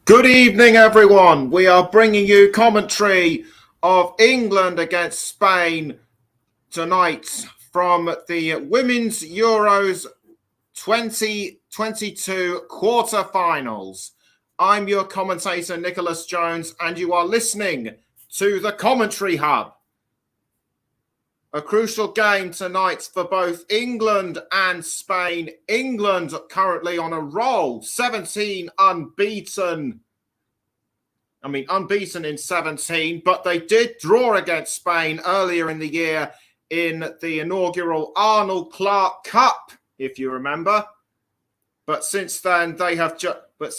Good evening, everyone. We are bringing you commentary of England against Spain tonight from the Women's Euros 2022 quarterfinals. I'm your commentator, Nicholas Jones, and you are listening to the Commentary Hub. A crucial game tonight for both England and Spain. England currently on a roll, 17 unbeaten. Unbeaten in 17, but they did draw against Spain earlier in the year in the inaugural Arnold Clark Cup, if you remember. But since then they have just been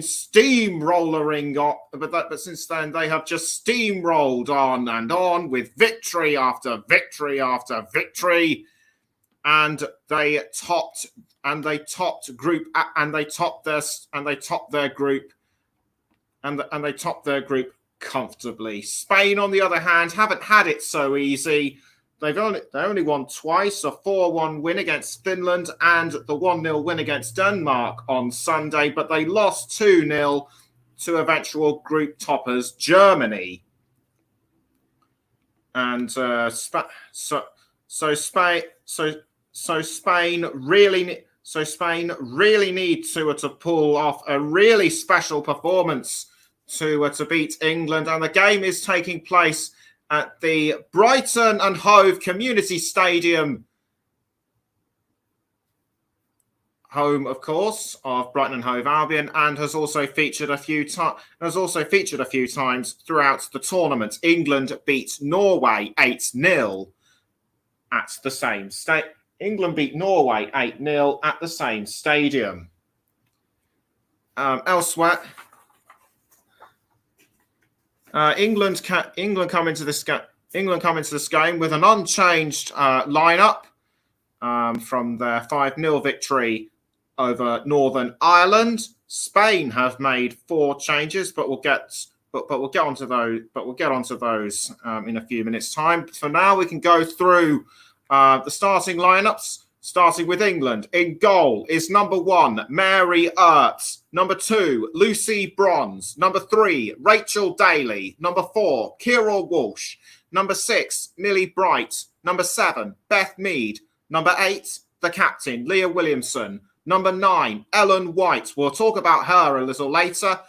steamrolling on. But since then they have just steamrolled on and on with victory after victory after victory, and they topped their group. And they topped their group comfortably. Spain, on the other hand, haven't had it so easy. They only won twice, a 4-1 win against Finland and the 1-0 win against Denmark on Sunday, but they lost 2-0 to eventual group toppers Germany. And Spain really need to pull off a really special performance to beat England, and the game is taking place at the Brighton and Hove Community Stadium, home, of course, of Brighton and Hove Albion, and has also featured a few times throughout the tournament. England beat Norway 8-0 at the same state. England beat Norway 8-0 at the same stadium. Elsewhere, England come into this game with an unchanged lineup from their 5-0 victory over Northern Ireland. Spain have made 4 changes, but we'll get onto those in a few minutes' time. For now, we can go through the starting lineups, starting with England. In goal is number 1, Mary Earps. Number 2, Lucy Bronze. Number 3, Rachel Daly. Number 4, Kira Walsh. Number 6, Millie Bright. Number 7, Beth Mead. Number 8, the captain, Leah Williamson. Number 9, Ellen White. We'll talk about her a little later.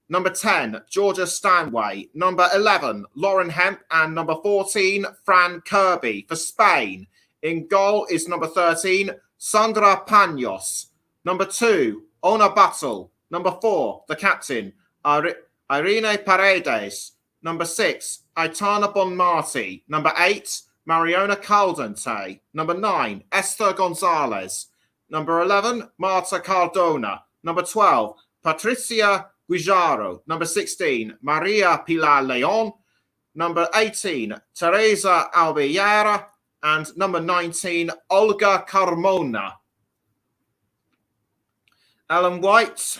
Number 10, Georgia Stanway. Number 11, Lauren Hemp. And number 14, Fran Kirby for Spain. In goal is number 13, Sandra Panos. Number 2, Ona Battle. Number 4, the captain, Irene Paredes. Number 6, Aitana Bonmati. Number 8, Mariona Caldente. Number 9, Esther Gonzalez. Number 11, Marta Cardona. Number 12, Patricia Guijaro. Number 16, Maria Pilar Leon. Number 18, Teresa Albiera. And number 19, Olga Carmona. Ellen White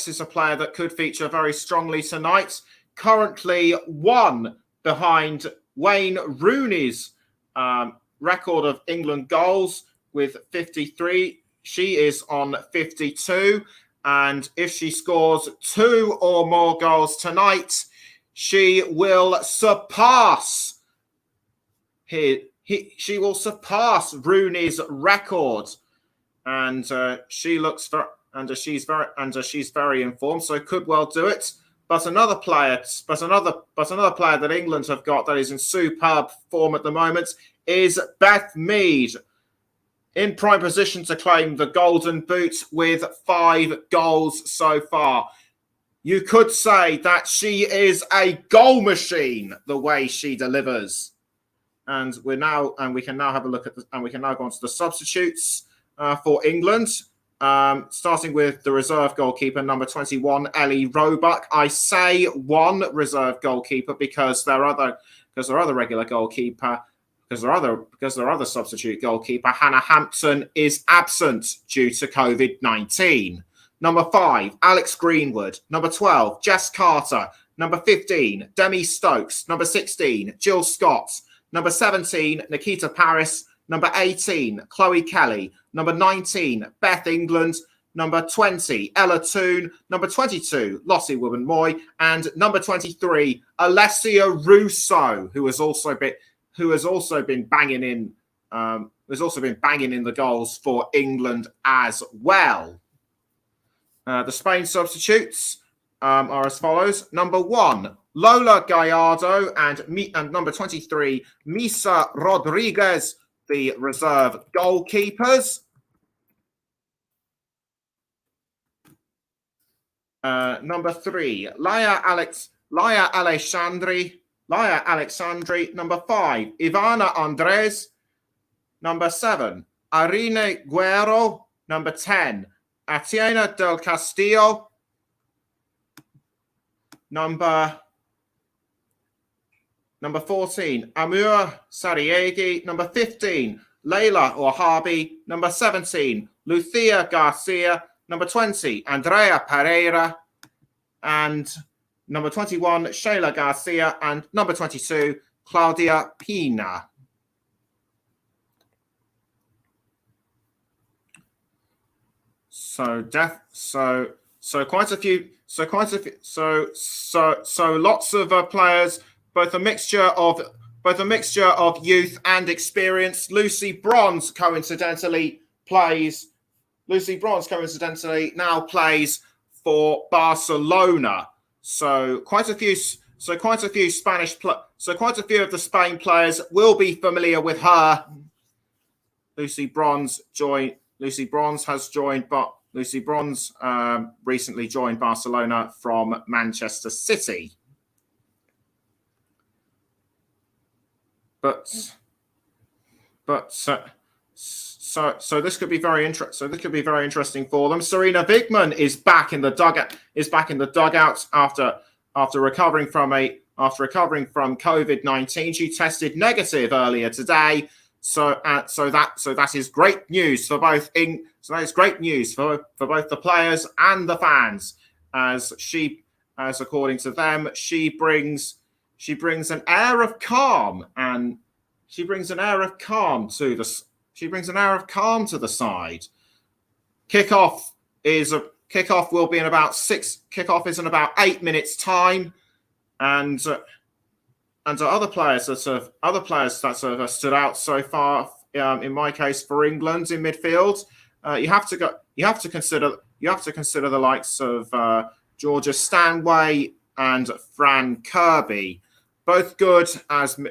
is a player that could feature very strongly tonight. Currently 1 behind Wayne Rooney's record of England goals with 53. She is on 52. And if she scores 2 or more goals tonight, she will surpass Rooney's record. And she's very informed, so could well do it. But another player that England have got that is in superb form at the moment is Beth Mead, in prime position to claim the Golden Boot with 5 goals so far. You could say that she is a goal machine, the way she delivers. And we can now have a look at we can now go on to the substitutes for England. Starting with the reserve goalkeeper, number 21, Ellie Roebuck. I say 1 reserve goalkeeper because their other regular goalkeeper, because their other substitute goalkeeper, Hannah Hampton, is absent due to COVID-19. Number 5, Alex Greenwood. Number 12, Jess Carter. Number 15, Demi Stokes. Number 16, Jill Scott. Number 17, Nikita Paris. Number 18, Chloe Kelly. Number 19, Beth England. Number 20, Ella Toon. Number 22, Lottie Woburn-Moy. And number 23, Alessia Russo, who has also been banging in the goals for England as well. The Spain substitutes are as follows. Number 1, Lola Gallardo, and number 23, Misa Rodriguez, the reserve goalkeepers. Number 3, Laia Alexandri. Number 5, Ivana Andres. Number 7, Arine Guerrero. Number 10, Atiena del Castillo. Number 14, Amur Sariegi. Number 15, Leila Orhabi. Number 17, Lucia Garcia. Number 20, Andrea Pereira. And number 21, Shayla Garcia. And number 22, Claudia Pina. So lots of players, both a mixture of youth and experience. Lucy Bronze coincidentally now plays for Barcelona. So quite a few of the Spain players will be familiar with her. Lucy Bronze recently joined Barcelona from Manchester City. So this could be very interesting for them. Sarina Wigman is back in the dugout after recovering from COVID-19. She tested negative earlier today. So that is great news for both the players and the fans, as according to them, she brings an air of calm to the side. Kickoff will be in about 8 minutes time, and other players that have stood out so far. In my case, for England in midfield, you have to consider the likes of Georgia Stanway and Fran Kirby, both good in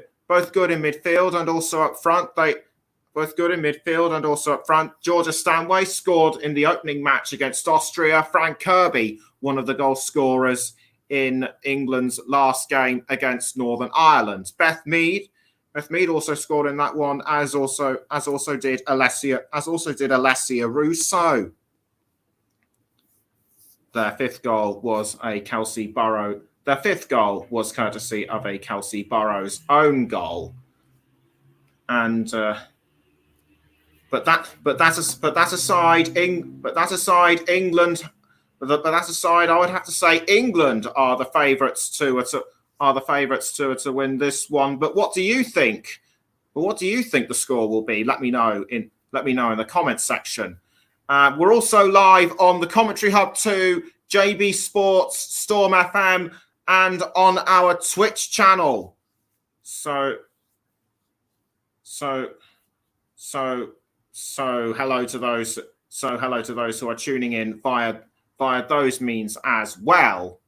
midfield and also up front. Georgia Stanway scored in the opening match against Austria. Fran Kirby, one of the goal scorers in England's last game against Northern Ireland. Beth Mead also scored in that one, as also did Alessia Russo. Their fifth goal was courtesy of a Kelsey Burrows own goal. And but that aside, England. But that aside, I would have to say England are the favourites to win this one. But what do you think? What do you think the score will be? Let me know in the comments section. We're also live on the Commentary Hub 2, JB Sports, Storm FM, and on our Twitch channel. So hello to those who are tuning in via those means as well.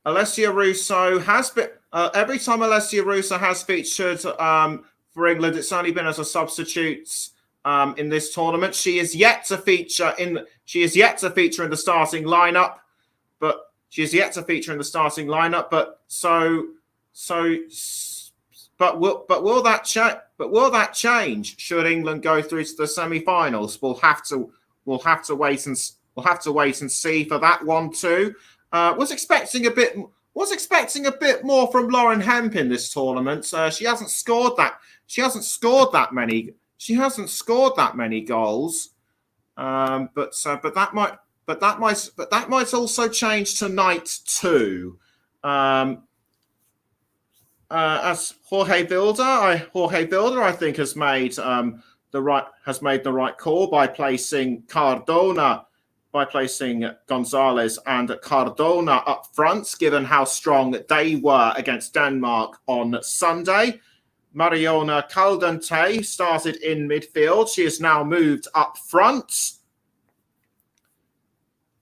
Alessia Russo has been every time Alessia Russo has featured for England, it's only been as a substitute in this tournament. She is yet to feature in the starting lineup, but will that change should England go through to the semi-finals? We'll have to wait and see for that one too. Was expecting a bit more from Lauren Hemp in this tournament. She hasn't scored that many goals. But that might also change tonight too. As Jorge Vilder, I think, has made made the right call by placing Gonzalez and Cardona up front, given how strong they were against Denmark on Sunday. Mariona Caldente started in midfield. She has now moved up front.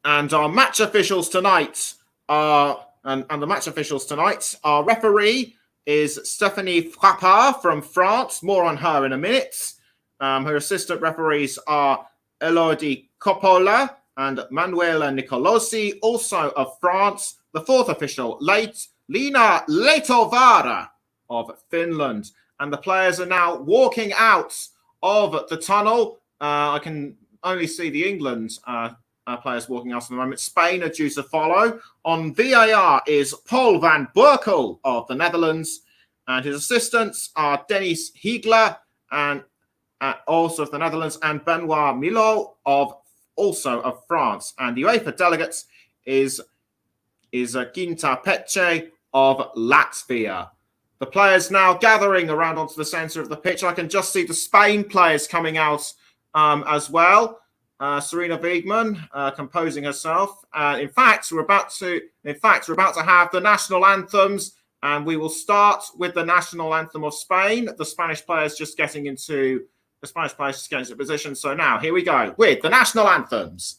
And our match officials tonight are our referee is Stephanie Frappard from France. More on her in a minute. Her assistant referees are Elodie Coppola and Manuela Nicolosi, also of France. The fourth official, Lina Leitovara of Finland. And the players are now walking out of the tunnel. I can only see the England players walking out at the moment. Spain are due to follow. On VAR is Paul van Berkel of the Netherlands, and his assistants are Dennis Hiegler, and also of the Netherlands, and Benoit Milo also of France. And the UEFA delegates is Ginta Pece of Latvia. The players now gathering around onto the centre of the pitch. I can just see the Spain players coming out as well. Sarina Wiegman composing herself. In fact, we're about to have the national anthems, and we will start with the national anthem of Spain. The Spanish players just getting into position. So now here we go with the national anthems.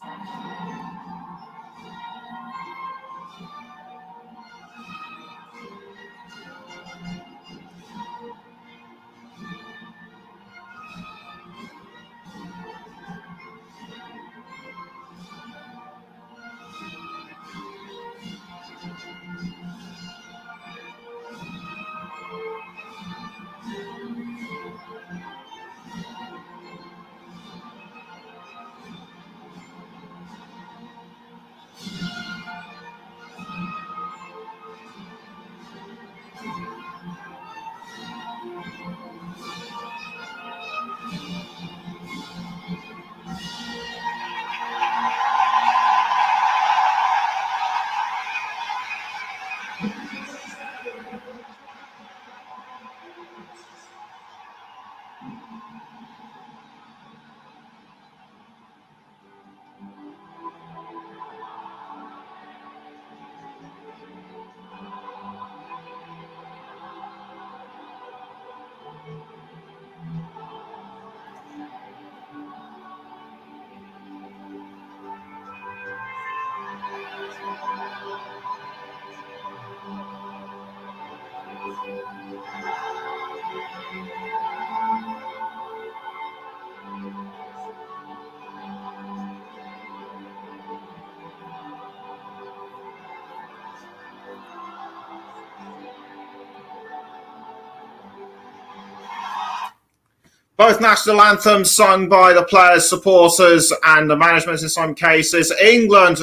Both national anthems sung by the players, supporters, and the management in some cases. England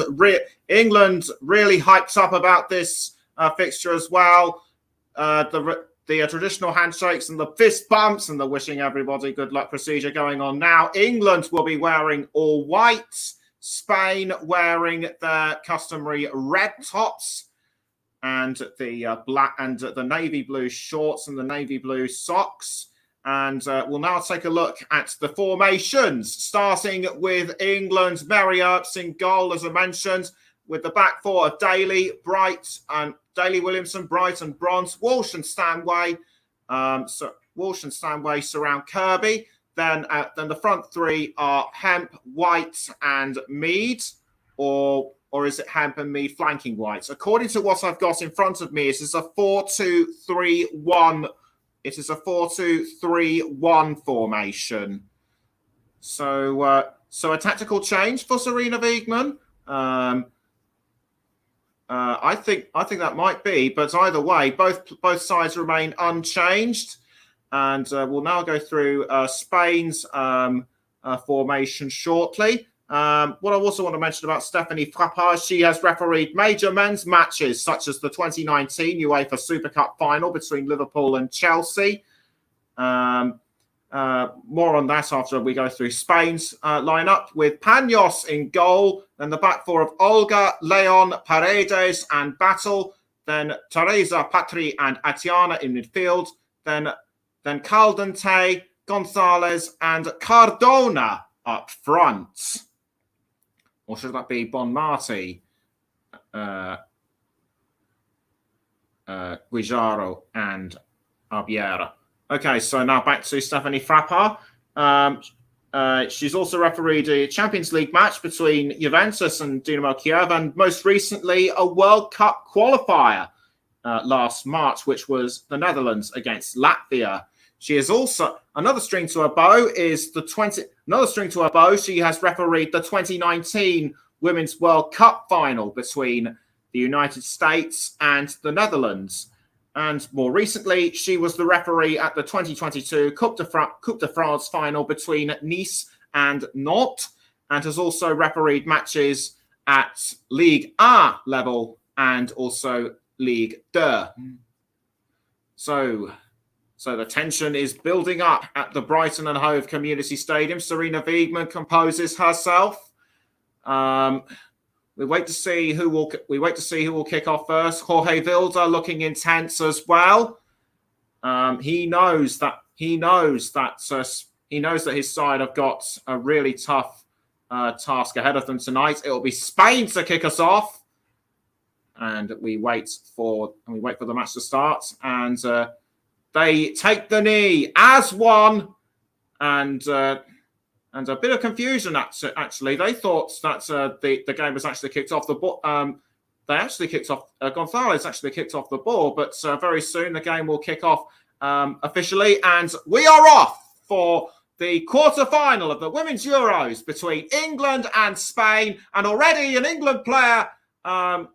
really hyped up about this fixture as well. The traditional handshakes and the fist bumps and the wishing everybody good luck procedure going on now. England will be wearing all white. Spain wearing their customary red tops and the black and the navy blue shorts and the navy blue socks. And we'll now take a look at the formations, starting with England's Mary Earps in goal, as I mentioned, with the back four of Daly, Bright, and Daly Williamson, Bright and Bronze, Walsh and Stanway. Walsh and Stanway surround Kirby. Then the front three are Hemp, White, and Mead, or is it Hemp and Mead flanking White? According to what I've got in front of me, it is a 4-2-3-1. It is a 4-2-3-1 formation. So a tactical change for Sarina Wiegman. I think that might be, but either way, both sides remain unchanged. And we'll now go through Spain's formation shortly. What I also want to mention about Stephanie Frappard, she has refereed major men's matches such as the 2019 UEFA Super Cup final between Liverpool and Chelsea. More on that after we go through Spain's lineup, with Panos in goal, then the back four of Olga, Leon, Paredes and Battle, then Teresa, Patri and Atiana in midfield, then Caldente, Gonzalez, and Cardona up front. Or should that be Bonmati, Guijarro, and Albiera? Okay, so now back to Stephanie Frappart. She's also refereed a Champions League match between Juventus and Dynamo Kiev, and most recently a World Cup qualifier last March, which was the Netherlands against Latvia. She is also another string to her bow. She has refereed the 2019 Women's World Cup final between the United States and the Netherlands. And more recently, she was the referee at the 2022 Coupe de France final between Nice and Nantes, and has also refereed matches at Ligue 1 level and also Ligue 2. So the tension is building up at the Brighton and Hove Community Stadium. Sarina Wiegman composes herself. We wait to see who will kick off first. Jorge Vilda looking intense as well. He knows that his side have got a really tough task ahead of them tonight. It will be Spain to kick us off, and we wait for the match to start. And they take the knee as one, and a bit of confusion, actually. They thought that the game was actually kicked off the ball. They actually kicked off. Gonzalez actually kicked off the ball, but very soon the game will kick off officially. And we are off for the quarter-final of the Women's Euros between England and Spain. And already an England player has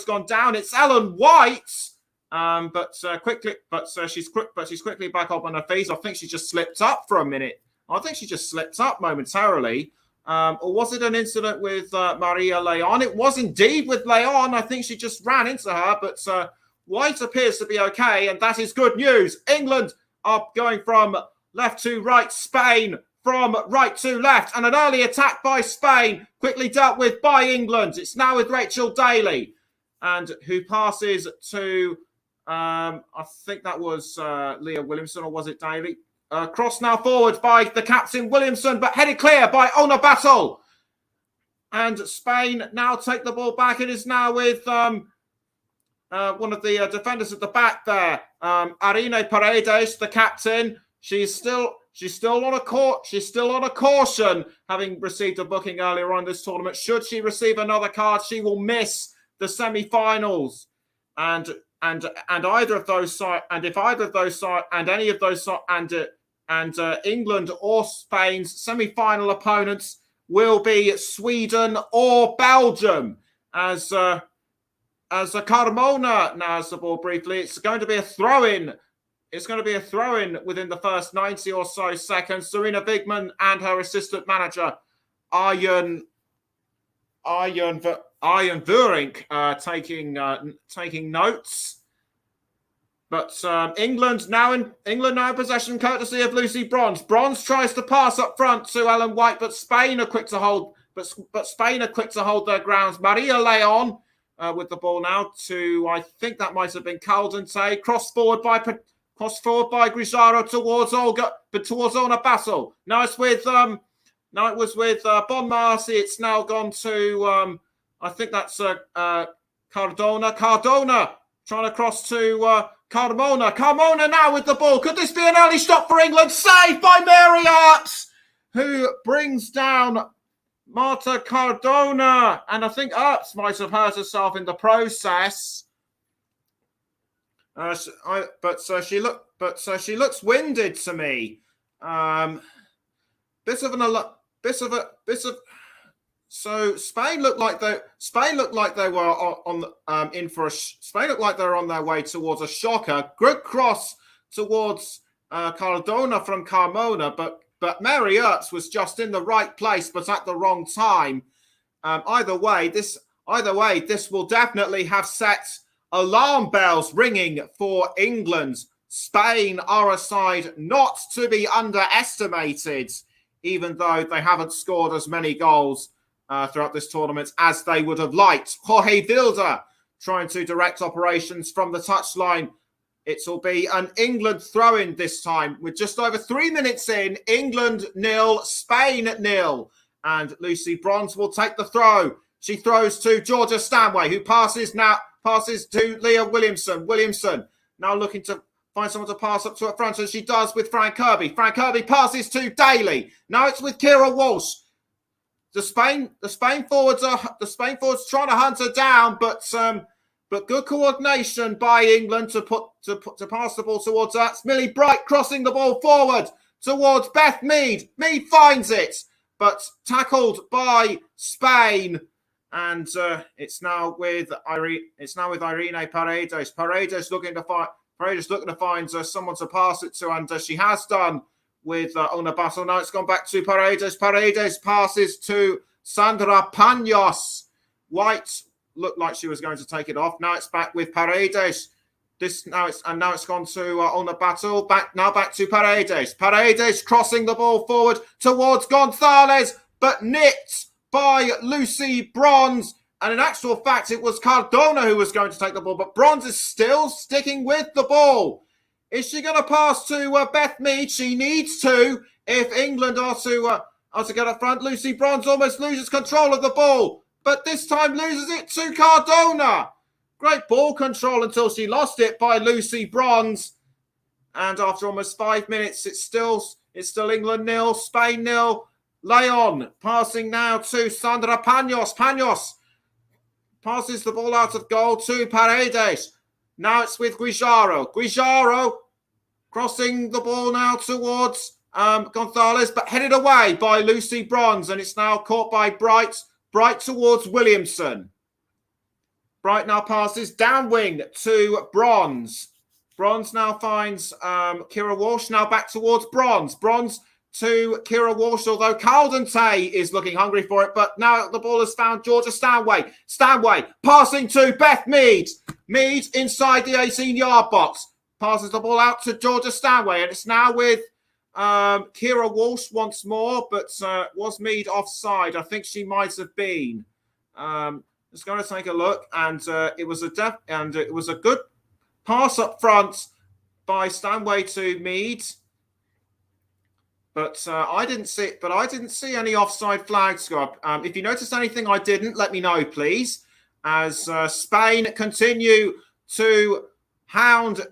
gone down. It's Ellen White. She's quickly back up on her feet. I think she just slipped up for a minute. I think she just slipped up momentarily. Or was it an incident with Maria Leon? It was indeed with Leon. I think she just ran into her, but White appears to be okay, and that is good news. England are going from left to right, Spain from right to left, and an early attack by Spain, quickly dealt with by England. It's now with Rachel Daly, and who passes to, I think that was Leah Williamson, or was it Daly? Cross now forward by the captain Williamson, but headed clear by Ona Battle. And Spain now take the ball back. It is now with one of the defenders at the back there, Arine Paredes, the captain. She's still on a caution, having received a booking earlier on this tournament. Should she receive another card, she will miss the semi-finals. And England or Spain's semi-final opponents will be Sweden or Belgium. As Carmona now has the ball briefly, it's going to be a throw-in. It's going to be a throw-in within the first 90 or so seconds. Sarina Wiegman and her assistant manager, Arjen Vuring, taking notes. But England now in possession, courtesy of Lucy Bronze. Bronze tries to pass up front to Ellen White, but Spain are quick to hold. But Spain are quick to hold their grounds. Maria Leon with the ball now to, I think that might have been Caldente. Cross forward by Grisaro towards Olga, but towards Ona Basel. Now it was with Bonmati. It's now gone to I think that's Cardona. Cardona trying to cross to Carmona. Carmona now with the ball. Could this be an early stop for England? Saved by Mary Earps, who brings down Marta Cardona. And I think Earps might have hurt herself in the process. She looks winded to me. So Spain looked like they were on their way towards a shocker. Good cross towards Cardona from Carmona, but Mary Earps was just in the right place, but at the wrong time. Either way, this will definitely have set alarm bells ringing for England. Spain are a side not to be underestimated, even though they haven't scored as many goals throughout this tournament as they would have liked. Jorge Vilda trying to direct operations from the touchline. It'll be an England throw-in this time. With just over 3 minutes in, England 0, Spain 0. And Lucy Bronze will take the throw. She throws to Georgia Stanway, who passes to Leah Williamson. Williamson now looking to find someone to pass up to her front, as she does with Fran Kirby. Fran Kirby passes to Daly. Now it's with Kira Walsh. The Spain forwards trying to hunt her down, but good coordination by England to pass the ball towards her. It's Millie Bright crossing the ball forward towards Beth Mead. Mead finds it, but tackled by Spain. And it's now with Irene Paredes. Paredes looking to find someone to pass it to, and she has done with Ona Battle. Now it's gone back to Paredes. Paredes passes to Sandra Panos. White looked like she was going to take it off. Now it's back with Paredes. Now it's gone to Ona Battle. Back to Paredes. Paredes crossing the ball forward towards Gonzalez, but nicked by Lucy Bronze. And in actual fact, it was Cardona who was going to take the ball, but Bronze is still sticking with the ball. Is she going to pass to Beth Mead? She needs to, if England are to get up front. Lucy Bronze almost loses control of the ball, but this time loses it to Cardona. Great ball control until she lost it by Lucy Bronze. And after almost 5 minutes, it's still England 0, Spain 0. Leon passing now to Sandra Panos. Panos passes the ball out of goal to Paredes. Now it's with Guijarro. Guijarro crossing the ball now towards Gonzalez, but headed away by Lucy Bronze, and it's now caught by Bright. Bright towards Williamson. Bright now passes down wing to Bronze. Bronze now finds Kira Walsh. Now back towards Bronze. Bronze to Kira Walsh, although Caldentay is looking hungry for it, but now the ball has found Georgia Stanway. Stanway passing to Beth Mead. Mead inside the 18-yard box. Passes the ball out to Georgia Stanway, and it's now with Kira Walsh once more, but was Mead offside? I think she might have been. Just going to take a look, and it was a good pass up front by Stanway to Mead. But I didn't see any offside flags go up. If you noticed anything I didn't, let me know, please. As Spain continue to hound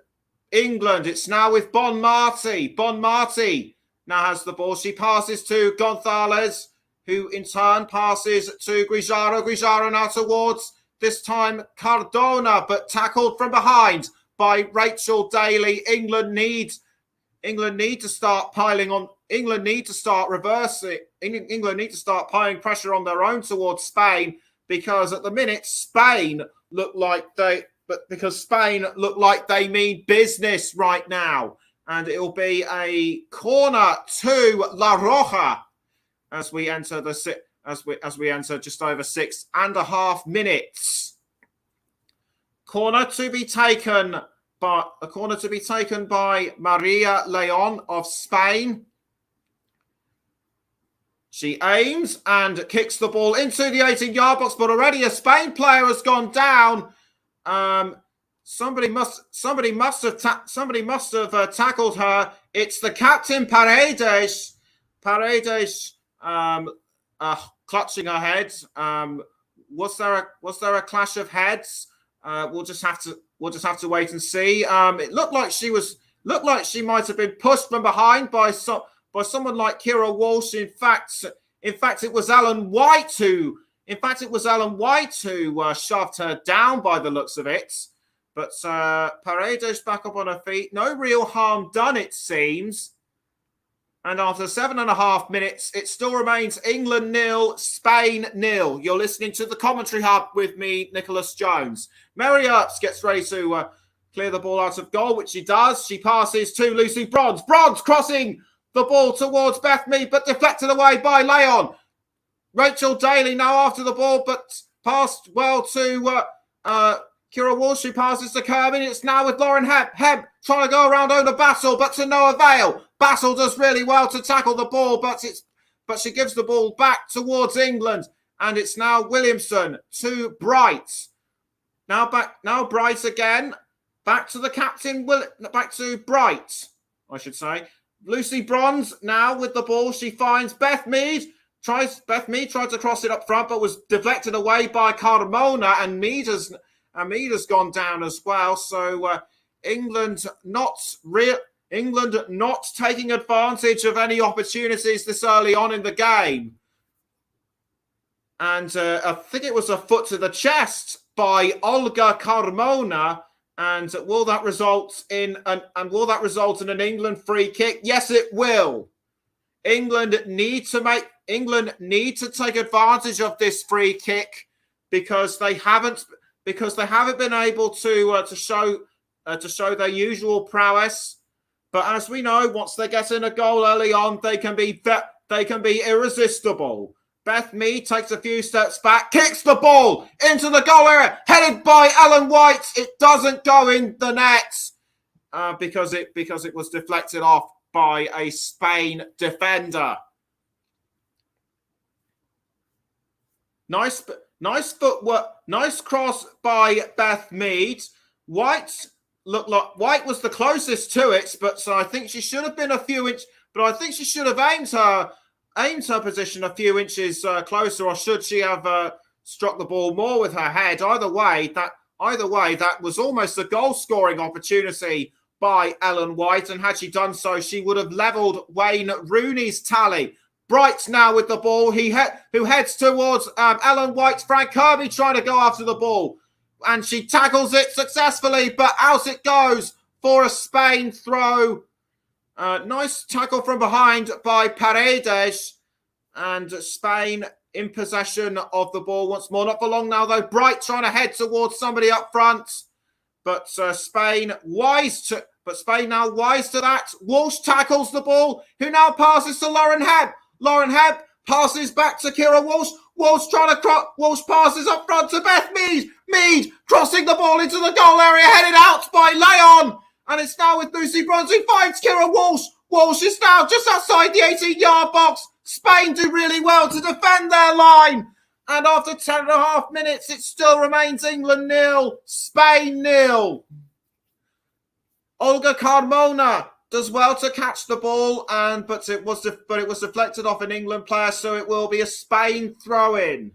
England. It's now with Bon Marti. Bon Marti now has the ball. She passes to Gonzalez, who in turn passes to Guijarro. Guijarro now towards, this time, Cardona, but tackled from behind by Rachel Daly. England need to start piling on. England need to start reversing. England need to start piling pressure on their own towards Spain, because at the minute Spain look like they mean business right now, and it will be a corner to La Roja as we enter just over 6.5 minutes. Corner to be taken by Maria Leon of Spain. She aims and kicks the ball into the 18-yard box, but already a Spain player has gone down. Somebody must have tackled her. It's the captain, Paredes. Paredes clutching her head. Was there a clash of heads? We'll just have to wait and see. It looked like she might have been pushed from behind by someone like Kira Walsh. In fact, it was Ellen White who shoved her down by the looks of it. But Paredes back up on her feet. No real harm done, it seems. And after 7.5 minutes, it still remains England 0, Spain 0. You're listening to the Commentary Hub with me, Nicholas Jones. Mary Earps gets ready to clear the ball out of goal, which she does. She passes to Lucy Bronze. Bronze crossing the ball towards Beth Mead, but deflected away by Leon. Rachel Daly now after the ball, but passed well to Kira Walsh, who passes to Kirby. It's now with Lauren Hebb. Hebb trying to go around Ona Battle, but to no avail. Battle does really well to tackle the ball, but she gives the ball back towards England, and it's now Williamson to Bright. Now Bright again. back to the captain, back to Bright, I should say. Lucy Bronze now with the ball. She finds Beth Mead. Beth Mead tried to cross it up front, but was deflected away by Carmona, and Mead has gone down as well. So England not taking advantage of any opportunities this early on in the game. And I think it was a foot to the chest by Olga Carmona. And will that result in an England free kick? Yes, it will. England need to take advantage of this free kick because they haven't been able to show their usual prowess. But as we know, once they get in a goal early on, they can be irresistible. Beth Mead takes a few steps back, kicks the ball into the goal area, headed by Ellen White. It doesn't go in the net because it was deflected off by a Spain defender. Nice footwork, nice cross by Beth Mead. White was the closest to it, but so I think she should have been a few inches. But I think she should have aimed her position a few inches closer, or should she have struck the ball more with her head? Either way, that was almost a goal-scoring opportunity by Ellen White, and had she done so, she would have levelled Wayne Rooney's tally. Bright now with the ball, who heads towards Ellen White. Frank Kirby trying to go after the ball, and she tackles it successfully, but out it goes for a Spain throw. Nice tackle from behind by Paredes, and Spain in possession of the ball once more. Not for long now, though. Bright trying to head towards somebody up front, but Spain now wise to that. Walsh tackles the ball, who now passes to Lauren Hebb. Lauren Hebb passes back to Kira Walsh. Walsh passes up front to Beth Mead. Mead crossing the ball into the goal area, headed out by Leon. And it's now with Lucy Bronze, who finds Kira Walsh. Walsh is now just outside the 18-yard box. Spain do really well to defend their line. And after 10.5 minutes, it still remains England 0, Spain 0. Olga Carmona does well to catch the ball, but it was deflected off an England player, so it will be a Spain throw-in.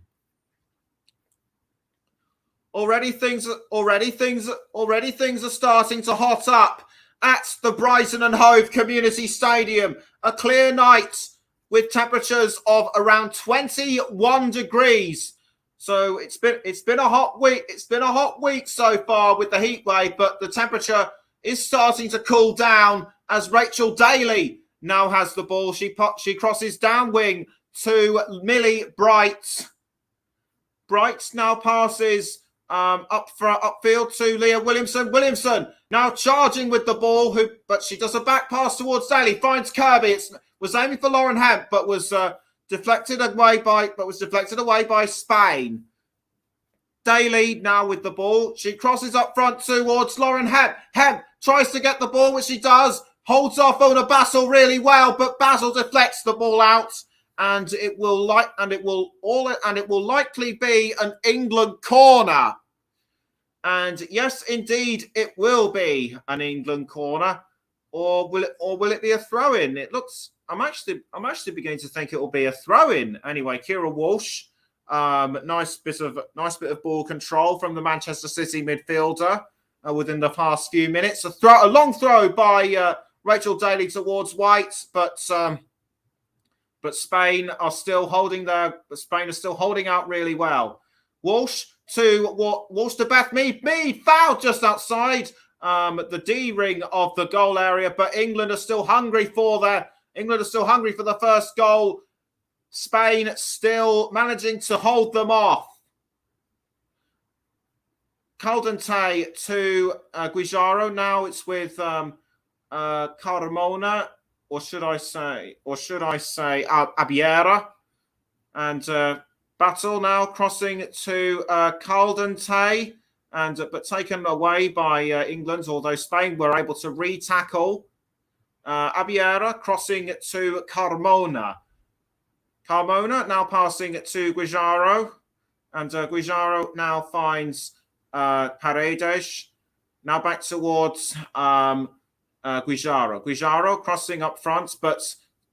Already things are starting to hot up at the Brighton and Hove Community Stadium. A clear night with temperatures of around 21 degrees. So it's been a hot week. It's been a hot week so far with the heat wave, but the temperature is starting to cool down as Rachel Daly now has the ball. She crosses down wing to Millie Bright. Bright now passes upfield to Leah Williamson. Williamson now charging with the ball, but she does a back pass towards Daly. Finds Kirby. It was aiming for Lauren Hemp, but was deflected away by Spain. Daly now with the ball. She crosses up front towards Lauren Hemp. Hemp tries to get the ball, which she does. Holds off Ona Basil really well, but Basil deflects the ball out, and it will likely be an England corner. And yes, indeed, it will be an England corner, or will it be a throw-in? It looks. I'm actually beginning to think it will be a throw-in. Anyway, Kira Walsh, nice bit of ball control from the Manchester City midfielder within the past few minutes. A long throw by Rachel Daly towards White, but Spain are still holding out really well. Walsh to Beth Mead. Mead fouled just outside the D ring of the goal area, but England are still hungry for the first goal. Spain still managing to hold them off. Caldente to Guijarro. Now it's with Carmona, or should I say Abiera, and Battle now crossing to Caldente, but taken away by England, although Spain were able to re-tackle. Abiera crossing to Carmona. Carmona now passing to Guijarro, and Guijarro now finds Paredes. Now back towards Guijarro. Guijarro crossing up front, but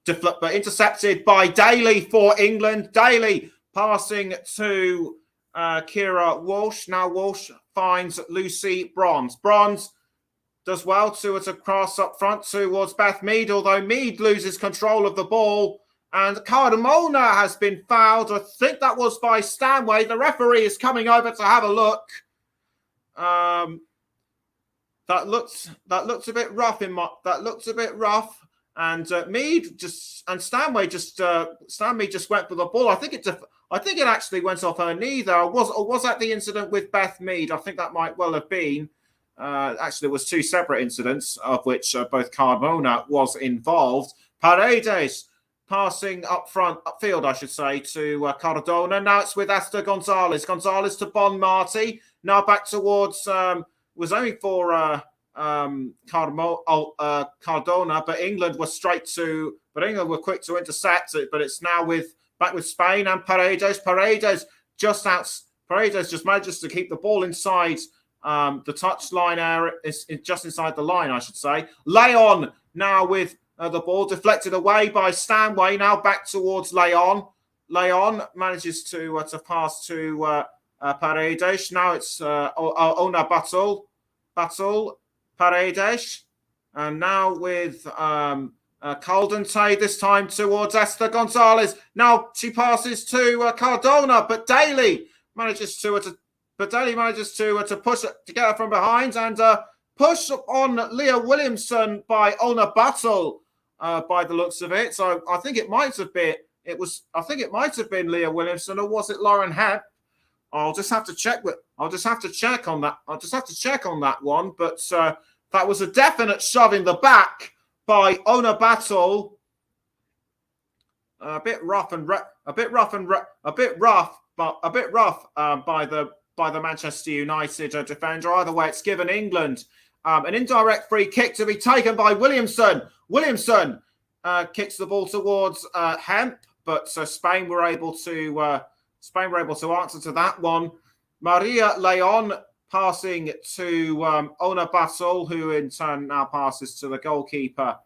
intercepted by Daly for England. Daly passing to Keira Walsh. Now Walsh finds Lucy Bronze. Bronze does well to cross up front towards Beth Mead, although Mead loses control of the ball. And Cardamona has been fouled. I think that was by Stanway. The referee is coming over to have a look. That looks a bit rough and Stanway just went for the ball. I think it actually went off her knee there. Was that the incident with Beth Mead? I think that might well have been. Actually, it was two separate incidents of which both Cardamona was involved. Paredes passing upfield, I should say, to Cardona. Now it's with Esther Gonzalez. Gonzalez to Bon Marty. Now back towards was only for Cardona, but England were England were quick to intercept it. But it's now back with Spain and Paredes. Paredes just manages to keep the ball inside the touchline area, is just inside the line, I should say. Leon now with the ball deflected away by Stanway. Now back towards Leon. Leon manages to pass to Paredes. Now it's Ona Batul, Paredes. And now with Caldentay this time towards Esther Gonzalez. Now she passes to Cardona, but Daly manages to push it together from behind and push on Leah Williamson by Ona Batul by the looks of it. So I think it might have been Leah Williamson, or was it Lauren Hebb? I'll just have to check on that one. But that was a definite shove in the back by Ona Batul. A bit rough by the Manchester United defender. Either way, it's given England an indirect free kick to be taken by Williamson. Williamson kicks the ball towards Hemp, but Spain were able to answer to that one. Maria Leon passing to Ona Batul, who in turn now passes to the goalkeeper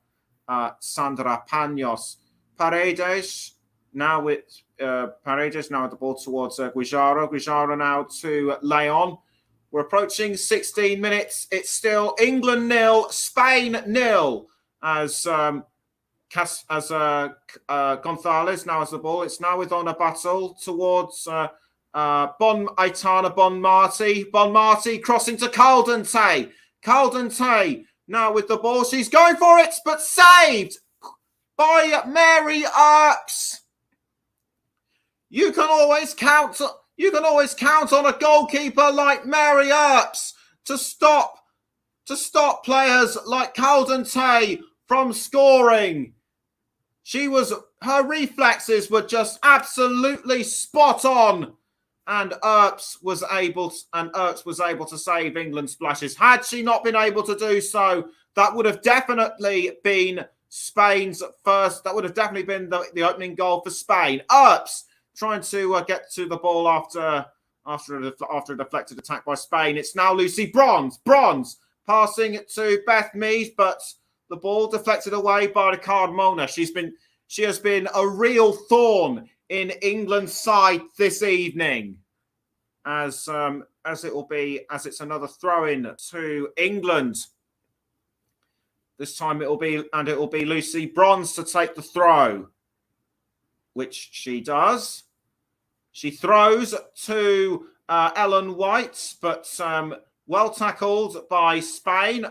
Sandra Panos. Paredes now with the ball towards Guijarro. Guijarro now to Leon. We're approaching 16 minutes. It's still England 0, Spain 0. As Gonzalez now has the ball. It's now with Ona Batul towards Aitana Bon Marty. Bon Marty crossing to Caldentay. Caldentay now with the ball. She's going for it, but saved by Mary Earps. You can always count on a goalkeeper like Mary Earps to stop players like Caldentay from scoring. Her reflexes were just absolutely spot on, and Earps was able to save England's splashes. Had she not been able to do so, that would have definitely been Spain's first. That would have definitely been the opening goal for Spain. Earps trying to get to the ball after a deflected attack by Spain. It's now Lucy Bronze. Bronze passing it to Beth Mead, but the ball deflected away by the Cardamona. She has been a real thorn in England's side this evening, as it's another throw-in to England. This time it will be Lucy Bronze to take the throw, which she does. She throws to Ellen White, but well tackled by Spain.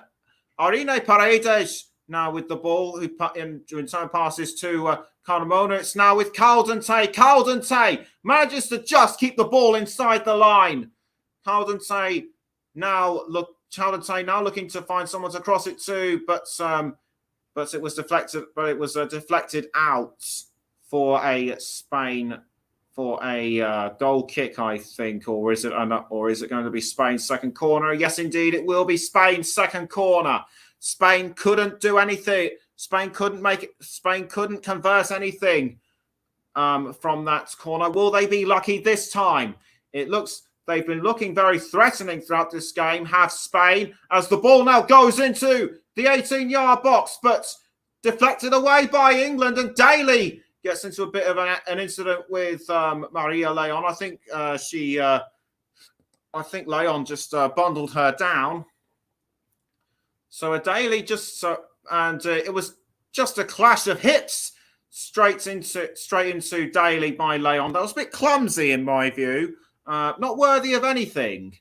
Irene Paredes now with the ball, who in turn passes to Cardamona. It's now with Caldentay. Caldentay manages to just keep the ball inside the line. Caldentay now looking to find someone to cross it to, but it was deflected. But it was deflected out for a Spain. For a goal kick, I think, or is it going to be Spain's second corner? Yes, indeed, it will be Spain's second corner. Spain couldn't do anything. Spain couldn't convert anything from that corner. Will they be lucky this time? It looks they've been looking very threatening throughout this game, have Spain, as the ball now goes into the 18-yard box, but deflected away by England, and Daly gets into a bit of an incident with Maria Leon. I think Leon just bundled her down. So a Daly it was just a clash of hips straight into Daly by Leon. That was a bit clumsy in my view, not worthy of anything,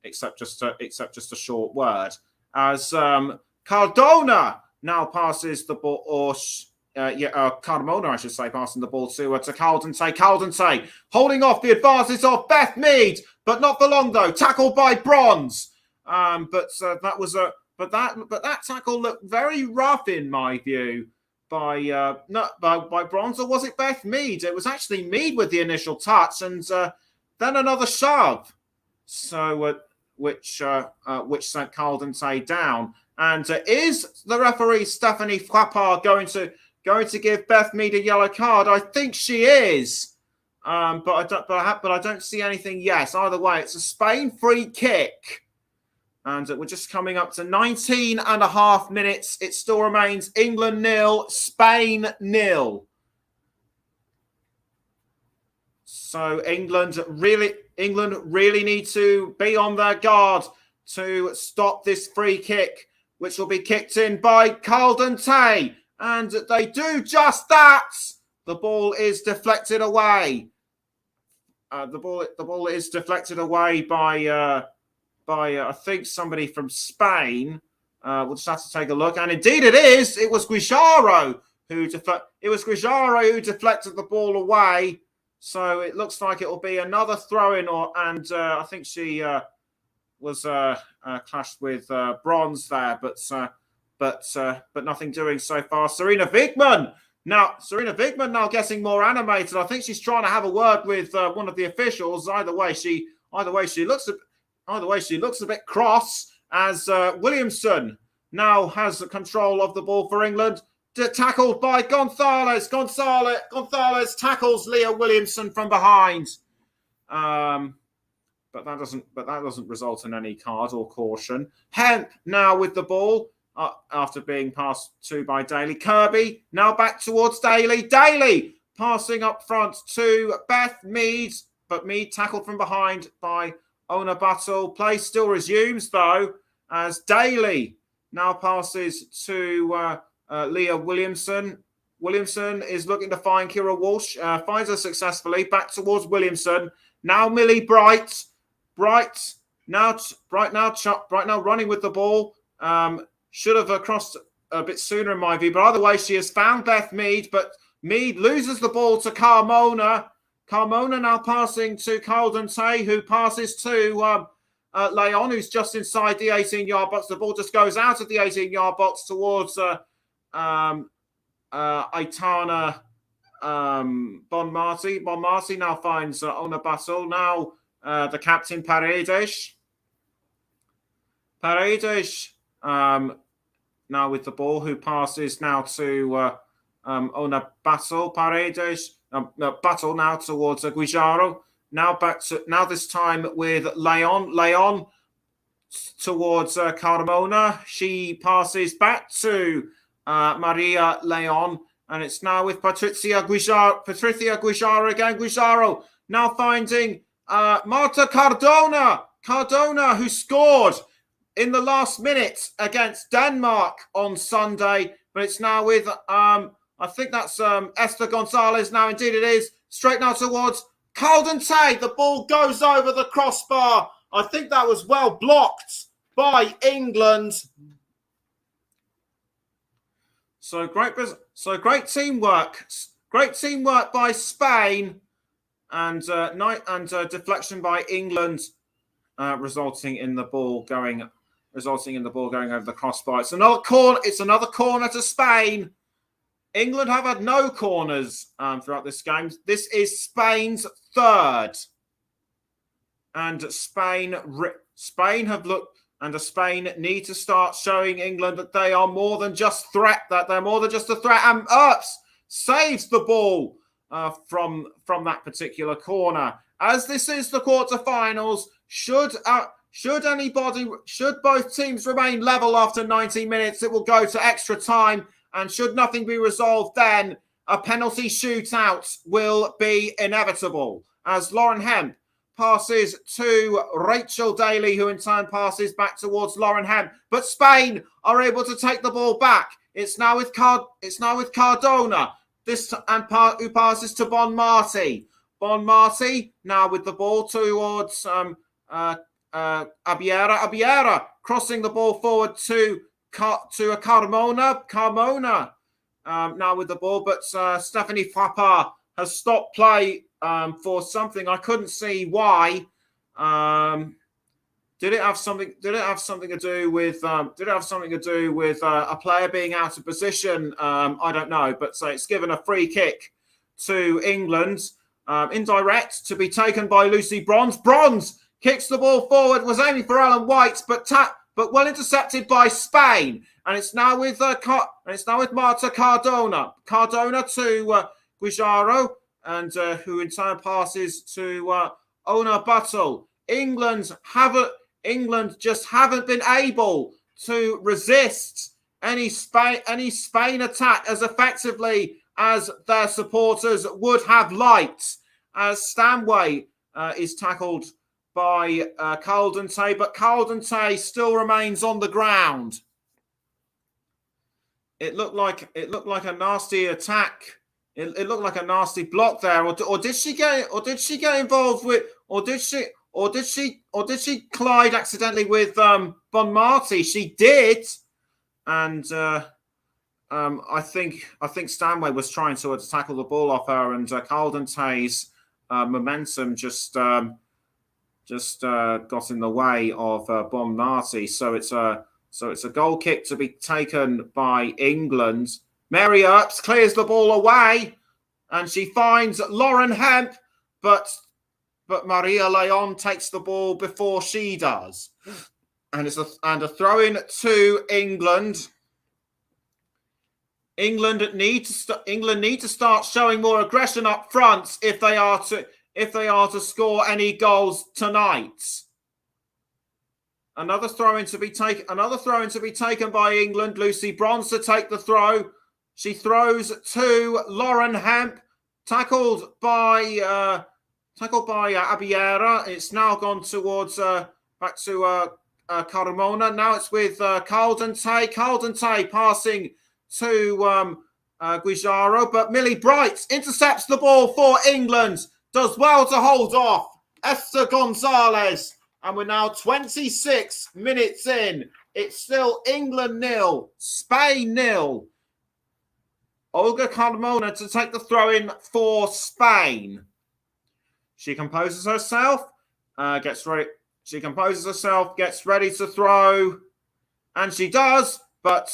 except just a short word. As Cardona now passes the ball, or Carmona, I should say, passing the ball to Caldentey. Caldentey holding off the advances of Beth Mead, but not for long though. Tackled by Bronze, but that tackle looked very rough in my view by Bronze, or was it Beth Mead? It was actually Mead with the initial touch, and then another shove, so which sent Caldentey down. And is the referee Stephanie Frappard going to give Beth Mead a yellow card? I think she is, but I don't see anything. Yes, either way, it's a Spain free kick, and we're just coming up to 19 and a half minutes. It still remains England 0, Spain 0. So England really need to be on their guard to stop this free kick, which will be kicked in by Caldentey. And they do just that. The ball is deflected away. The ball is deflected away by I think somebody from Spain. We'll just have to take a look. And indeed it is. It was Guijarro who deflected the ball away. So it looks like it will be another throw-in, and I think she was clashed with Bronze there, but nothing doing so far. Sarina Wigman now getting more animated. I think she's trying to have a word with one of the officials. Either way, she looks a bit cross, as Williamson now has control of the ball for England. Tackled by Gonzalez. Gonzalez tackles Leah Williamson from behind. But that doesn't result in any card or caution. Hemp now with the ball after being passed to by Daly. Kirby now back towards Daly. Daly passing up front to Beth Mead, but Mead tackled from behind by Ona Battle. Play still resumes though, as Daly now passes to Leah Williamson. Williamson is looking to find Kira Walsh. Finds her successfully. Back towards Williamson. Now Millie Bright. Bright now running with the ball. Should have crossed a bit sooner in my view. But either way, she has found Beth Mead. But Mead loses the ball to Carmona. Carmona now passing to Caldentey, who passes to Leon, who's just inside the 18-yard box. The ball just goes out of the 18-yard box towards Aitana Bonmarty. Bonmarty now finds Ona Battle. Now the captain Paredes. Paredes now with the ball, who passes now to Ona Battle. Paredes Battle now towards Guijarro. Now this time with Leon. Leon towards Carmona. She passes back to Maria Leon, and it's now with Patricia Guijarro again. Guijarro now finding Marta Cardona. Cardona, who scored in the last minute against Denmark on Sunday, but it's now with I think that's Esther Gonzalez now. Indeed it is. Straight now towards Caldentey. The ball goes over the crossbar. I think that was well blocked by England. So great teamwork. Great teamwork by Spain, and deflection by England, resulting in the ball going over the crossbar. It's another corner. It's another corner to Spain. England have had no corners throughout this game. This is Spain's third, and Spain have looked. And Spain need to start showing England that they are more than just threat. That they're more than just a threat. And Earps saves the ball from that particular corner. As this is the quarterfinals, should both teams remain level after 90 minutes, it will go to extra time, and should nothing be resolved, then a penalty shootout will be inevitable. As Lauren Hemp passes to Rachel Daly, who in turn passes back towards Lauren Hemp, but Spain are able to take the ball back. It's now with Cardona. Who passes to Bon Marti. Bon Marti now with the ball towards Abiera. Abiera crossing the ball forward to a Carmona. Carmona now with the ball, but Stephanie Papa has stopped play for something. I couldn't see why. Did it have something to do with a player being out of position? I don't know, but so it's given a free kick to England, indirect, to be taken by Lucy Bronze. Bronze kicks the ball forward, was aiming for Ellen White, but well intercepted by Spain, and it's now with Marta Cardona. Cardona to Guijaro, and who in turn passes to Ona Buttle. England just haven't been able to resist any Spain attack as effectively as their supporters would have liked. As Stanway is tackled by Caldente, but Caldente still remains on the ground. It looked like a nasty attack. It looked like a nasty block there, or did she get involved with, or did she collide accidentally with Bon Marti? She did, and I think Stanway was trying to tackle the ball off her, and Caldente's momentum just got in the way of Bon Marti. So it's a goal kick to be taken by England. Mary Earps clears the ball away, and she finds Lauren Hemp, but Maria Leon takes the ball before she does, and it's a throw-in to England. England need to start showing more aggression up front if they are to score any goals tonight. Another throw-in to be taken by England. Lucy Bronze to take the throw. She throws to Lauren Hemp, tackled by Abiera. It's now gone towards back to Carmona. Now it's with Caldente. Caldente passing to Guijaro, but Millie Bright intercepts the ball for England. Does well to hold off Esther Gonzalez. And we're now 26 minutes in. It's still England 0, Spain 0. Olga Carmona to take the throw-in for Spain. She composes herself, gets ready. She composes herself, gets ready to throw, and she does, but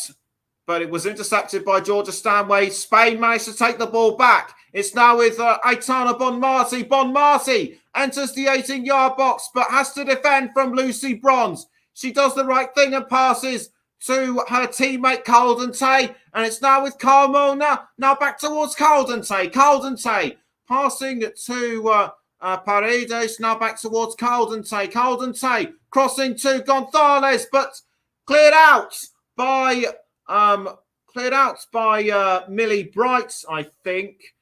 it was intercepted by Georgia Stanway. Spain managed to take the ball back. It's now with Aitana Bon Marti. Bon Marti enters the 18-yard box, but has to defend from Lucy Bronze. She does the right thing and passes to her teammate Caldente, and it's now with Carmona. Now back towards Caldente. Caldente passing to Paredes. Now back towards Caldente. Caldente crossing to Gonzalez, but cleared out by Millie Bright, I think.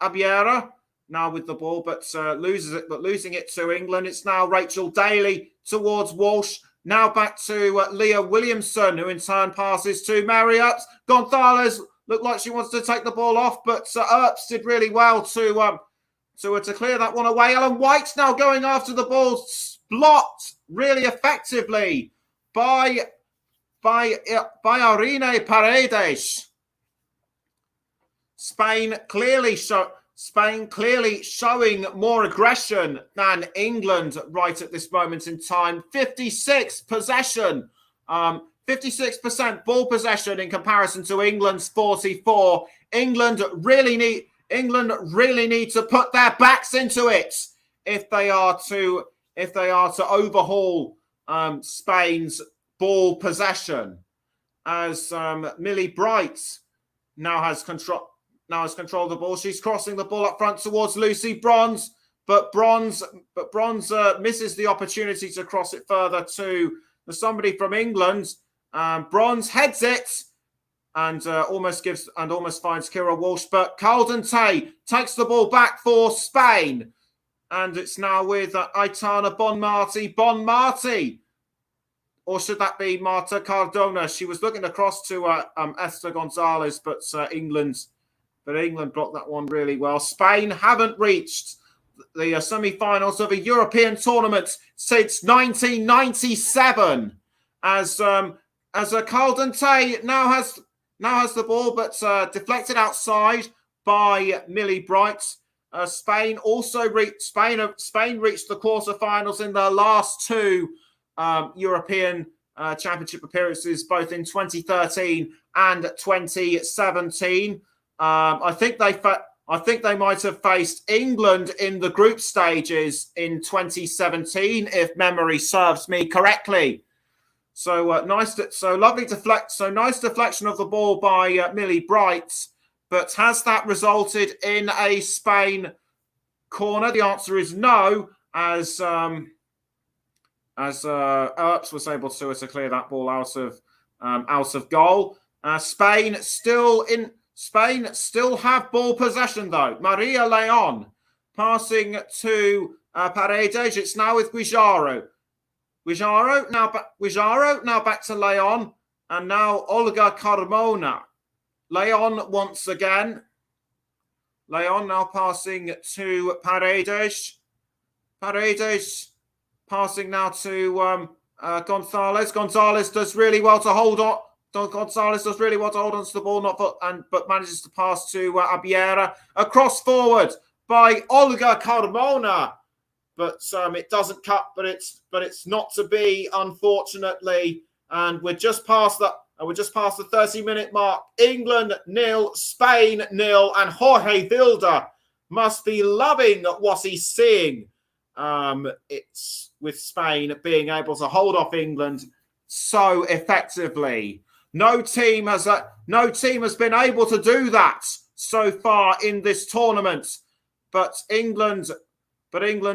Abiera now with the ball, but loses it. But losing it to England. It's now Rachel Daly towards Walsh. Now back to Leah Williamson, who in turn passes to Mary Earps. Gonzalez looked like she wants to take the ball off, but Earps did really well to clear that one away. Ellen White's now going after the ball, blocked really effectively by Irene Paredes. Spain clearly showing more aggression than England right at this moment in time. 56 possession, 56% ball possession in comparison to England's 44. England really need to put their backs into it if they are to overhaul Spain's ball possession. As Millie Bright now has control. now has control of the ball. She's crossing the ball up front towards Lucy Bronze, but Bronze misses the opportunity to cross it further to somebody from England. Bronze heads it and almost finds Kira Walsh, but Caldentey takes the ball back for Spain, and it's now with Aitana Bonmati. Bonmati, or should that be Marta Cardona? She was looking across to Esther Gonzalez, but England blocked that one really well. Spain haven't reached the semi-finals of a European tournament since 1997, as Caldentey now has the ball, but deflected outside by Millie Bright. Spain reached the quarterfinals in their last two European Championship appearances, both in 2013 and 2017. I think they might have faced England in the group stages in 2017, if memory serves me correctly. So nice deflection of the ball by Millie Bright, but has that resulted in a Spain corner? The answer is no, as Earps was able to clear that ball out of goal. Spain still have ball possession though. Maria Leon passing to Paredes. It's now with Guijarro. Guijarro now back to Leon, and now Olga Carmona. Leon once again. Leon now passing to Paredes. Paredes passing now to Gonzalez. Gonzalez does really well to hold on. Gonzalez does really well to hold on to the ball, but manages to pass to Abiera. Across forward by Olga Carmona. But it doesn't cut, but it's not to be, unfortunately. And we're just past the 30-minute mark. England 0, Spain 0, and Jorge Vilda must be loving what he's seeing. It's with Spain being able to hold off England so effectively. No team has been able to do that so far in this tournament. But England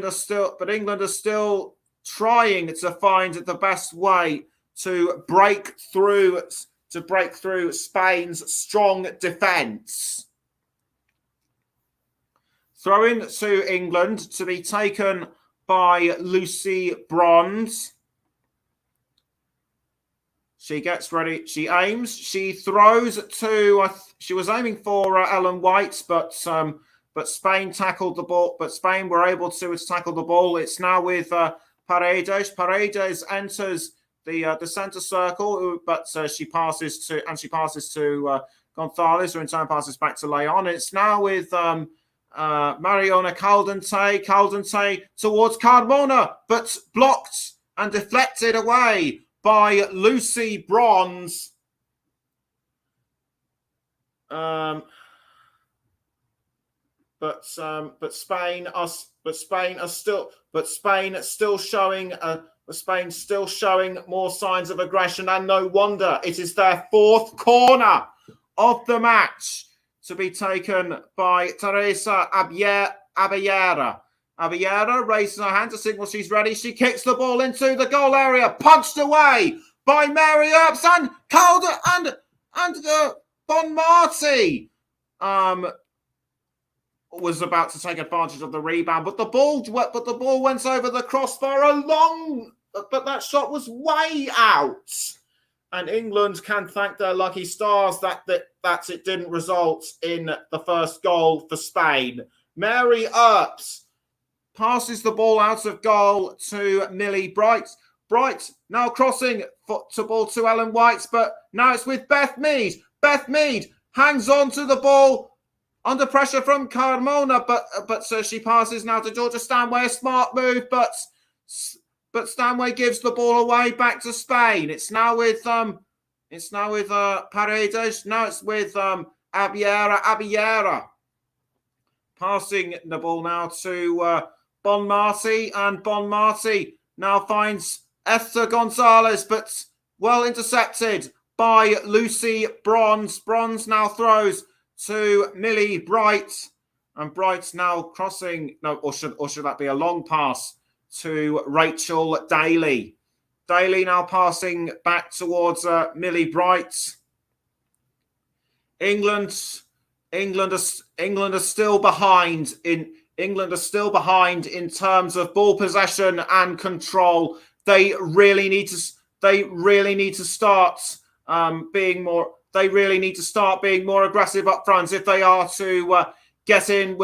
are still trying to find the best way to break through Spain's strong defence. Throw in to England to be taken by Lucy Bronze. She gets ready. She aims. She throws to. She was aiming for Ellen White, but Spain tackled the ball. But Spain were able to tackle the ball. It's now with Paredes. Paredes enters the centre circle, but she passes to Gonzalez, who in turn passes back to Leon. It's now with Mariona Caldentey. Caldentey towards Carmona, but blocked and deflected away by Lucy Bronze. But Spain still showing more signs of aggression, and no wonder. It is their fourth corner of the match to be taken by Teresa Abellera. Abellera raises her hand to signal she's ready. She kicks the ball into the goal area, punched away by Mary Earps, and Calder and Bonmati was about to take advantage of the rebound, but the ball went over the crossbar but that shot was way out. And England can thank their lucky stars that it didn't result in the first goal for Spain. Mary Earps passes the ball out of goal to Millie Bright. Bright now crossing to ball to Ellen White, but now it's with Beth Mead. Beth Mead hangs on to the ball under pressure from Carmona, but she passes now to Georgia Stanway. A smart move, but Stanway gives the ball away back to Spain. It's now with Paredes. Now it's with Abellera passing the ball now to Bonmati, and Bonmati now finds Esther Gonzalez, but well intercepted by Lucy Bronze. Bronze now throws to Millie Bright. And Bright's now crossing, no, or should that be a long pass to Rachel Daly? Daly now passing back towards Millie Bright. England are still behind in terms of ball possession and control. They really need to start being more. They really need to start being more aggressive up front if they are to get in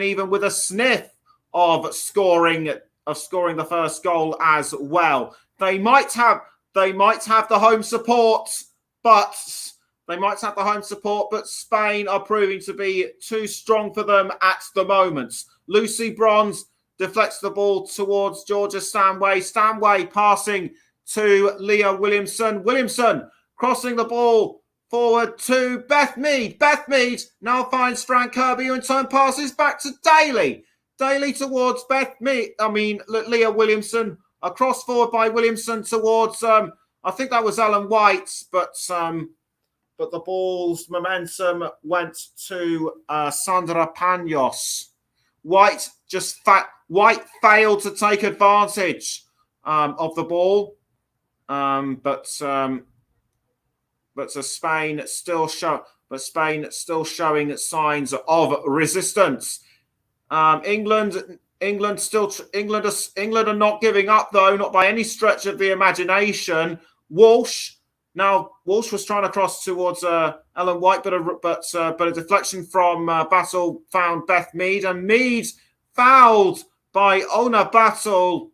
even with a sniff of scoring the first goal as well. They might have the home support, but Spain are proving to be too strong for them at the moment. Lucy Bronze deflects the ball towards Georgia Stanway. Stanway passing to Leah Williamson. Williamson crossing the ball forward to Beth Mead. Beth Mead now finds Fran Kirby, who in turn passes back to Daly. Daly towards Leah Williamson. A cross forward by Williamson towards, I think that was Ellen White, but the ball's momentum went to Sandra Panos. White failed to take advantage of the ball, but Spain still showing signs of resistance. England are not giving up though, not by any stretch of the imagination. Walsh was trying to cross towards Ellen White, but a deflection from Battle found Beth Mead, and Mead fouled by Ona Battle.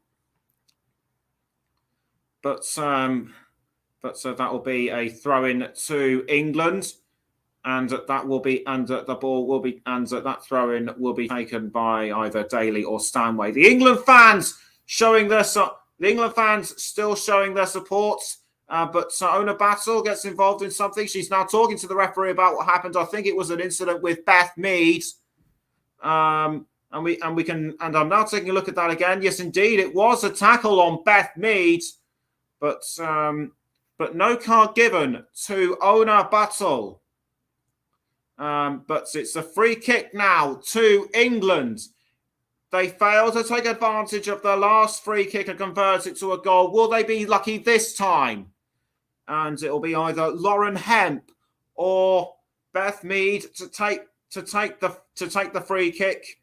But that will be a throw-in to England, and that throw-in will be taken by either Daly or Stanway. The England fans still showing their support. But Ona Battle gets involved in something. She's now talking to the referee about what happened. I think it was an incident with Beth Mead. And I'm now taking a look at that again. Yes, indeed, it was a tackle on Beth Mead, but no card given to Ona Battle. But it's a free kick now to England. They failed to take advantage of the last free kick and convert it to a goal. Will they be lucky this time? And it'll be either Lauren Hemp or Beth Mead to take the free kick.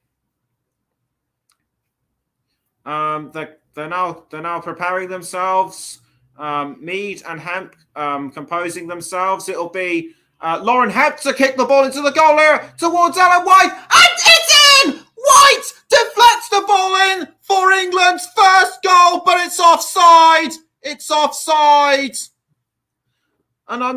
They're now preparing themselves. Mead and Hemp composing themselves. It'll be Lauren Hemp to kick the ball into the goal area towards Ellen White, and it's in. White deflects the ball in for England's first goal, but it's offside. It's offside. And I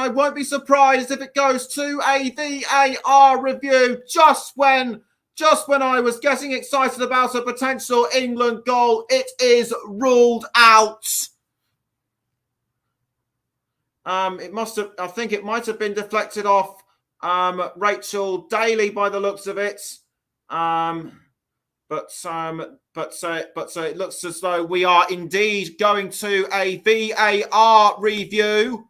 won't be surprised if it goes to a VAR review just when I was getting excited about a potential England goal. It is ruled out. I think it might have been deflected off Rachel Daly by the looks of it. But it looks as though we are indeed going to a VAR review.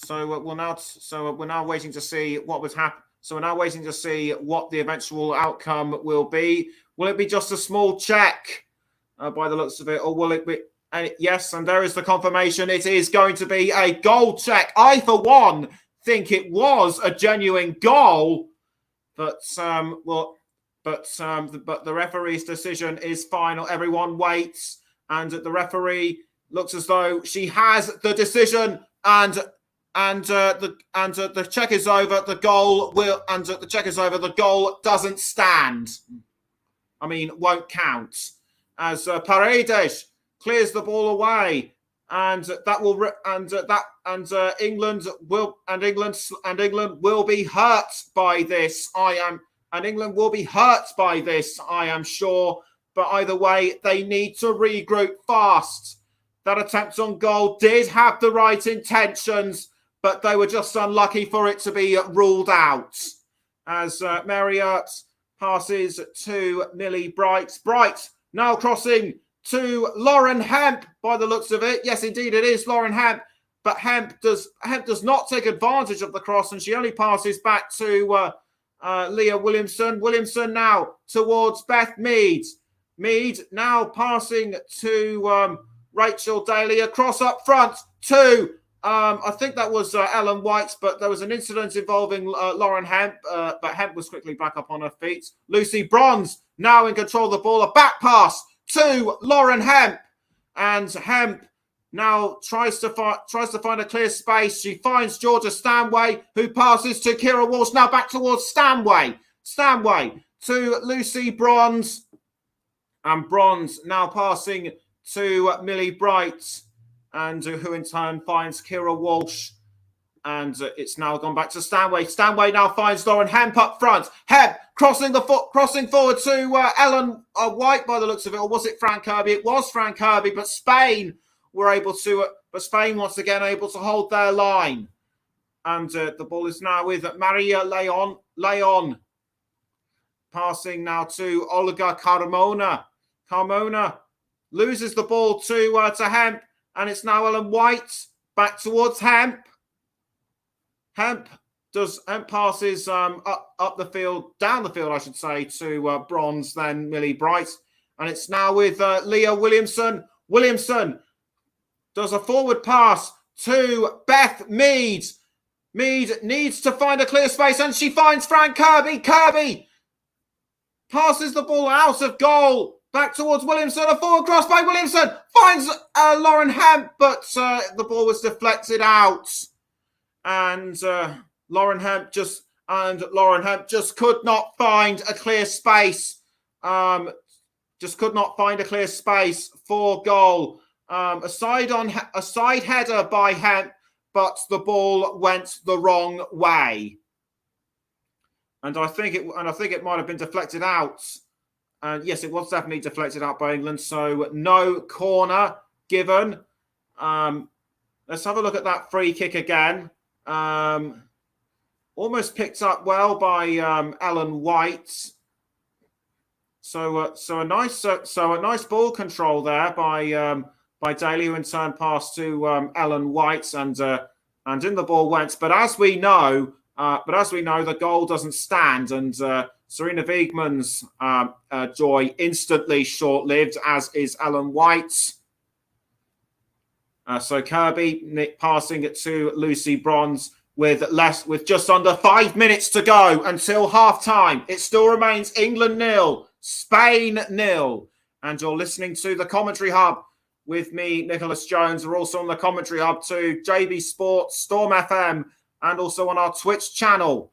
So we're now waiting to see what was happen. So we're now waiting to see what the eventual outcome will be. Will it be just a small check by the looks of it, or will it be? And yes, and there is the confirmation. It is going to be a goal check. I, for one, think it was a genuine goal, but the referee's decision is final. Everyone waits, and the referee looks as though she has the decision, and the check is over. The goal doesn't stand. I mean, won't count, as Paredes clears the ball away, and England will be hurt by this. England will be hurt by this, I am sure. But either way, they need to regroup fast. That attempt on goal did have the right intentions, but they were just unlucky for it to be ruled out. As Marriott passes to Millie Bright. Bright now crossing to Lauren Hemp by the looks of it. Yes, indeed, it is Lauren Hemp. but Hemp does not take advantage of the cross, and she only passes back to Leah Williamson. Williamson now towards Beth Mead. Mead now passing to Rachel Daly. A cross up front to I think that was Ellen White, but there was an incident involving Lauren Hemp, but Hemp was quickly back up on her feet. Lucy Bronze now in control of the ball. A back pass to Lauren Hemp, and Hemp now tries to find a clear space. She finds Georgia Stanway, who passes to Kira Walsh. Now back towards Stanway. Stanway to Lucy Bronze, and Bronze now passing to Millie Bright, and who in turn finds Kira Walsh, and it's now gone back to Stanway. Stanway now finds Lauren Hemp up front. Hemp crossing forward to Ellen White by the looks of it, or was it Fran Kirby? It was Fran Kirby, but Spain once again able to hold their line, and the ball is now with Maria Leon passing now to Olga Carmona. Carmona loses the ball to Hemp, and it's now Ellen White back towards Hemp. Hemp passes up the field, down the field, I should say, to Bronze, then Millie Bright, and it's now with Leah Williamson. Williamson does a forward pass to Beth Mead. Mead needs to find a clear space, and she finds Fran Kirby. Kirby passes the ball out of goal. Back towards Williamson. A forward cross by Williamson. Finds Lauren Hemp, but the ball was deflected out. And Lauren Hemp just could not find a clear space. Just could not find a clear space for goal. A side header by Hemp, but the ball went the wrong way. And I think it might have been deflected out. And yes, it was definitely deflected out by England. So no corner given. Let's have a look at that free kick again. Almost picked up well by Ellen White. So a nice ball control there by Daly, who in turn passed to Ellen White, and in the ball went. But as we know, the goal doesn't stand, and Serena Wiegmann's joy instantly short-lived, as is Ellen White's. So Kirby passing it to Lucy Bronze with just under 5 minutes to go until half-time. It still remains England 0, Spain 0. And you're listening to the Commentary Hub with me, Nicholas Jones. We're also on the Commentary Hub too, JB Sports, Storm FM, and also on our Twitch channel.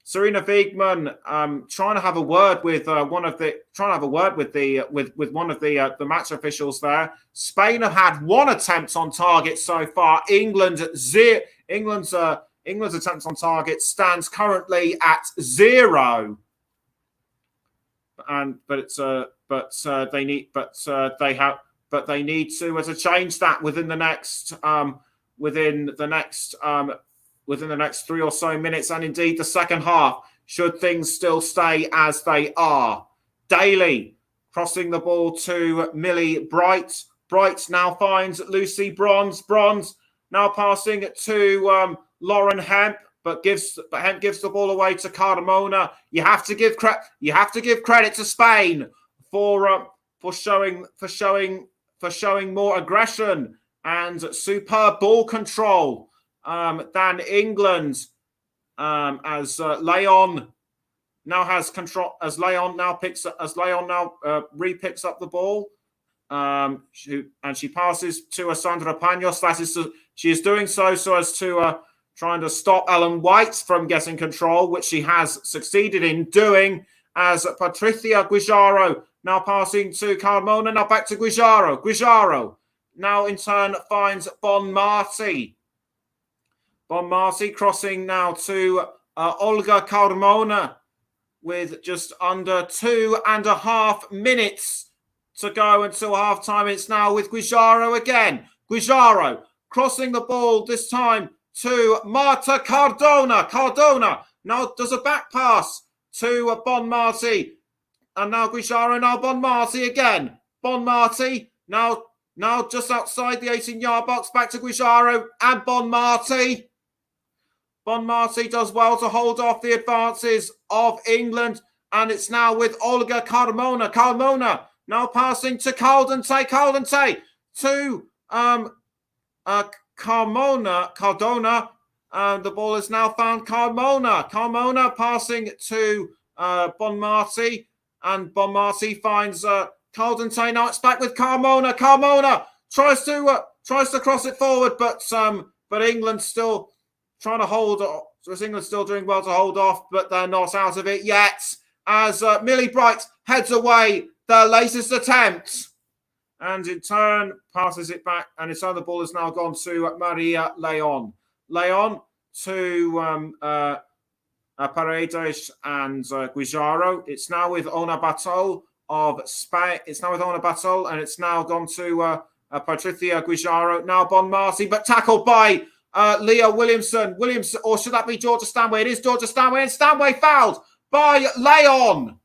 Serena Wiegmann trying to have a word with one of the match officials there. Spain have had one attempt on target so far. England's attempt on target stands currently at 0. They need to change that within the next 3 or so minutes, and indeed the second half, should things still stay as they are. Daly crossing the ball to Millie Bright. Bright now finds Lucy Bronze. Bronze now passing it to Lauren Hemp, but Hemp gives the ball away to Carmona. You have to give credit to Spain for showing more aggression and superb ball control than England, as Leon now has control. As Leon now re-picks up the ball, and she passes to Sandra Panos. She is doing so as to trying to stop Ellen White from getting control, which she has succeeded in doing. As Patricia Guijarro now passing to Carmona, now back to Guijarro. Guijarro now in turn finds Bonmati. Bonmati crossing now to Olga Carmona with just under 2.5 minutes to go until half-time. It's now with Guijarro again. Guijarro crossing the ball this time to Marta Cardona. Cardona now does a back pass to Bonmati. And now Guijarro, now Bonmati again. Bonmati now Now just outside the 18-yard box, back to Guijarro and Bonmati. Bonmati does well to hold off the advances of England, and it's now with Olga Carmona. Carmona now passing to Caldente. Caldente to Cardona. The ball is now found Carmona. Carmona passing to Bonmati, and Bonmati finds Caldente. Now it's back with Carmona. Carmona tries to cross it forward, but England still trying to hold. So England still doing well to hold off, but they're not out of it yet. As Millie Bright heads away, their latest attempt, and in turn passes it back, and its other ball has now gone to Maria Leon. Leon to Paredes and Guijarro. It's now with Ona Batol of Spain. It's now with Ona Batol, and it's now gone to Patricia Guijarro. Now Bonmati, but tackled by Leah Williamson. Or should that be Georgia Stanway? It is Georgia Stanway, and Stanway fouled by Leon.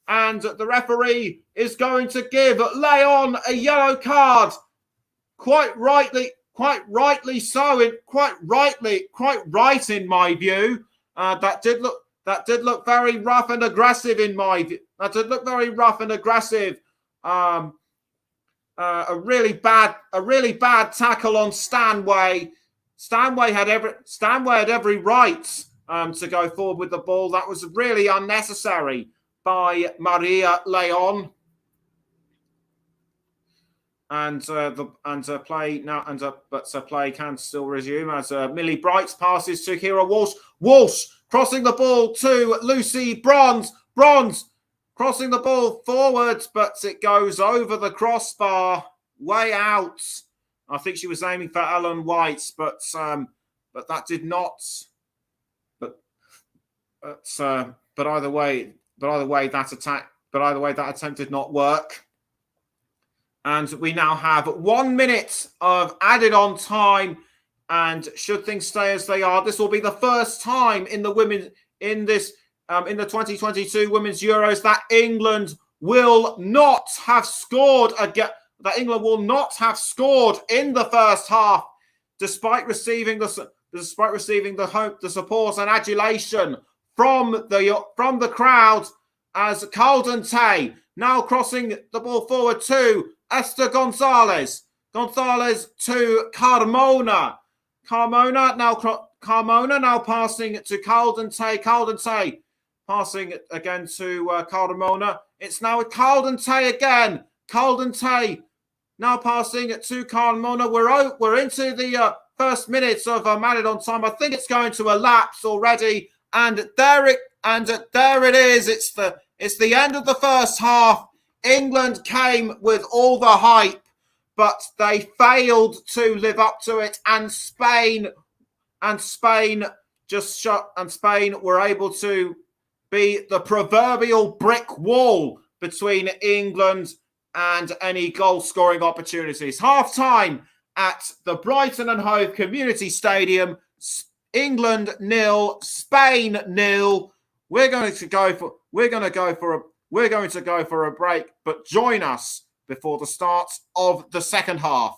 And the referee is going to give Leon a yellow card. Quite rightly so. Quite right in my view. That did look very rough and aggressive in my view. That did look very rough and aggressive. A really bad tackle on Stanway. Stanway had every right to go forward with the ball. That was really unnecessary by Maria Leon. And play now, but play can still resume as Millie Bright passes to Kira Walsh. Walsh crossing the ball to Lucy Bronze. Bronze crossing the ball forwards, but it goes over the crossbar, way out. I think she was aiming for Ellen White, but that did not. But either way, that attempt did not work. And we now have 1 minute of added on time. And should things stay as they are, this will be the first time in the in the 2022 Women's Euros that England will not have scored again. That England will not have scored in the first half, despite receiving the support and adulation from the crowd. As Caldente now crossing the ball forward to Esther Gonzalez. Gonzalez to Carmona. Carmona now passing to Caldente. Caldente passing again to Carmona. It's now with Caldente again. Caldente now passing to Carmona. We're into the first minutes of added on time. I think it's going to elapse already. And there it is. It's the end of the first half. England came with all the hype, but they failed to live up to it. And Spain were able to be the proverbial brick wall between England and any goal-scoring opportunities. Half-time at the Brighton and Hove Community Stadium. England 0, Spain 0. We're going to go for a break, but join us before the start of the second half.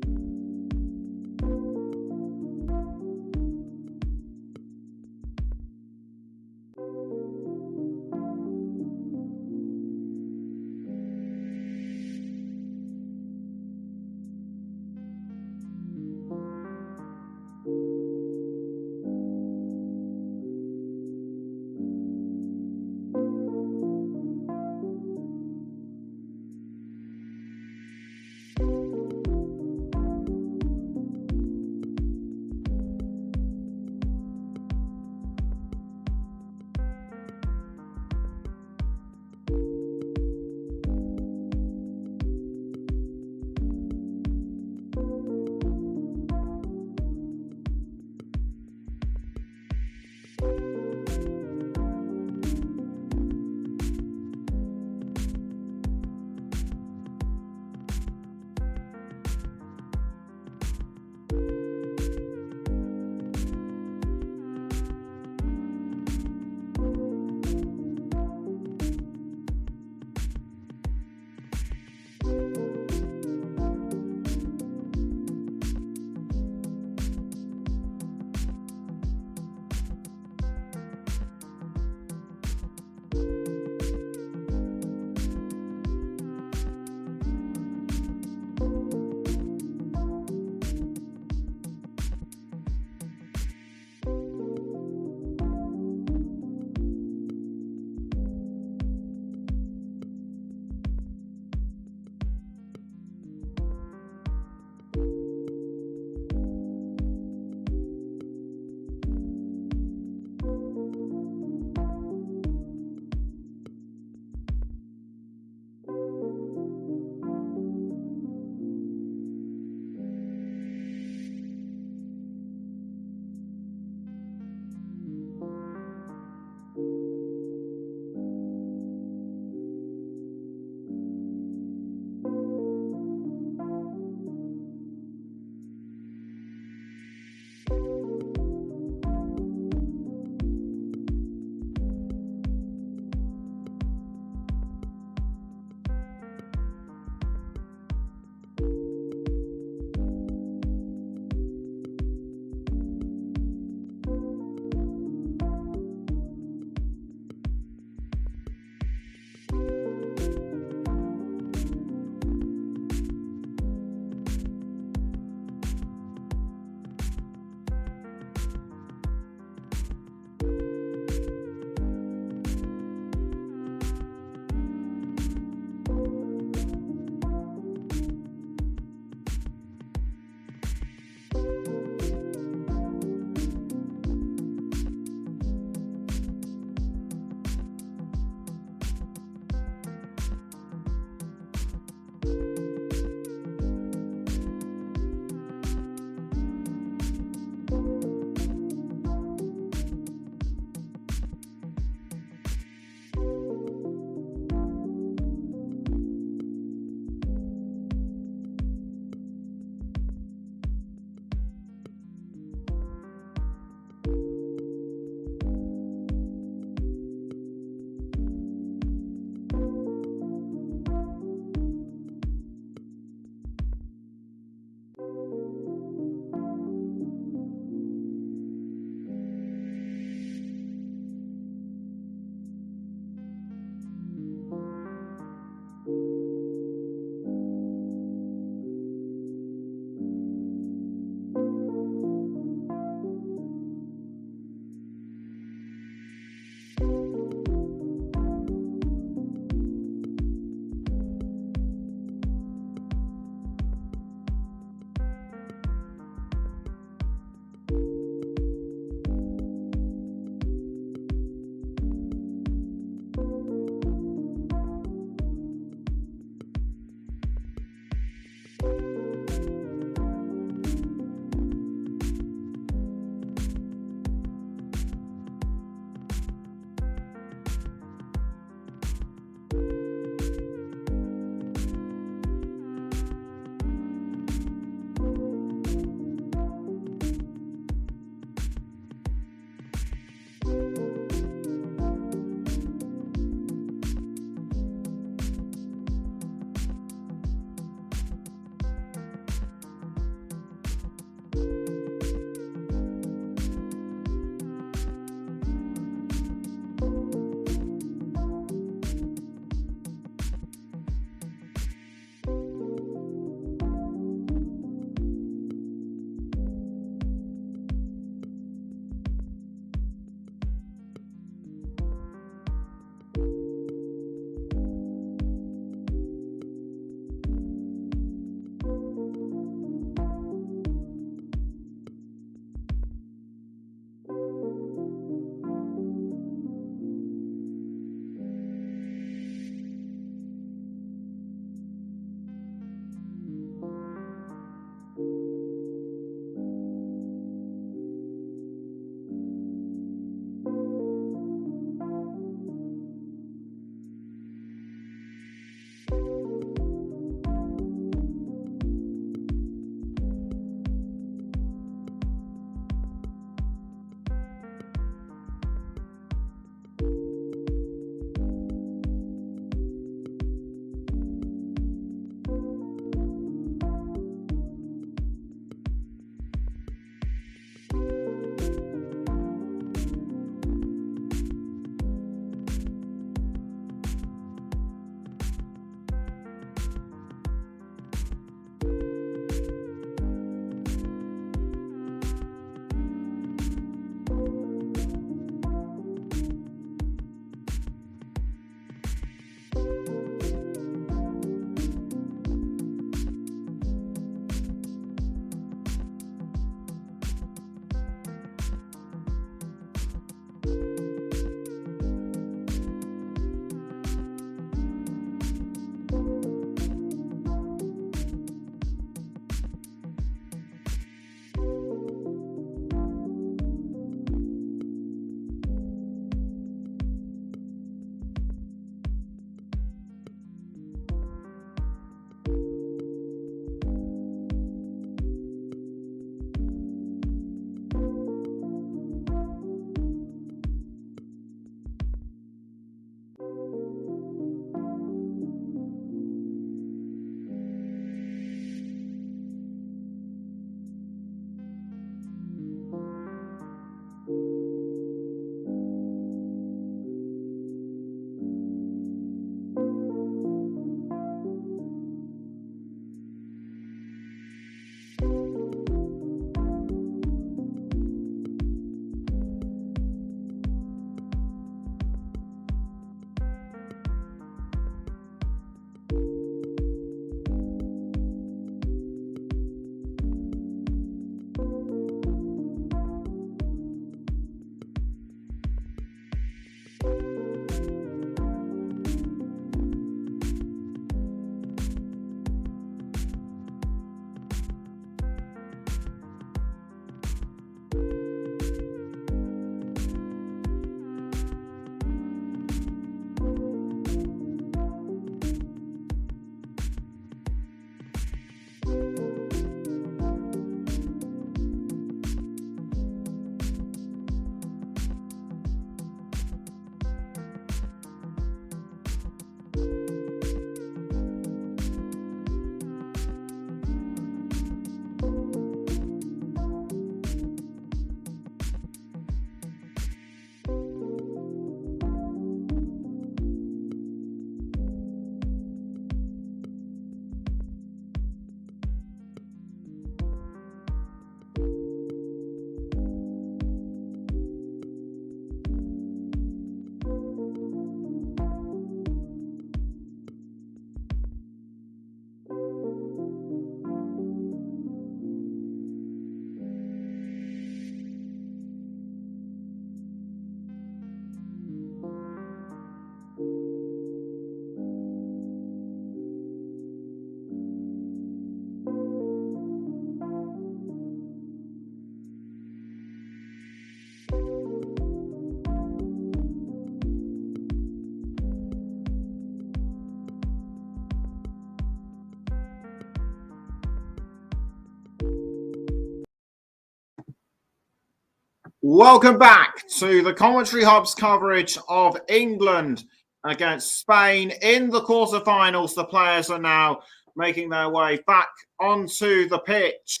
Welcome back to the Commentary Hub's coverage of England against Spain in the quarterfinals. The players are now making their way back onto the pitch.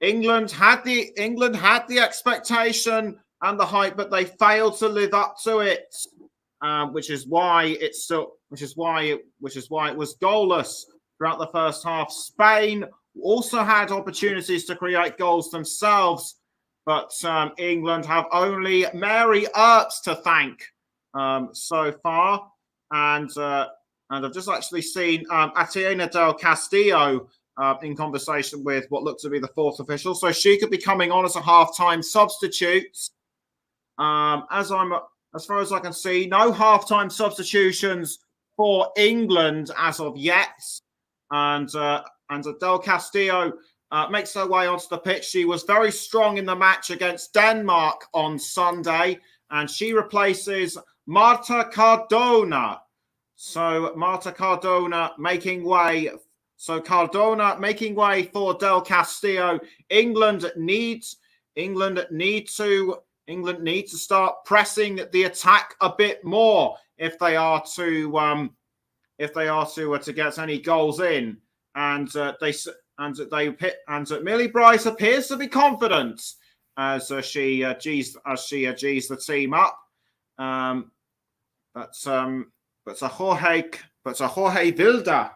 England had the expectation and the hype, but they failed to live up to it, which is why it was goalless throughout the first half. Spain also had opportunities to create goals themselves, but England have only Mary Earps to thank so far. And I've just actually seen Atiena del Castillo in conversation with what looked to be the fourth official. So she could be coming on as a halftime substitute. As far as I can see, no halftime substitutions for England as of yet. And Del Castillo makes her way onto the pitch. She was very strong in the match against Denmark on Sunday, and she replaces Marta Cardona. So Marta Cardona making way. So Cardona making way for Del Castillo. England need to start pressing the attack a bit more if they are to get any goals in. And Millie Brice appears to be confident as she G's the team up. But Jorge Vilda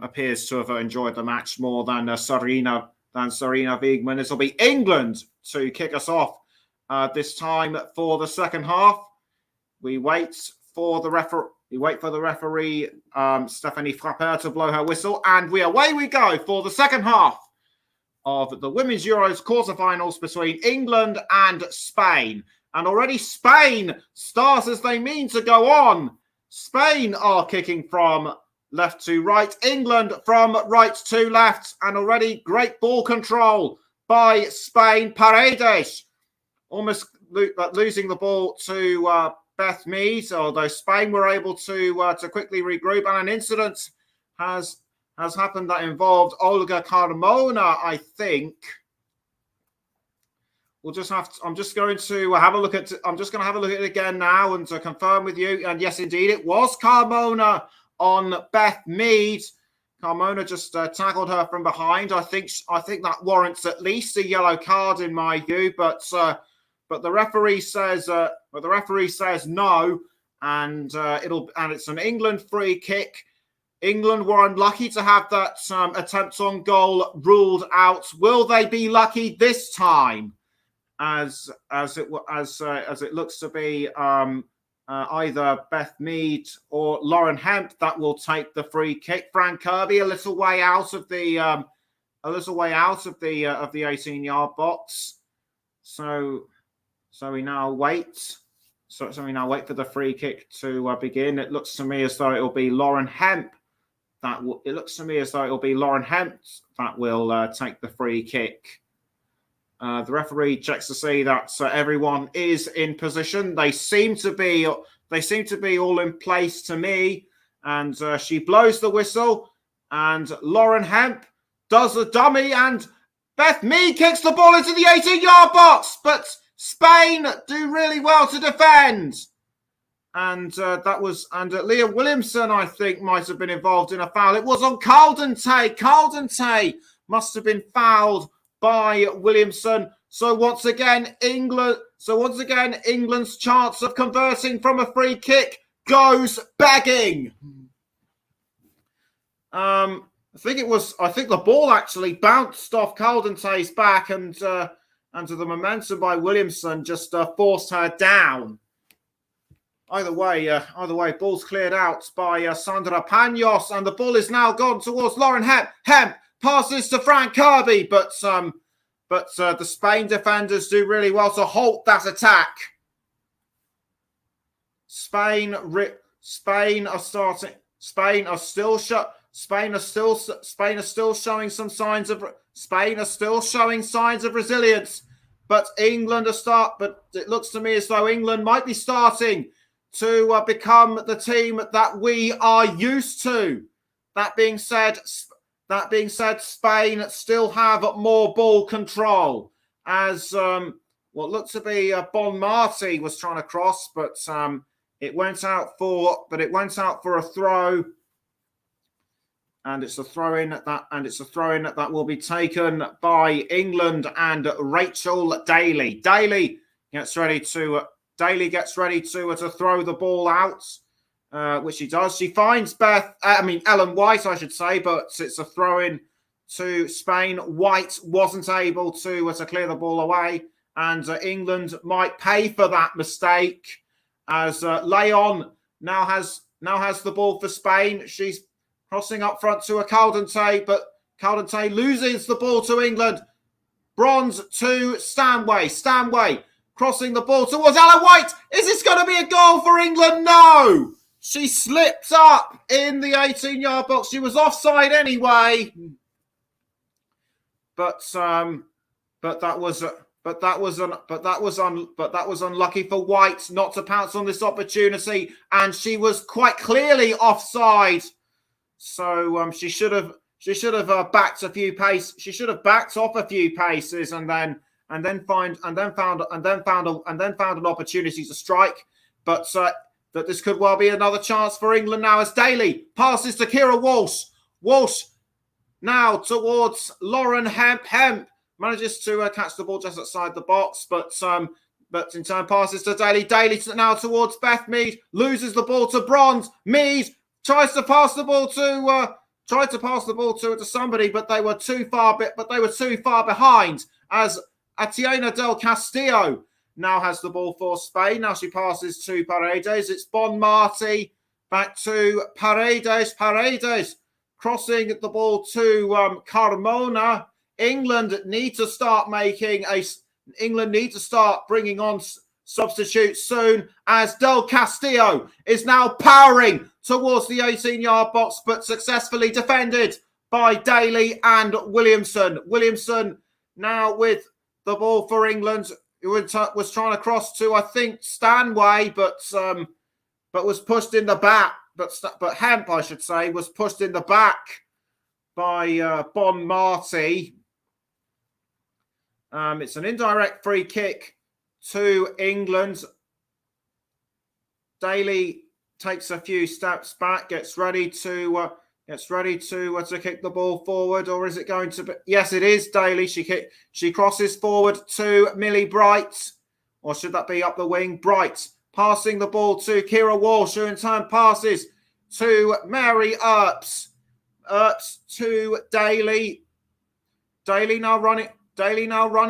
appears to have enjoyed the match more than Sarina Wiegman. This will be England to kick us off this time for the second half. We wait for the referee, Stephanie Frappeur, to blow her whistle, and away we go for the second half of the Women's Euros quarterfinals between England and Spain. And already Spain start as they mean to go on. Spain are kicking from left to right, England from right to left, and already great ball control by Spain. Paredes almost losing the ball to Beth Mead, although Spain were able to quickly regroup, and an incident has happened that involved Olga Carmona, I think. I'm just going to have a look at it again now and to confirm with you. And yes, indeed, it was Carmona on Beth Mead. Carmona just tackled her from behind. I think that warrants at least a yellow card in my view, but the referee says no, and it's an England free kick. England were unlucky to have that attempt on goal ruled out. Will they be lucky this time? As it looks to be either Beth Mead or Lauren Hemp that will take the free kick. Fran Kirby a little way out of the 18-yard box. So we now wait. So we now wait for the free kick to begin. It looks to me as though it will be Lauren Hemp that will take the free kick. The referee checks to see that everyone is in position. They seem to be all in place to me. And she blows the whistle. And Lauren Hemp does a dummy. And Beth Mead kicks the ball into the 18-yard box. But Spain do really well to defend. And Leah Williamson, I think, might have been involved in a foul. It was on Caldentay. Caldentay must have been fouled by Williamson. So once again, England's chance of converting from a free kick goes begging. I think the ball actually bounced off Caldentay's back, and the momentum by Williamson just forced her down. Either way, ball's cleared out by Sandra Panos, and the ball is now gone towards Lauren Hemp. Hemp passes to Fran Kirby, but the Spain defenders do really well to halt that attack. Spain are still showing signs of resilience, but but it looks to me as though England might be starting to become the team that we are used to. That being said, That being said, Spain still have more ball control as what looked to be Bonmati was trying to cross, but it went out for a throw, and it's a throw in that will be taken by England and Rachel Daly. Daly gets ready to throw the ball out, which she does. She finds Ellen White, I should say, but it's a throw in to Spain. White wasn't able to clear the ball away, and England might pay for that mistake as Leon now has the ball for Spain. She's crossing up front to a Caldentey, but Caldentey loses the ball to England. Bronze to Stanway. Stanway crossing the ball towards Ellen White. Is this going to be a goal for England? No! She slipped up in the 18-yard box. She was offside anyway. But that was unlucky for White not to pounce on this opportunity, and she was quite clearly offside. So she should have backed a few paces. She should have backed off a few paces and then found an opportunity to strike. But that this could well be another chance for England now as Daly passes to Keira Walsh. Walsh now towards Lauren Hemp. Hemp manages to catch the ball just outside the box, but in turn passes to Daly. Daly now towards Beth Mead, loses the ball to Bronze. Mead tried to pass the ball to somebody, but they were too far behind as Atiena del Castillo now has the ball for Spain. Now she passes to Paredes. It's Bonmati back to Paredes. Paredes crossing the ball to Carmona. England need to start bringing on substitutes soon as Del Castillo is now powering towards the 18-yard box, but successfully defended by Daly and Williamson. Williamson now with the ball for England, who was trying to cross to, I think, Stanway, but was pushed in the back. But Hemp, I should say, was pushed in the back by Bonmati. It's an indirect free kick to England. Daly takes a few steps back, gets ready to kick the ball forward, or is it going to be? Yes, it is Daly. She crosses forward to Millie Bright, or should that be up the wing? Bright passing the ball to Keira Walsh, who in turn passes to Mary Earps. Earps to Daly. Daly now running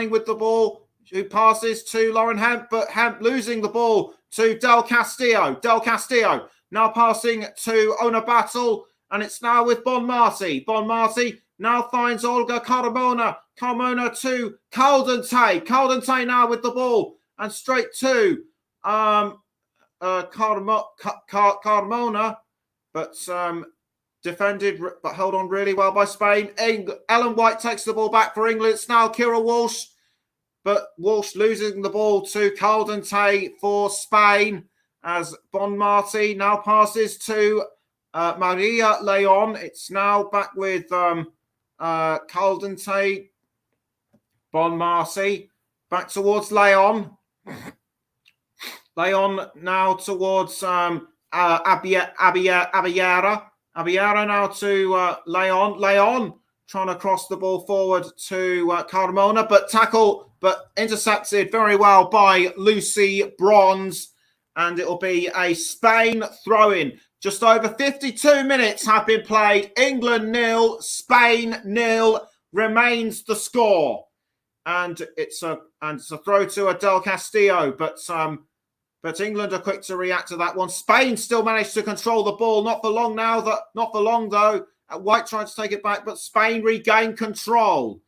with the ball, who passes to Lauren Hemp, but Hemp losing the ball to Del Castillo. Del Castillo now passing to Ona Battle, and it's now with Bonmati. Bonmati now finds Olga Carmona. Carmona to Caldentey. Caldentey now with the ball, and straight to Carmona, but defended but held on really well by Spain. Ellen White takes the ball back for England. It's now Keira Walsh, but Walsh losing the ball to Caldentey for Spain as Bonmati now passes to Maria Leon. It's now back with Caldentey. Bonmati back towards Leon. Leon now towards Abiyara. Abiyara now to Leon. Leon trying to cross the ball forward to Carmona, but intercepted very well by Lucy Bronze. And it'll be a Spain throw-in. Just over 52 minutes have been played. England 0, Spain 0 remains the score. And it's a throw to Del Castillo, but England are quick to react to that one. Spain still managed to control the ball. Not for long though. White tried to take it back, but Spain regained control.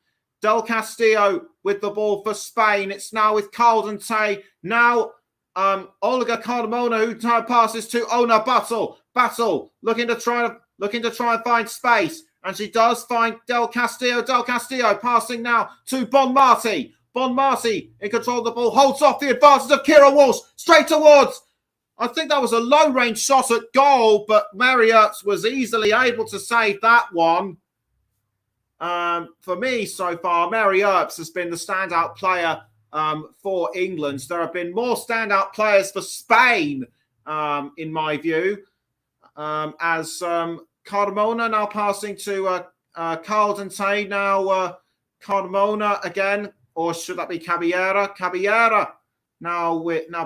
Del Castillo with the ball for Spain. It's now with Caldentey. Now Olga Carmona, who passes to Ona Battle. Battle looking to try and find space, and she does find Del Castillo. Del Castillo passing now to Bonmati. Bonmati in control of the ball, holds off the advantage of Keira Walsh straight towards. I think that was a low-range shot at goal, but Mary Earps was easily able to save that one. For me so far, Mary Earps has been the standout player for England. There have been more standout players for Spain, in my view, as Carmona now passing to Caldentay. Now Carmona again, or should that be Caballera? Caballera now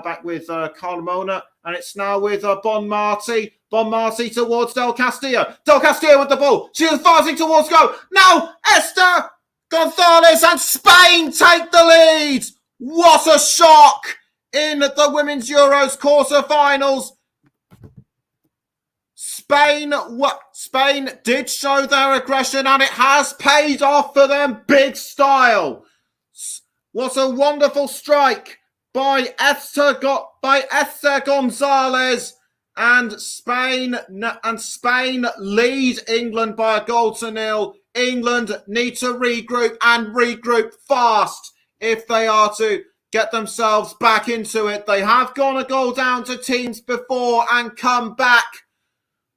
back with Carmona, and it's now with Bonmati. Bonmati towards Del Castillo. Del Castillo with the ball. She is advancing towards goal. Now Esther Gonzalez and Spain take the lead. What a shock in the Women's Euros quarterfinals. Spain did show their aggression, and it has paid off for them big style. What a wonderful strike by Esther Gonzalez, and Spain lead England by 1-0. England need to regroup fast if they are to get themselves back into it. They have gone a goal down to teams before and come back.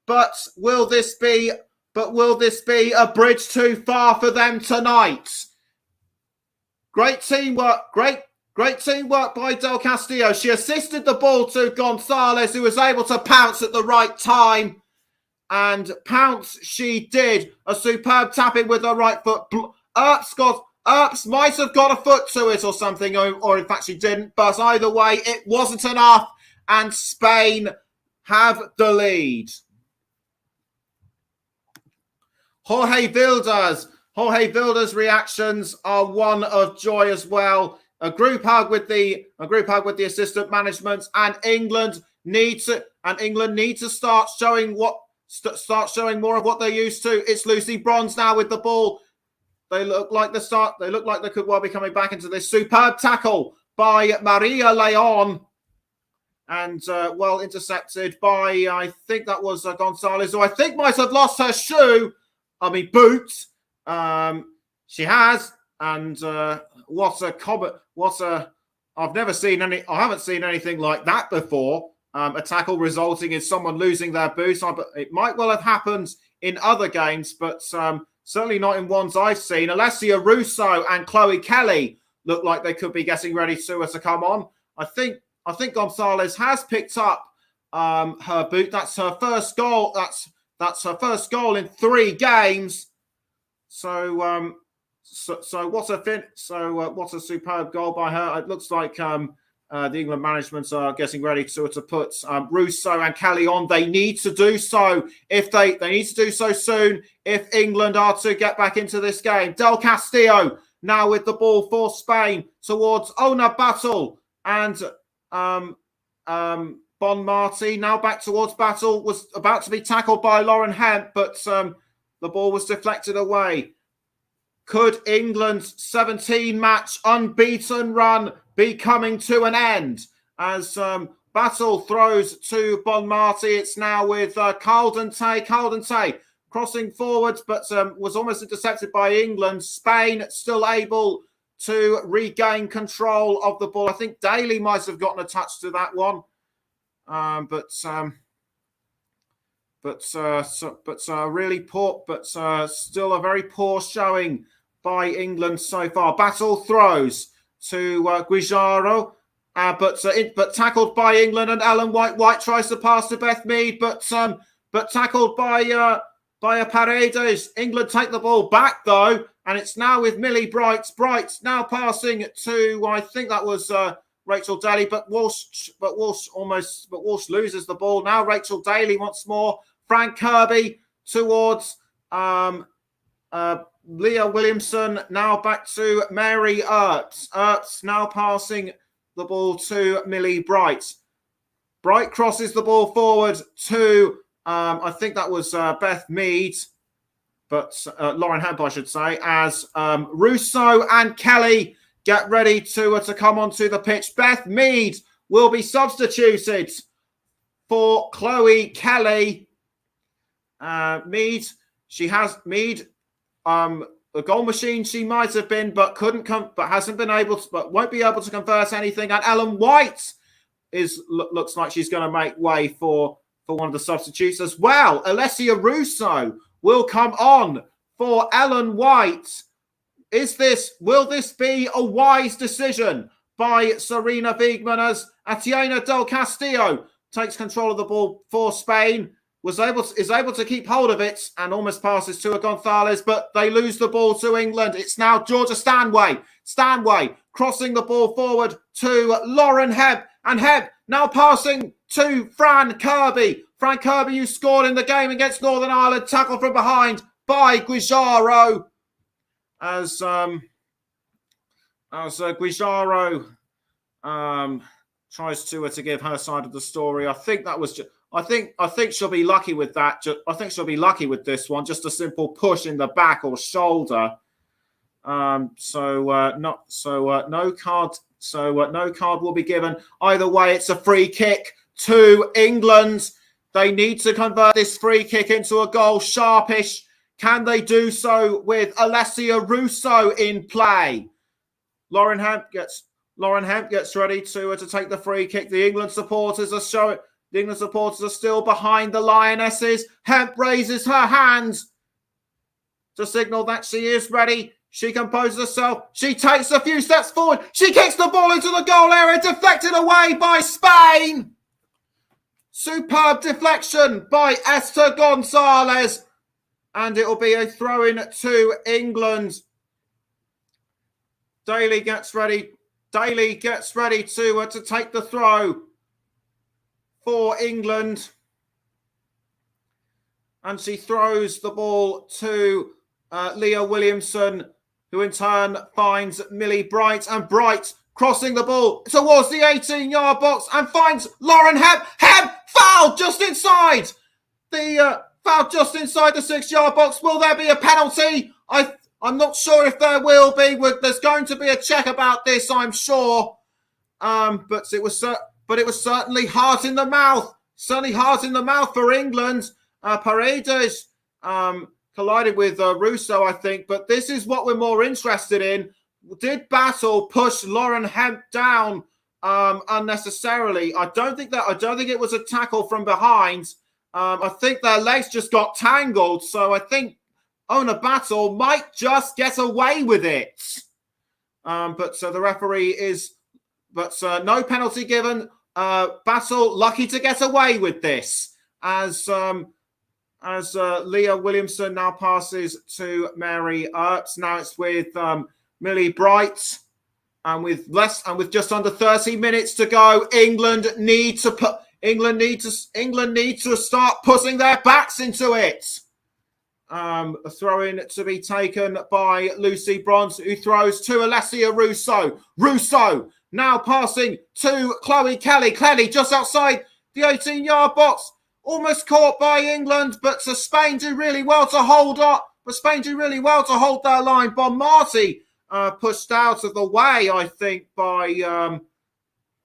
But will this be a bridge too far for them tonight? Great teamwork by Del Castillo. She assisted the ball to Gonzalez, who was able to pounce at the right time. And pounce she did. A superb tapping with her right foot. Earps might have got a foot to it or something, or in fact she didn't. But either way, it wasn't enough. And Spain have the lead. Jorge Vilda's reactions are one of joy as well. A group hug with the assistant management, and England need to start showing more of what they're used to. It's Lucy Bronze now with the ball. They look like they could well be coming back into this. Superb tackle by Maria Leon, and well intercepted by, I think that was Gonzalez, who I think might have lost her boot. She has, and I haven't seen anything like that before. A tackle resulting in someone losing their boot. It might well have happened in other games, but certainly not in ones I've seen. Alessia Russo and Chloe Kelly look like they could be getting ready to come on. I think Gonzalez has picked up her boot. That's her first goal. That's her first goal in 3 games. So what a superb goal by her. It looks like the England management are getting ready to put Russo and Kelly on. They need to do so they need to do so soon if England are to get back into this game. Del Castillo now with the ball for Spain towards Ona Battle, and Bonmati now back towards Battle, was about to be tackled by Lauren Hemp, but the ball was deflected away. Could England's 17-match unbeaten run be coming to an end? As Battle throws to Bonmati, it's now with Caldentay. Caldentay crossing forwards, but was almost intercepted by England. Spain still able to regain control of the ball. I think Daly might have gotten a touch to that one. Really poor, but still a very poor showing by England so far. Battle throws to Guijaro, but tackled by England, and Ellen White. White tries to pass to Beth Mead, but tackled by Paredes. England take the ball back though, and it's now with Millie Bright. Bright now passing to, I think that was Rachel Daly, but Walsh loses the ball. Now Rachel Daly once more. Frank Kirby towards Leah Williamson. Now back to Mary Earps. Earps now passing the ball to Millie Bright. Bright crosses the ball forward to, I think that was Beth Mead, but Lauren Hemp, I should say, as Russo and Kelly get ready to come onto the pitch. Beth Mead will be substituted for Chloe Kelly. Mead, a goal machine she might have been, but hasn't been able to, but won't be able to convert anything. And Ellen White looks like she's going to make way for one of the substitutes as well. Alessia Russo will come on for Ellen White. Will this be a wise decision by Sarina Wiegman as Atiena Del Castillo takes control of the ball for Spain, is able to keep hold of it and almost passes to Gonzalez, but they lose the ball to England. It's now Georgia Stanway. Stanway crossing the ball forward to Lauren Hemp, and Hemp now passing to Fran Kirby. Fran Kirby, who scored in the game against Northern Ireland, tackled from behind by Guijarro. As Guijarro tries to give her side of the story. I think that was just, I think she'll be lucky with that. I think she'll be lucky with this one. Just a simple push in the back or shoulder. No card. No card will be given. Either way, it's a free kick to England. They need to convert this free kick into a goal. Sharpish. Can they do so with Alessia Russo in play? Lauren Hemp gets ready to take the free kick. The England supporters are still behind the Lionesses. Hemp raises her hands to signal that she is ready. She composes herself. She takes a few steps forward. She kicks the ball into the goal area, deflected away by Spain. Superb deflection by Esther Gonzalez. And it will be a throw-in to England. Daly gets ready to take the throw for England. And she throws the ball to Leah Williamson, who in turn finds Millie Bright. And Bright crossing the ball towards the 18-yard box and finds Lauren Hemp. Hemp fouled just inside the 6-yard box. Will there be a penalty? I'm not sure if there will be. There's going to be a check about this, I'm sure. But it was certainly heart in the mouth. Certainly heart in the mouth for England. Paredes collided with Russo, I think. But this is what we're more interested in. Did Battle push Lauren Hemp down unnecessarily? I don't think it was a tackle from behind. I think their legs just got tangled. So I think Ona Battle might just get away with it. But the referee is... But no penalty given. Battle lucky to get away with this. As Leah Williamson now passes to Mary Earps. Now it's with Millie Bright. And with just under 30 minutes to go, England need to start putting their backs into it. A throw-in to be taken by Lucy Bronze, who throws to Alessia Russo. Russo now passing to Chloe Kelly. Kelly just outside the 18-yard box. Almost caught by England, but Spain do really well to hold up. But Spain do really well to hold their line. Bon Marty pushed out of the way, I think, by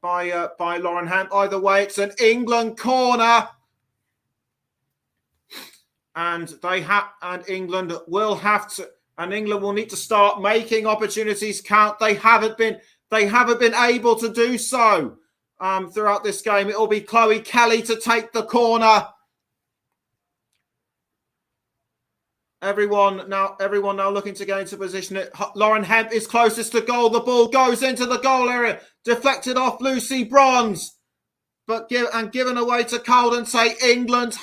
Lauren Hemp. Either way, it's an England corner. And England will need to start making opportunities count. They haven't been able to do so throughout this game. It will be Chloe Kelly to take the corner. Everyone now looking to get into position. Lauren Hemp is closest to goal. The ball goes into the goal area, deflected off Lucy Bronze, given away to Colden. Say England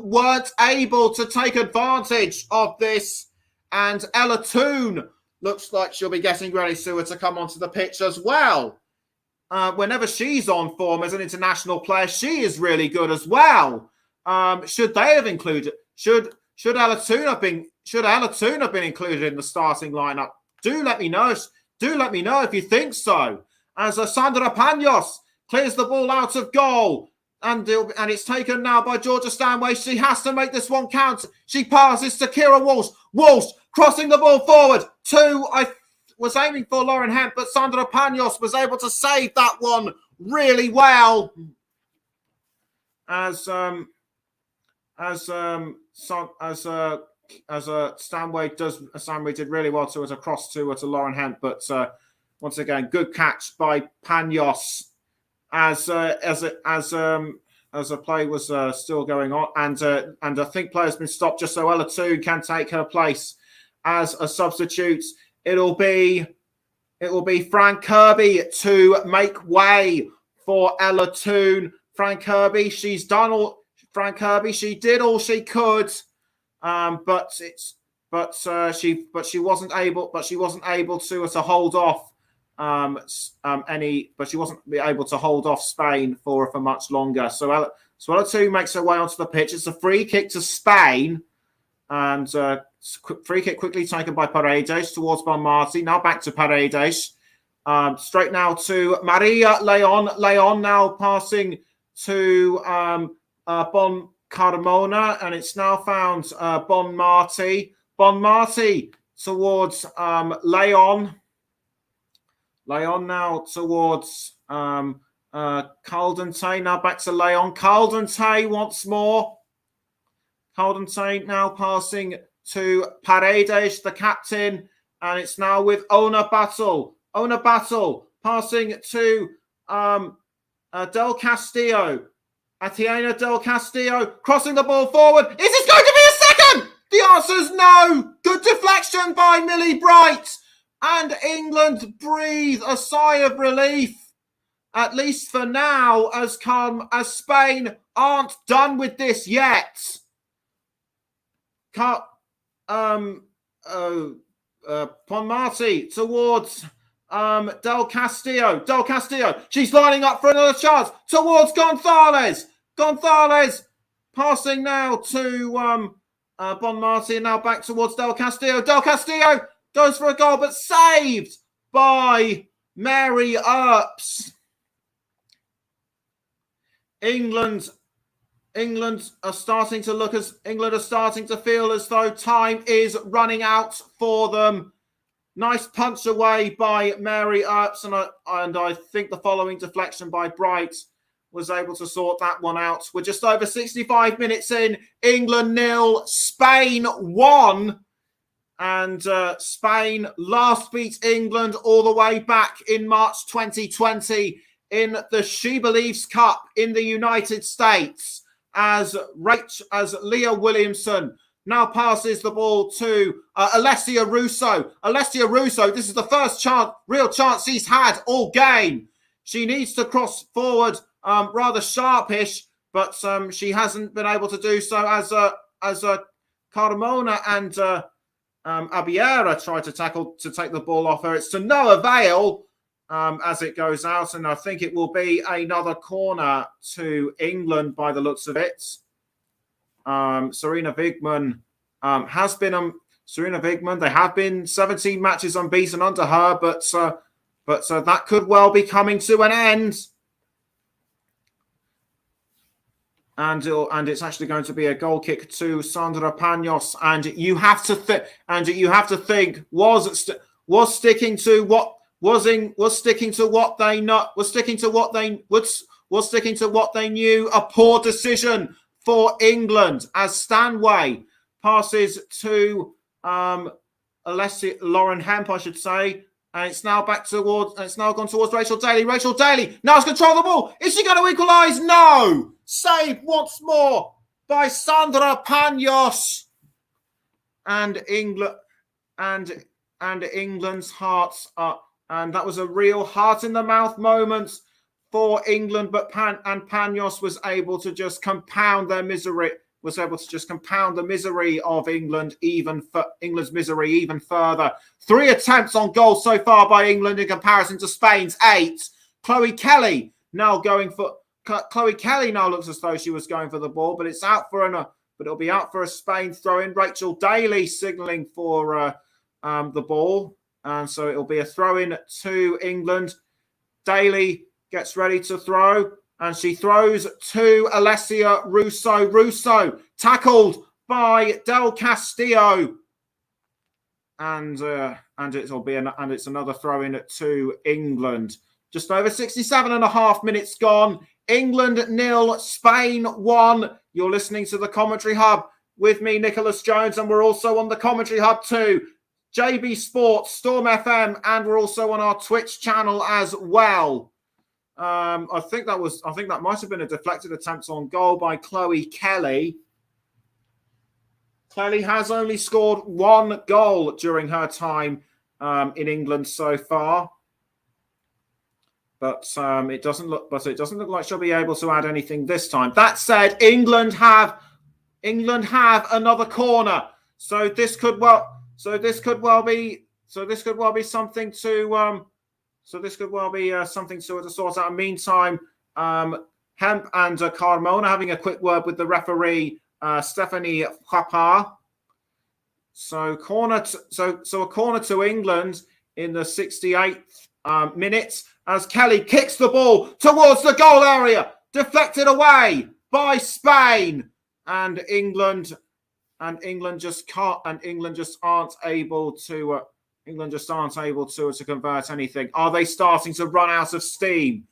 weren't able to take advantage of this, and Ella Toone looks like she'll be getting ready to come onto the pitch as well. Whenever she's on form as an international player, she is really good as well. Should they have included? Should Ella Toone have been included in the starting lineup? Do let me know. Do let me know if you think so. As Sandra Panos clears the ball out of goal. And it's taken now by Georgia Stanway. She has to make this one count. She passes to Kira Walsh. Walsh crossing the ball forward. I was aiming for Lauren Hemp, but Sandra Panos was able to save that one really well. As Stanway did really well to it across to Lauren Hemp, but once again, good catch by Panos. As the play was still going on, and I think player's been stopped just so Ella Toone can take her place as a substitute. It will be Fran Kirby to make way for Ella Toone. Fran Kirby, she did all she could, but she wasn't able to hold off but she wasn't able to hold off Spain for much longer. So Ella Toone makes her way onto the pitch. It's a free kick to Spain, and free kick quickly taken by Paredes towards Bonmati. Now back to Paredes. Straight now to Maria Leon. Leon now passing to Bon Carmona, and it's now found Bonmati. Bonmati towards Leon. Leon now towards Caldentey. Now back to Leon. Caldentey once more. Caldentey now passing to Paredes, the captain, and it's now with Ona Battle. Ona Battle passing to Del Castillo. Atiena Del Castillo crossing the ball forward. Is this going to be a second? The answer is no. Good deflection by Millie Bright. And England breathe a sigh of relief, at least for now, as Spain aren't done with this yet. Bonmati towards Del Castillo. Del Castillo, she's lining up for another chance towards Gonzalez. Gonzalez passing now to Bonmati, and now back towards Del Castillo. Del Castillo goes for a goal, but saved by Mary Earps. England are starting to feel as though time is running out for them. Nice punch away by Mary Earps, and I think the following deflection by Bright was able to sort that one out. We're just over 65 minutes in. England 0, Spain 1. And Spain last beat England all the way back in March 2020 in the She Believes Cup in the United States, as Leah Williamson now passes the ball to Alessia Russo. Alessia Russo, this is the first real chance she's had all game. She needs to cross forward rather sharpish, but she hasn't been able to do so as Carmona and Abiera tried to take the ball off her. It's to no avail as it goes out, and I think it will be another corner to England by the looks of it. Serena Wigman has been Serena Wigman. There have been 17 matches unbeaten under her, but that could well be coming to an end. And it's actually going to be a goal kick to Sandra Panos. And you have to think was sticking to what they knew a poor decision for England, as Stanway passes to Lauren Hemp, I should say. And it's now gone towards Rachel Daly. Rachel Daly now has control of the ball. Is she going to equalise? No. Saved once more by Sandra Panos. And England's hearts are, and that was a real heart in the mouth moment for England, but Panos was able to just compound the misery of England's misery even further. 3 attempts on goal so far by England in comparison to Spain's 8. Chloe Kelly now looks as though she was going for the ball, but it'll be out for a Spain throw-in. Rachel Daly signalling for the ball, and so it'll be a throw-in to England. Daly gets ready to throw, and she throws to Alessia Russo. Russo tackled by Del Castillo, and it's another throw-in to England. Just over 67.5 minutes gone. England 0, Spain 1. You're listening to the Commentary Hub with me, Nicholas Jones, and we're also on the Commentary Hub too. JB Sports, Storm FM, and we're also on our Twitch channel as well. I think that might have been a deflected attempt on goal by Chloe Kelly. Kelly has only scored one goal during her time in England so far, but it doesn't look like she'll be able to add anything this time. That said, England have another corner, so this could well be something to something to sort out. Meantime, Hemp and Carmona having a quick word with the referee, Stephanie Frappard. So a corner to England in the 68th minute as Kelly kicks the ball towards the goal area, deflected away by Spain, and England just aren't able to convert anything. Are they starting to run out of steam?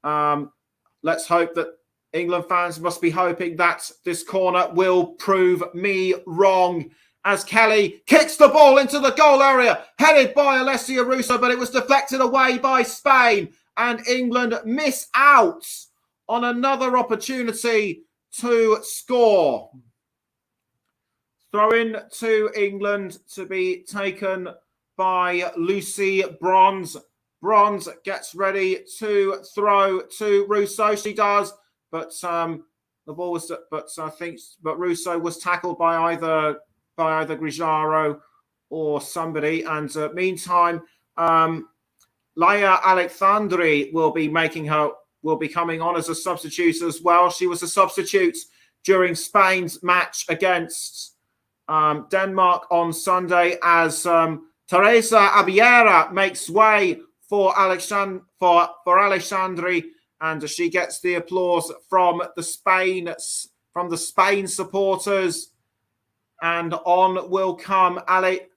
Let's hope that England fans must be hoping that this corner will prove me wrong, as Kelly kicks the ball into the goal area, headed by Alessia Russo, but it was deflected away by Spain, and England miss out on another opportunity to score. Throw in to England to be taken by Lucy Bronze. Bronze gets ready to throw to Russo. She does, but the ball was, but Russo was tackled by either Grijaro or somebody. And meantime, Laia Alexandri will be coming on as a substitute as well. She was a substitute during Spain's match against Denmark on Sunday, as Teresa Abiera makes way for Alexandri, and she gets the applause from the Spain supporters. And on will come Alexandri.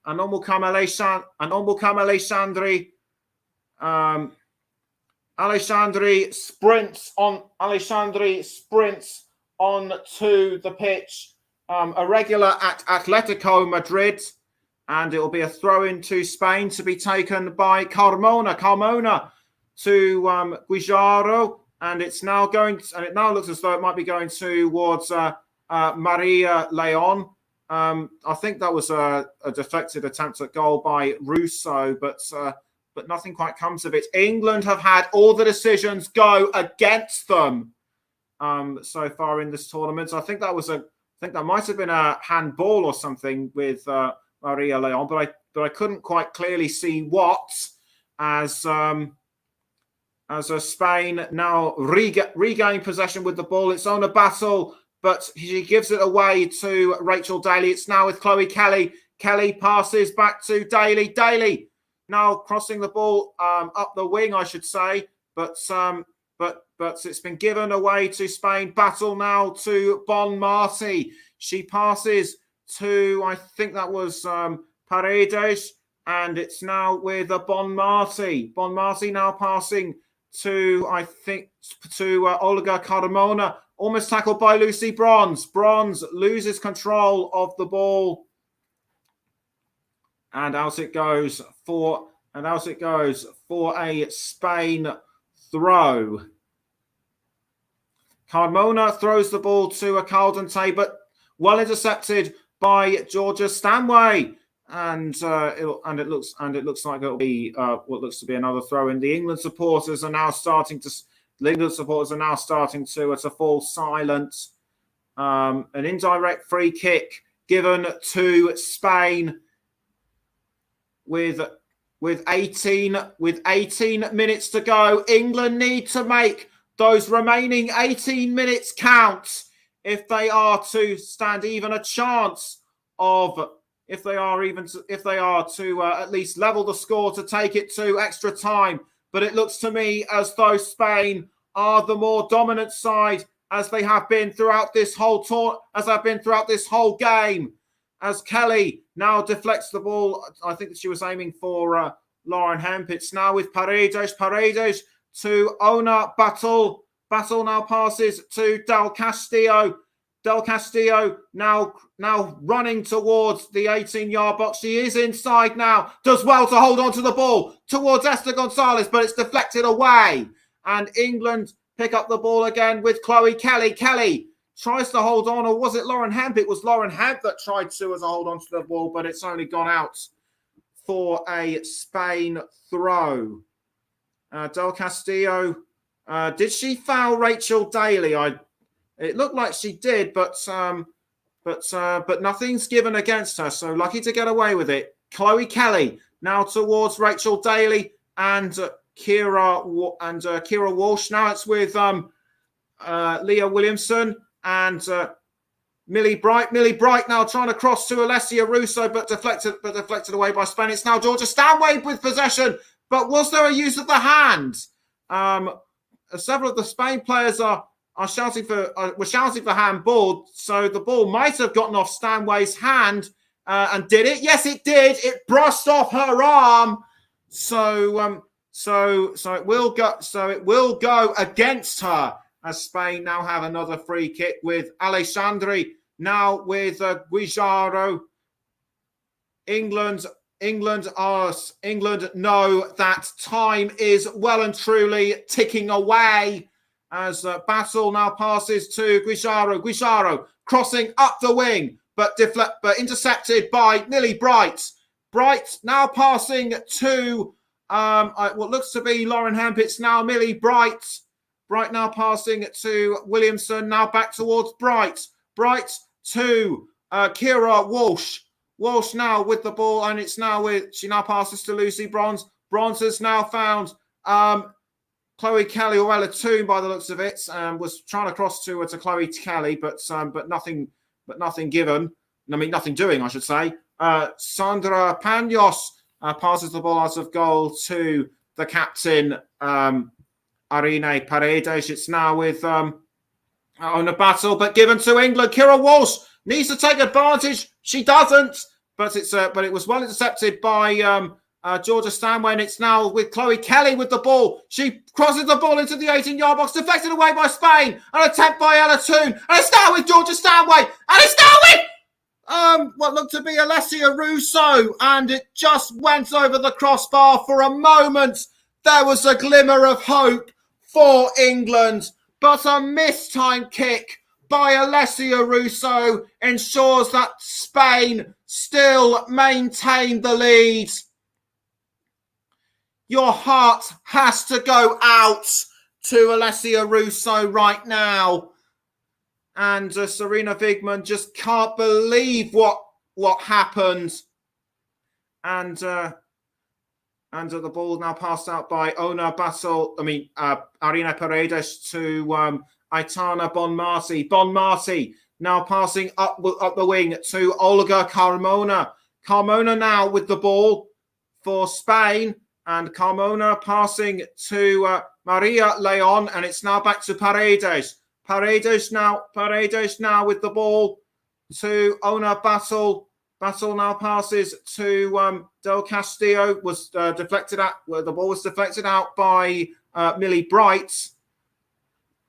Alexandri sprints on to the pitch, a regular at Atletico Madrid, and it will be a throw-in to Spain to be taken by Carmona. Carmona to Guijaro, and it now looks as though it might be going towards Maria Leon. I think that was a deflected attempt at goal by Russo, but nothing quite comes of it. England have had all the decisions go against them so far in this tournament. I think that might have been a handball or something with Maria Leon, but I couldn't quite clearly see what, as Spain now regain possession with the ball. It's on a battle, but she gives it away to Rachel Daly. It's now with Chloe Kelly. Kelly passes back to Daly. Daly now crossing the ball up the wing, I should say, but it's been given away to Spain. Battle now to Bonmati. She passes to, I think that was Paredes, and it's now with Bonmati. Bonmati now passing to, I think, to Olga Carmona, almost tackled by Lucy Bronze. Bronze loses control of the ball, and out it goes for a Spain throw. Carmona throws the ball to a Caldente, but well intercepted by Georgia Stanway, and it looks like it'll be what looks to be another throw in. The England supporters are now starting to fall silent. An indirect free kick given to Spain with 18 minutes to go. England need to make those remaining 18 minutes count if they are to stand even a chance of, if they are to at least level the score to take it to extra time. But it looks to me as though Spain are the more dominant side, as they have been throughout this whole game. As Kelly now deflects the ball, I think that she was aiming for Lauren Hemp. It's now with Paredes. Paredes to Ona Battle. Battle now passes to Del Castillo. Del Castillo now running towards the 18-yard box. She is inside now. Does well to hold on to the ball towards Esther Gonzalez, but it's deflected away. And England pick up the ball again with Chloe Kelly. Kelly tries to hold on, or was it Lauren Hemp? It was Lauren Hemp that tried to as a hold on to the ball, but it's only gone out for a Spain throw. Del Castillo, did she foul Rachel Daly? It looked like she did, but nothing's given against her, so lucky to get away with it. Chloe Kelly now towards Rachel Daly and Kira Walsh. Now it's with Leah Williamson and Millie Bright. Millie Bright now trying to cross to Alessia Russo, but deflected away by Spain. It's now Georgia Stanway with possession, but was there a use of the hand? Several of the Spain players were shouting for handball, so the ball might have gotten off Stanway's hand, and did it? Yes, it did. It brushed off her arm, so it will go. So it will go against her, as Spain now have another free kick with Alessandri now with Guijaro. England know that time is well and truly ticking away as Battle now passes to Guijaro. Guijaro crossing up the wing, but intercepted by Millie Bright. Bright now passing to what looks to be Lauren Hemp. It's now Millie Bright. Bright now passing to Williamson. Now back towards Bright. Bright to Kira Walsh. Walsh now with the ball, and she now passes to Lucy Bronze. Bronze has now found Chloe Kelly, or Ella Toon by the looks of it. Was trying to cross to Chloe Kelly, but nothing given. I mean, nothing doing, I should say. Sandra Panos passes the ball out of goal to the captain, Irene Paredes. It's now with on a battle, but given to England. Kira Walsh needs to take advantage. She doesn't, but it was well intercepted by Georgia Stanway, and it's now with Chloe Kelly with the ball. She crosses the ball into the 18-yard box, deflected away by Spain. An attempt by Ella Toon, and it's now with Georgia Stanway, and it's now with what looked to be Alessia Russo, and it just went over the crossbar for a moment. There was a glimmer of hope for England, but a mistimed kick by Alessia Russo ensures that Spain still maintain the lead. Your heart has to go out to Alessia Russo right now. And Serena Wigman just can't believe what happened. And the ball now passed out by Irene Paredes to Aitana Bonmati. Bonmati now passing up the wing to Olga Carmona. Carmona now with the ball for Spain, and Carmona passing to Maria Leon, and it's now back to Paredes. Paredes now with the ball to Ona Battle. Battle now passes to Del Castillo. The ball was deflected out by Millie Bright.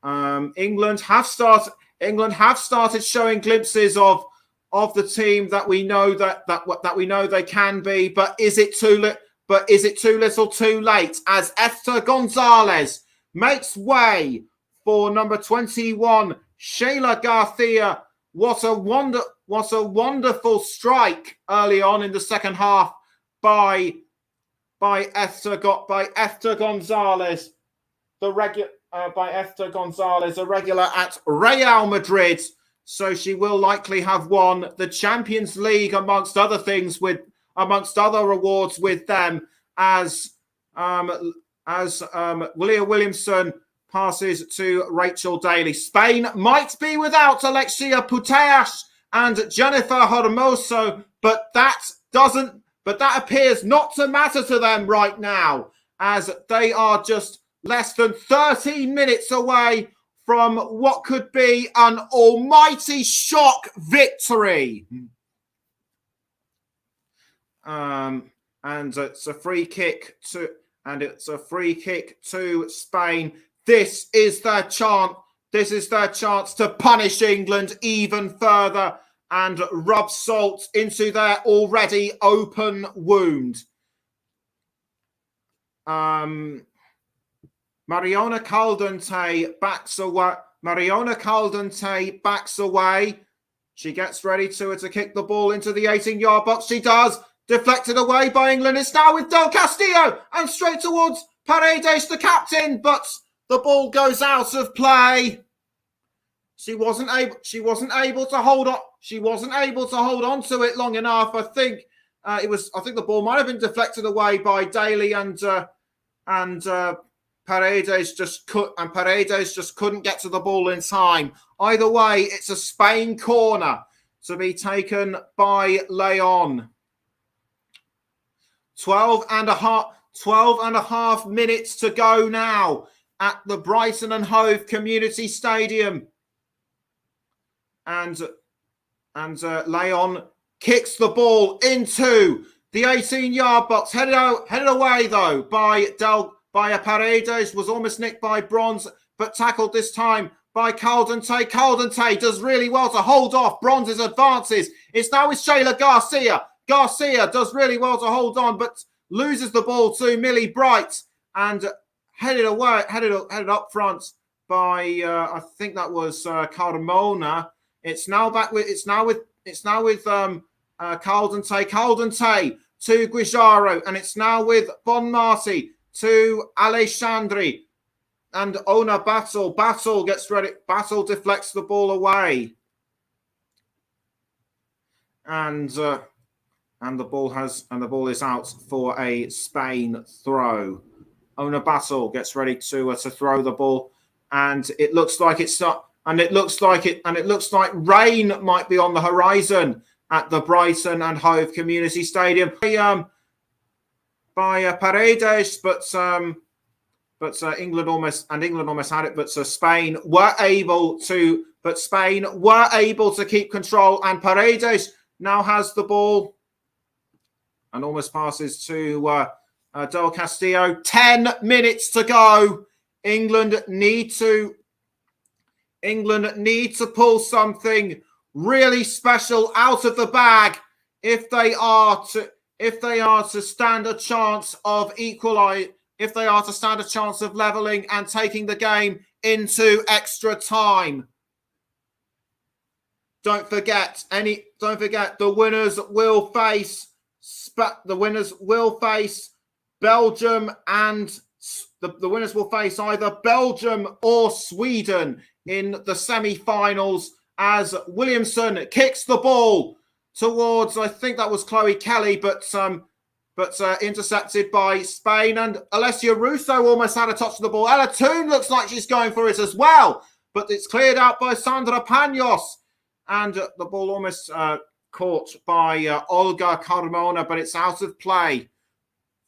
England have started showing glimpses of the team that we know that we know they can be. But is it too little, too late? As Esther Gonzalez makes way for number 21, Shayla Garcia. What a wonderful strike early on in the second half by Esther Gonzalez, a regular at Real Madrid. So she will likely have won the Champions League amongst other awards with them, as Leah Williamson passes to Rachel Daly. Spain might be without Alexia Putellas and Jennifer Hermoso, but that appears not to matter to them right now, as they are just less than 13 minutes away from what could be an almighty shock victory. And it's a free kick to Spain. This is their chance. This is their chance to punish England even further and rub salt into their already open wound. Mariona Caldente backs away. Mariona Caldente backs away. She gets ready to kick the ball into the 18-yard box. She does. Deflected away by England. It's now with Del Castillo and straight towards Paredes, the captain, but the ball goes out of play. She wasn't able to hold on. She wasn't able to hold on to it long enough. I think the ball might have been deflected away by Daly and Paredes just couldn't get to the ball in time. Either way, it's a Spain corner to be taken by Leon. 12 and a half minutes to go now at the Brighton and Hove Community Stadium. And Leon kicks the ball into the 18-yard box. Headed away, though, by Paredes. Was almost nicked by Bronze, but tackled this time by Caldente. Caldente does really well to hold off Bronze's advances. It's now with Shayla Garcia. Garcia does really well to hold on, but loses the ball to Millie Bright and headed up front by I think that was Carmona. It's now with Caldente. Caldente to Guijaro, and it's now with Bonmati to Alexandri and Ona Battle. Battle gets ready. Battle deflects the ball away, and the ball is out for a Spain throw. Ona Battle gets ready to throw the ball, and it looks like rain might be on the horizon at the Brighton and Hove Community Stadium by Paredes, but England almost had it, but Spain were able to keep control, and Paredes now has the ball and almost passes to Del Castillo. 10 minutes to go. England need to pull something really special out of the bag if they are to stand a chance of leveling and taking the game into extra time. Don't forget the winners will face Belgium, and the winners will face either Belgium or Sweden in the semi-finals, as Williamson kicks the ball towards, I think that was Chloe Kelly, but intercepted by Spain, and Alessia Russo almost had a touch of the ball. Ella Toon looks like she's going for it as well, but it's cleared out by Sandra Panos, and the ball almost caught by Olga Carmona, but it's out of play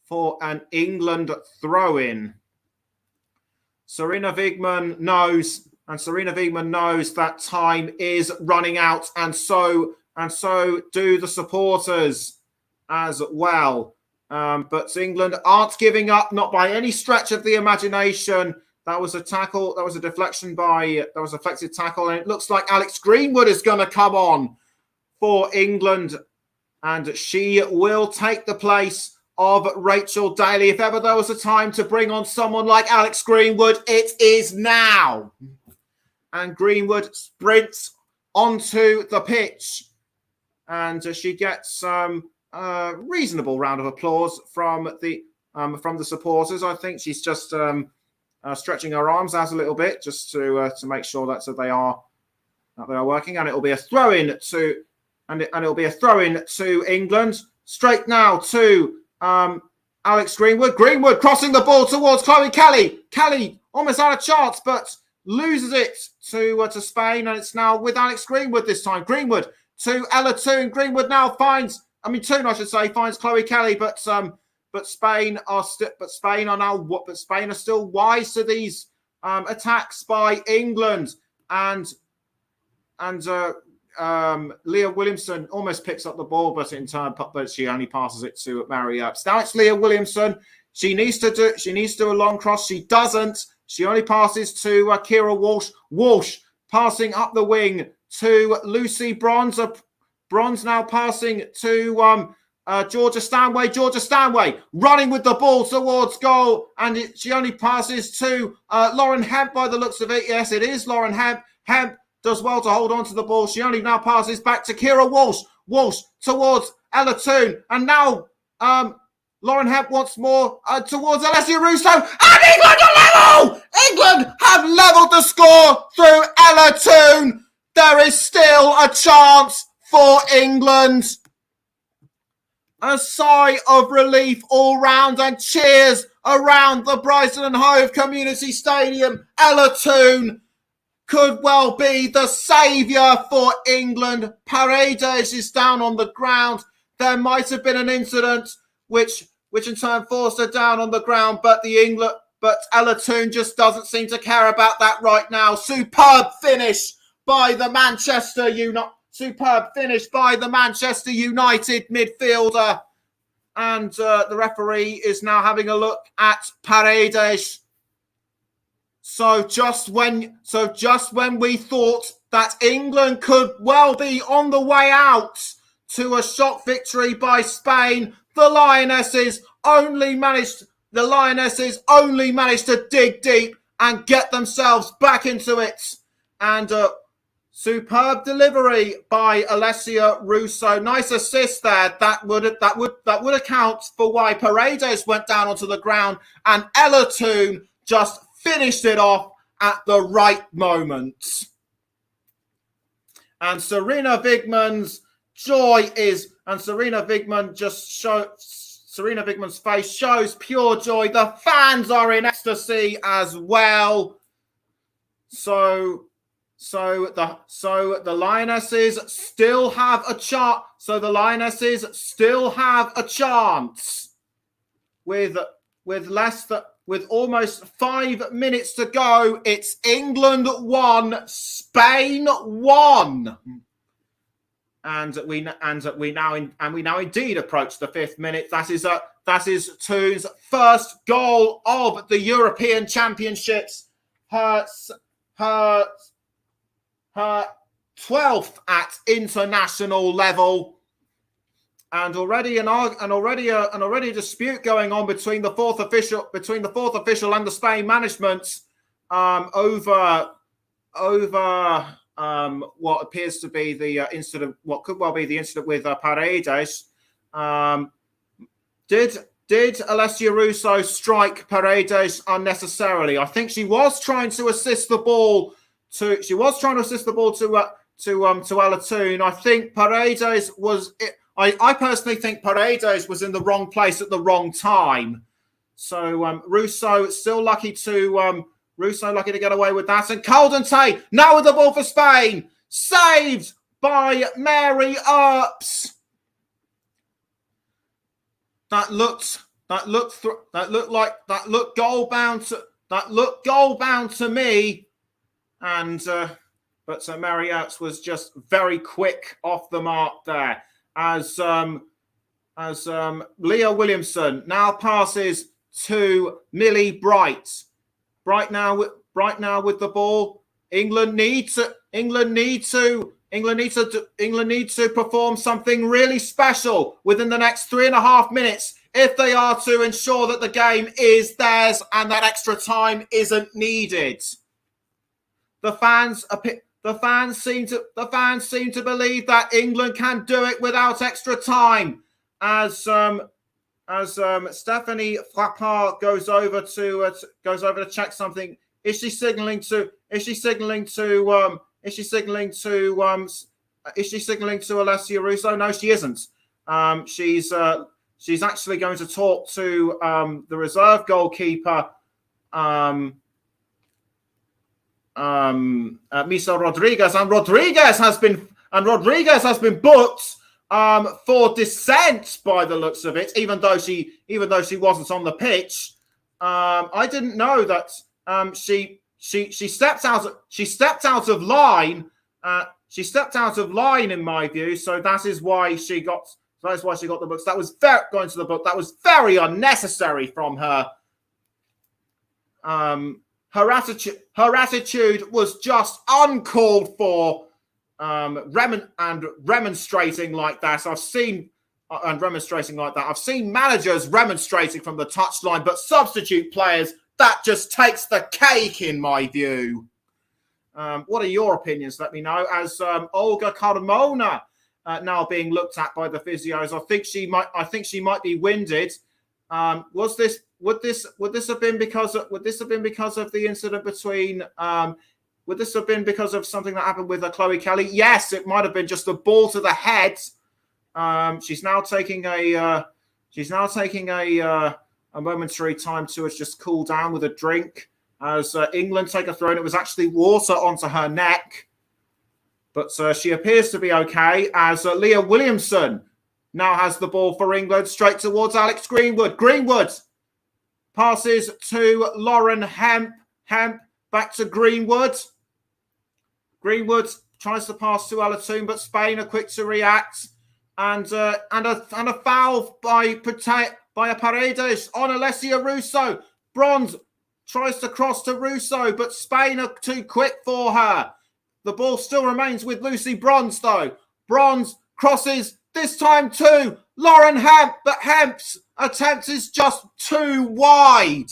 for an England throw-in. Serena Wigman knows that time is running out, and so do the supporters as well. But England aren't giving up, not by any stretch of the imagination. That was a tackle. That was a deflection that was a deflected tackle, and it looks like Alex Greenwood is going to come on for England, and she will take the place of Rachel Daly. If ever there was a time to bring on someone like Alex Greenwood, it is now. And Greenwood sprints onto the pitch, and she gets a reasonable round of applause from the supporters. I think she's just stretching her arms out a little bit just to make sure that they are working, and it'll be a throw-in to England. Straight now to Alex Greenwood. Greenwood crossing the ball towards Chloe Kelly. Kelly almost had a chance, but loses it to Spain, and it's now with Alex Greenwood this time. Greenwood to Ella Toon. Greenwood now finds Chloe Kelly, but Spain are still wise to these attacks by England, and Leah Williamson almost picks up the ball, but she only passes it to Mary Earps. Now it's Leah Williamson. She needs to do a long cross. She doesn't. She only passes to Kira Walsh. Walsh passing up the wing to Lucy Bronze. Bronze now passing to Georgia Stanway running with the ball towards goal, and she only passes to Lauren Hemp by the looks of it. Yes, it is Lauren Hemp. Hemp does well to hold on to the ball. She only now passes back to Kira Walsh. Walsh towards Ella Toone, and now Lauren Hemp once more towards Alessia Russo, and England are level! England have levelled the score through Ella Toone. There is still a chance for England. A sigh of relief all round and cheers around the Brighton and Hove Community Stadium. Ella Toone could well be the saviour for England. Paredes is down on the ground. There might have been an incident which in turn forced her down on the ground, but Ella Toone just doesn't seem to care about that right now. Superb finish by the Manchester United midfielder. And the referee is now having a look at Paredes. So just when we thought that England could well be on the way out to a shock victory by Spain, the Lionesses only managed to dig deep and get themselves back into it. And superb delivery by Alessia Russo. Nice assist there. That would account for why Paredes went down onto the ground, and Ella Toone just finished it off at the right moment. And Sarina Wigman's face shows pure joy. The fans are in ecstasy as well. So the Lionesses still have a chance. With almost 5 minutes to go. It's England 1, Spain 1. And we now indeed approach the 5th minute. That is Toone's first goal of the European Championships. Her 12th at international level, and already a dispute going on between the fourth official and the Spain management over what appears to be the incident, what could well be the incident with Paredes. Did Alessia Russo strike Paredes unnecessarily? I think she was trying to assist the ball to Ella Toone. I think Paredes was. I personally think Paredes was in the wrong place at the wrong time. So Russo still lucky to get away with that. And Caldentey now with the ball for Spain, saved by Mary Earps. That looked goal bound to me. And but Mary Earps was just very quick off the mark there. As Leah Williamson now passes to Millie Bright. Bright now with the ball. England need to perform something really special within the next 3.5 minutes if they are to ensure that the game is theirs and that extra time isn't needed. The fans seem to believe that England can do it without extra time. As Stephanie Frappard goes over to check something. Is she signaling to Alessia Russo? No, she isn't. She's actually going to talk to the reserve goalkeeper. Misa Rodriguez, and Rodriguez has been booked for dissent by the looks of it, even though she wasn't on the pitch. I didn't know that she stepped out of line. She stepped out of line in my view, so that is why she got the books. That was going to the book. That was very unnecessary from her. Her attitude was just uncalled for, remonstrating like that. I've seen and remonstrating like that. I've seen managers remonstrating from the touchline, but substitute players, that just takes the cake in my view. What are your opinions? Let me know. As Olga Carmona now being looked at by the physios, I think she might be winded. Would this have been because of the incident between? Would this have been because of something that happened with Chloe Kelly? Yes, it might have been just a ball to the head. She's now taking a momentary time to just cool down with a drink as England take a throw, and it was actually water onto her neck. But she appears to be okay as Leah Williamson now has the ball for England straight towards Alex Greenwood. Greenwood passes to Lauren Hemp. Hemp back to Greenwood. Greenwood tries to pass to Alatoon, but Spain are quick to react. And a foul by Paredes on Alessia Russo. Bronze tries to cross to Russo, but Spain are too quick for her. The ball still remains with Lucy Bronze, though. Bronze crosses, this time to Lauren Hemp, but Hemp's attempt is just too wide.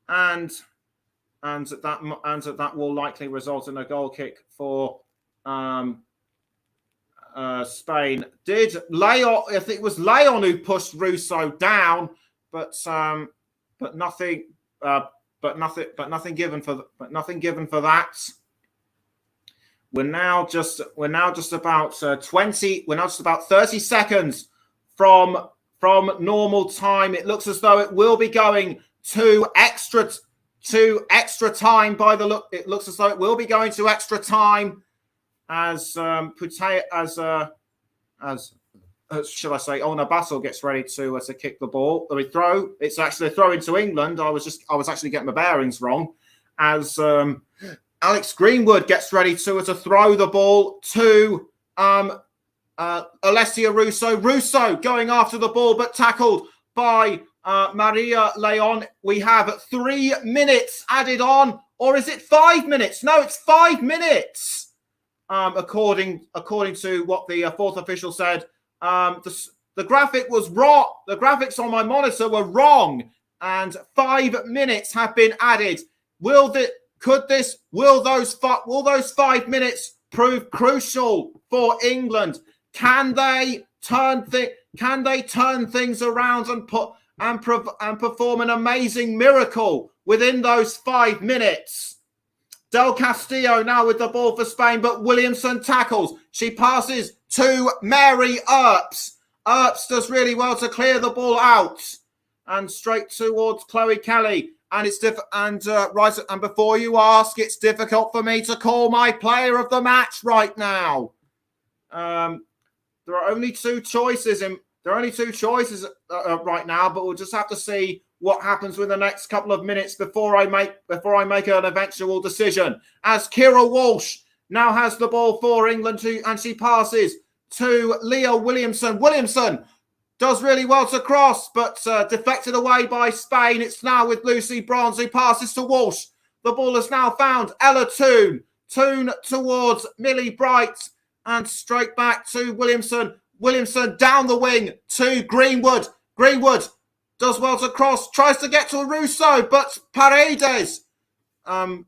And that will likely result in a goal kick for Spain. I think it was Leon who pushed Russo down, but nothing given for that. We're now just about 30 seconds from normal time. It looks as though it will be going to extra time by the look. It looks as though it will be going to extra time as shall I say, Ona Bassel gets ready to kick the ball. The throw. It's actually a throw into England. I was actually getting my bearings wrong. As Alex Greenwood gets ready to throw the ball to Alessia Russo. Russo going after the ball, but tackled by Maria Leon. We have 3 minutes added on, or is it 5 minutes? No, it's 5 minutes. According to what the fourth official said, the graphic was wrong. The graphics on my monitor were wrong, and 5 minutes have been added. Will those 5 minutes prove crucial for England? Can they turn things around and perform an amazing miracle within those 5 minutes? Del Castillo now with the ball for Spain, but Williamson tackles. She passes to Mary Earps. Earps does really well to clear the ball out and straight towards Chloe Kelly. And it's and before you ask, it's difficult for me to call my player of the match right now. There are only two choices right now, but we'll just have to see what happens with the next couple of minutes before I make an eventual decision. As Kira Walsh now has the ball for England and she passes to Leah Williamson. Williamson does really well to cross, but deflected away by Spain. It's now with Lucy Bronze, who passes to Walsh. The ball is now found. Ella Toon. Toon towards Millie Bright and straight back to Williamson. Williamson down the wing to Greenwood. Greenwood does well to cross, tries to get to Russo, but Paredes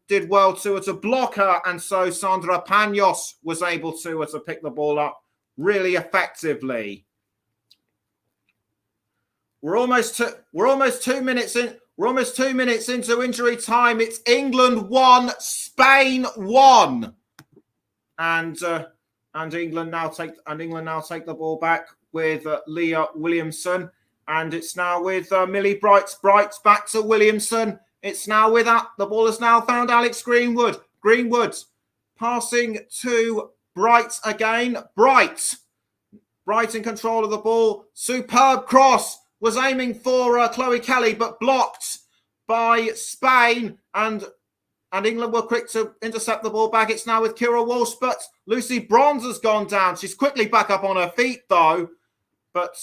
did well to block her, and so Sandra Panos was able to pick the ball up really effectively. We're almost 2 minutes in. We're almost 2 minutes into injury time. It's England 1, Spain 1, and England now take the ball back with Leah Williamson. And it's now with Millie Bright. Bright's back to Williamson. It's now with that. The ball has now found Alex Greenwood. Greenwood passing to Bright again. Bright in control of the ball. Superb cross. Was aiming for Chloe Kelly, but blocked by Spain. And England were quick to intercept the ball back. It's now with Kira Walsh, but Lucy Bronze has gone down. She's quickly back up on her feet, though. But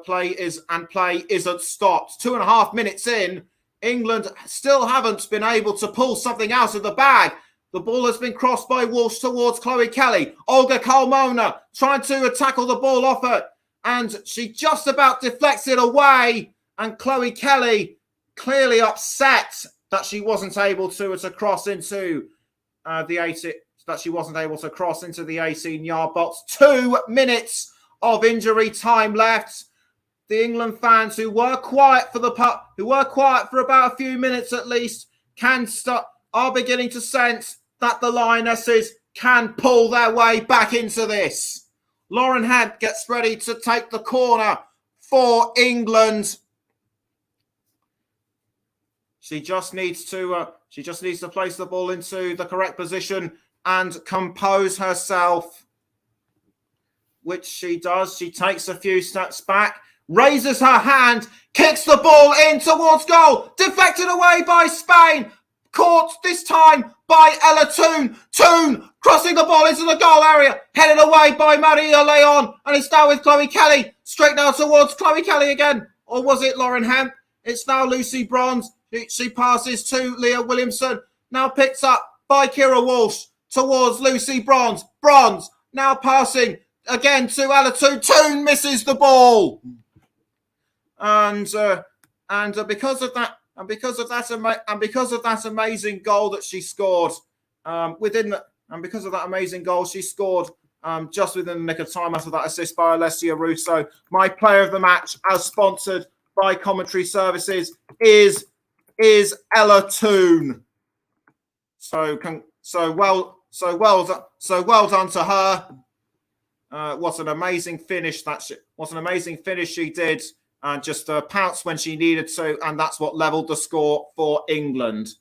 play isn't stopped. 2.5 minutes in, England still haven't been able to pull something out of the bag. The ball has been crossed by Walsh towards Chloe Kelly. Olga Carmona trying to tackle the ball off her. and she just about deflects it away. And Chloe Kelly, clearly upset that she wasn't able to cross into the 18. That she wasn't able to cross into the 18-yard box. 2 minutes of injury time left. The England fans who were quiet for about a few minutes at least, are beginning to sense that the Lionesses can pull their way back into this. Lauren Hemp gets ready to take the corner for England. She just needs to place the ball into the correct position and compose herself, which she does. She takes a few steps back, raises her hand, kicks the ball in towards goal, deflected away by Spain, caught this time by Ella Toone. Toone crossing the ball into the goal area, headed away by Maria Leon, and it's now with Chloe Kelly, straight now towards Chloe Kelly again, or was it Lauren Hemp? It's now Lucy Bronze. She passes to Leah Williamson, now picked up by Kira Walsh towards Lucy Bronze. Bronze now passing again to Ella Toone. Toone misses the ball, and because of that amazing goal that she scored, just within the nick of time after that assist by Alessia Russo, my player of the match, as sponsored by Commentary Services, is Ella Toone. So well done to her. What an amazing finish she did, and just pounced when she needed to, and that's what leveled the score for England.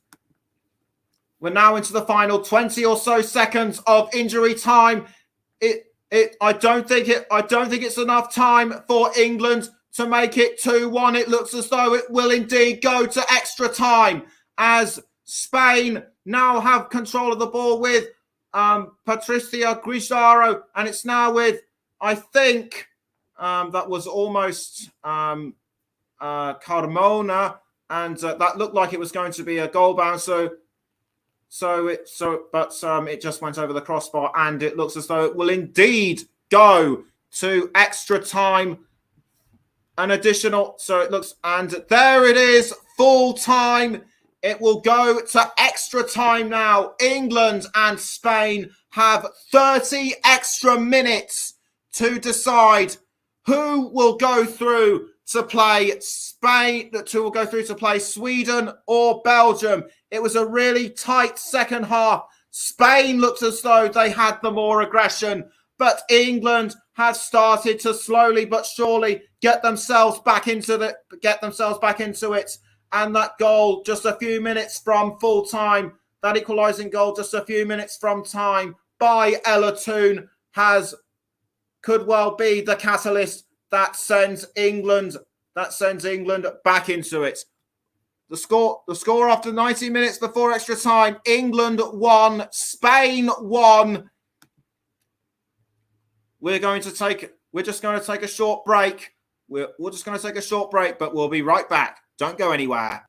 We're now into the final 20 or so seconds of injury time. I don't think it's enough time for England to make it 2-1. It looks as though it will indeed go to extra time, as Spain now have control of the ball with Patricia Guijarro, and it's now with, I think, that was almost Carmona, and that looked like it was going to be a goal bouncer. But it just went over the crossbar, and it looks as though it will indeed go to extra time. And there it is, full time. It will go to extra time now. England and Spain have 30 extra minutes to decide who will go through to play Sweden or Belgium. It was a really tight second half. Spain looked as though they had the more aggression, but England have started to slowly but surely get themselves back into it. And that goal just a few minutes from full time, that equalising goal just a few minutes from time by Ella Toone could well be the catalyst that sends England back into it. The score after 90 minutes before extra time: England 1, Spain 1. We're just going to take a short break. We're just going to take a short break, but we'll be right back. Don't go anywhere.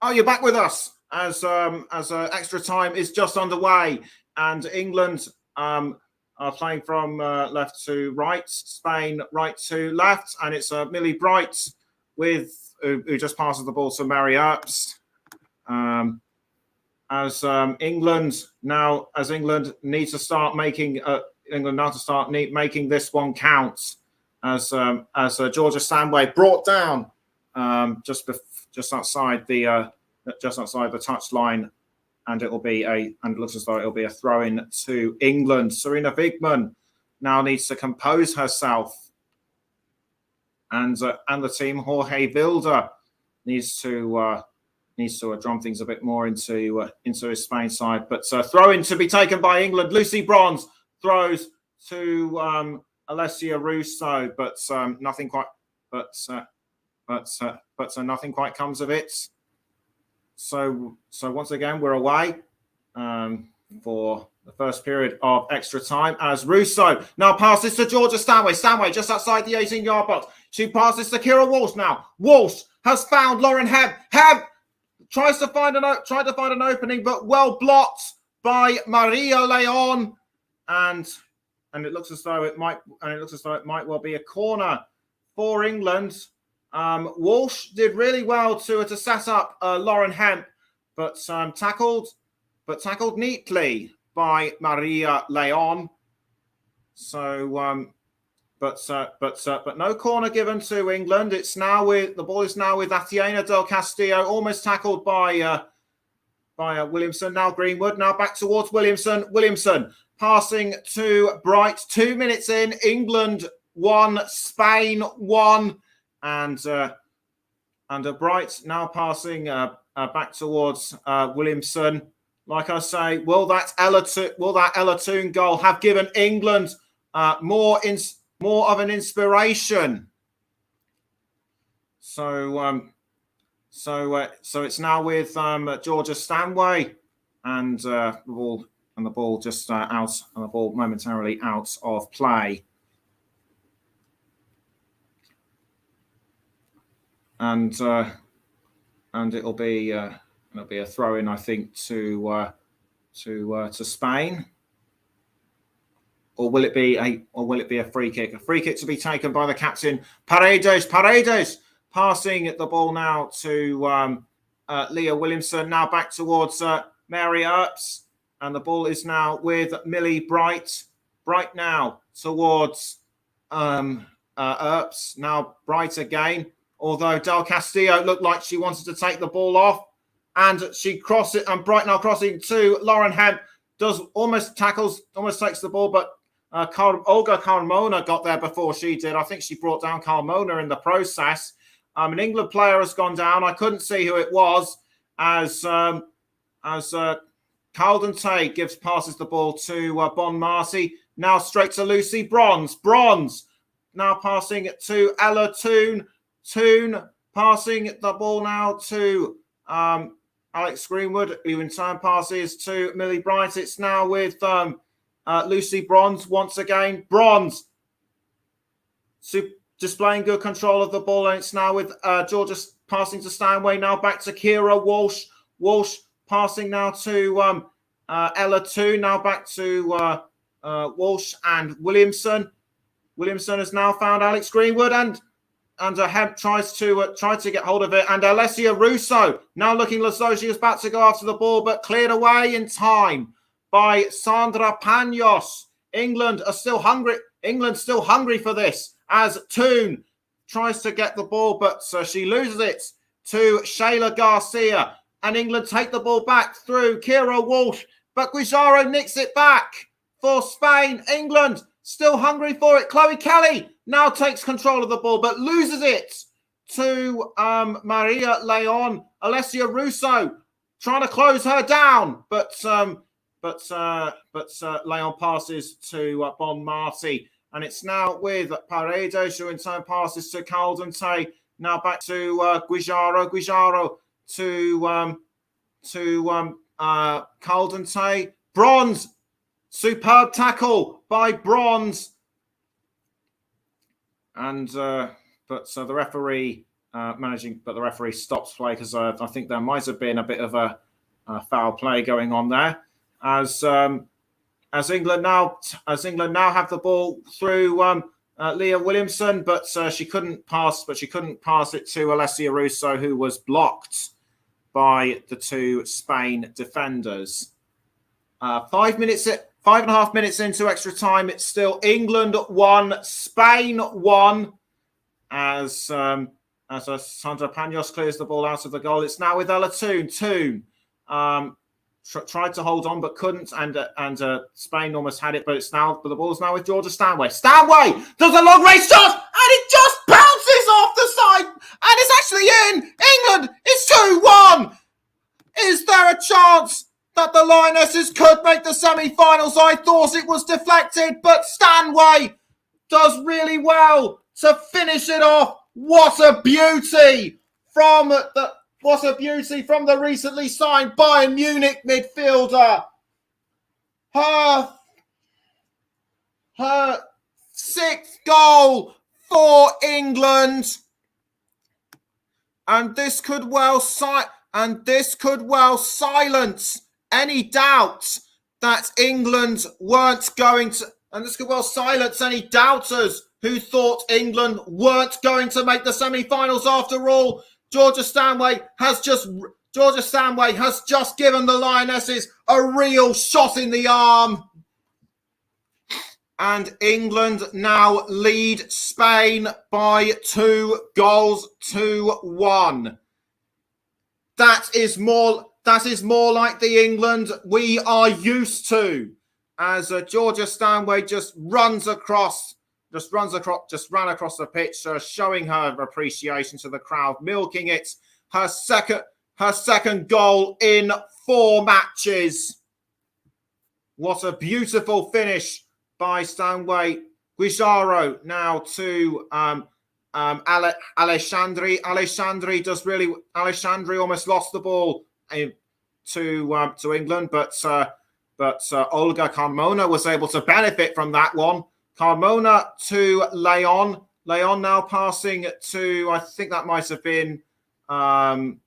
Oh, you're back with us as extra time is just underway, and England are playing from left to right, Spain right to left, and it's Millie Bright with who just passes the ball to Mary Earps. As England needs to start making making this one count, as Georgia Stanway brought down just outside the touch line, and it looks as though it'll be a throw in to England. Sarina Wiegman now needs to compose herself, and the team, Jorge Vilda, needs to drum things a bit more into his Spain side. But throw in to be taken by England. Lucy Bronze throws to Alessia Russo, but nothing quite. But nothing quite comes of it. So once again, we're away for the first period of extra time, as Russo now passes to Georgia Stanway. Stanway just outside the 18-yard box. She passes to Kira Walsh now. Walsh has found Lauren Hebb. Hebb tried to find an opening, but well blocked by Maria Leon, and it looks as though it might well be a corner for England. Walsh did really well to set up Lauren Hemp, but tackled neatly by Maria Leon. So, but no corner given to England. The ball is now with Atiena Del Castillo, almost tackled by Williamson. Now Greenwood. Now back towards Williamson. Williamson passing to Bright. 2 minutes in, England 1, Spain 1. And Bright now passing back towards Williamson. Like I say, will that Ella Toone goal have given England more of an inspiration? So it's now with Georgia Stanway, and the ball just momentarily out of play. And it'll be a throw in, I think, to Spain, or will it be a free kick? A free kick to be taken by the captain, Paredes. Paredes passing the ball now to Leah Williamson. Now back towards Mary Earps, and the ball is now with Millie Bright. Bright now towards Earps. Now Bright again. Although Del Castillo looked like she wanted to take the ball off, and she crossed it, and Bright now crossing to Lauren Hemp, almost takes the ball, but Olga Carmona got there before she did. I think she brought down Carmona in the process. An England player has gone down. I couldn't see who it was, as Caldente passes the ball to Bon Marcy. Now straight to Lucy Bronze. Bronze now passing it to Ella Toone. Toone passing the ball now to Alex Greenwood, who in turn passes to Millie Bright. It's now with Lucy Bronze once again. Bronze displaying good control of the ball, and it's now with Georgia passing to Stanway. Now back to Kira Walsh. Walsh passing now to Ella Toone. Now back to Walsh and Williamson. Williamson has now found Alex Greenwood, and Hemp tries to get hold of it, and Alessia Russo now looking as though she was about to go after the ball, but cleared away in time by Sandra Panos. England are still hungry. England still hungry for this, as Toone tries to get the ball, but she loses it to Shayla Garcia, and England take the ball back through Kira Walsh, but Guijaro nicks it back for Spain. England still hungry for it. Chloe Kelly now takes control of the ball, but loses it to Maria Leon. Alessia Russo trying to close her down, but Leon passes to Bon Marty, and it's now with Paredes, who in turn passes to Caldente. Now back to Guijaro. Guijaro to Caldente. Bronze. Superb tackle by Bronze. And but the referee but the referee stops play because I think there might have been a bit of a foul play going on there. As England now have the ball through Leah Williamson, but she couldn't pass it to Alessia Russo, who was blocked by the two Spain defenders. 5.5 minutes into extra time, it's still England 1, Spain 1. As Sandra Panos clears the ball out of the goal, it's now with Ella Toone. Toone tried to hold on but couldn't, and Spain almost had it, but the ball's now with Georgia Stanway. Stanway does a long range shot, and it just bounces off the side, and it's actually in. England, it's 2-1. Is there a chance that the Lionesses could make the semi-finals? I thought it was deflected, but Stanway does really well to finish it off. What a beauty from the recently signed Bayern Munich midfielder. Her sixth goal for England, and this could well silence any doubts that England weren't going to, and this could well silence any doubters who thought England weren't going to make the semi-finals after all. Georgia Stanway has just given the Lionesses a real shot in the arm. And England now lead Spain by 2-1. That is more like the England we are used to. As Georgia Stanway just ran across the pitch, showing her appreciation to the crowd, milking it. Her second goal in 4 matches. What a beautiful finish by Stanway. Guijarro now to Alexandri. Alexandri almost lost the ball to England, but Olga Carmona was able to benefit from that one. Carmona to Leon. Leon now passing to, I think that might have been Guijarro.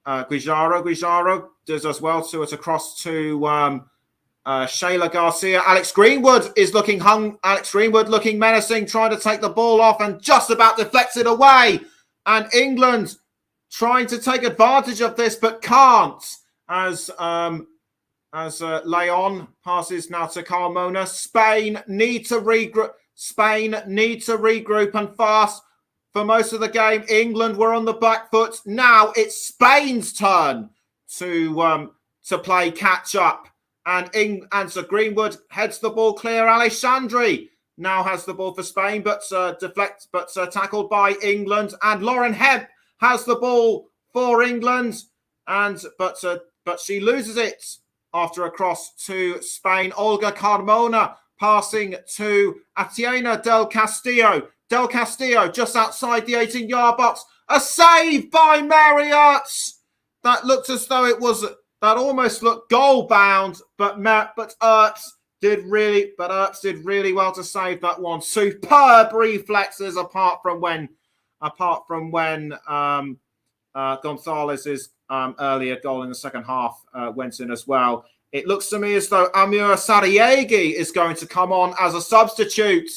Guijarro does as well to it across to Shayla Garcia. Alex Greenwood looking menacing, trying to take the ball off and just about deflects it away. And England trying to take advantage of this but can't. As Leon passes now to Carmona. Spain need to regroup and fast. For most of the game, England were on the back foot. Now it's Spain's turn to play catch up. And so Greenwood heads the ball clear. Alexandri now has the ball for Spain, but tackled by England. And Lauren Hemp has the ball for England, but she loses it after a cross to Spain. Olga Carmona passing to Atiena Del Castillo. Del Castillo just outside the 18-yard box. A save by Marriott. That looked as though that almost looked goal bound, but Ertz did really well to save that one. Superb reflexes apart from when Gonzalez's earlier goal in the second half went in as well. It looks to me as though Amir Sariegi is going to come on as a substitute.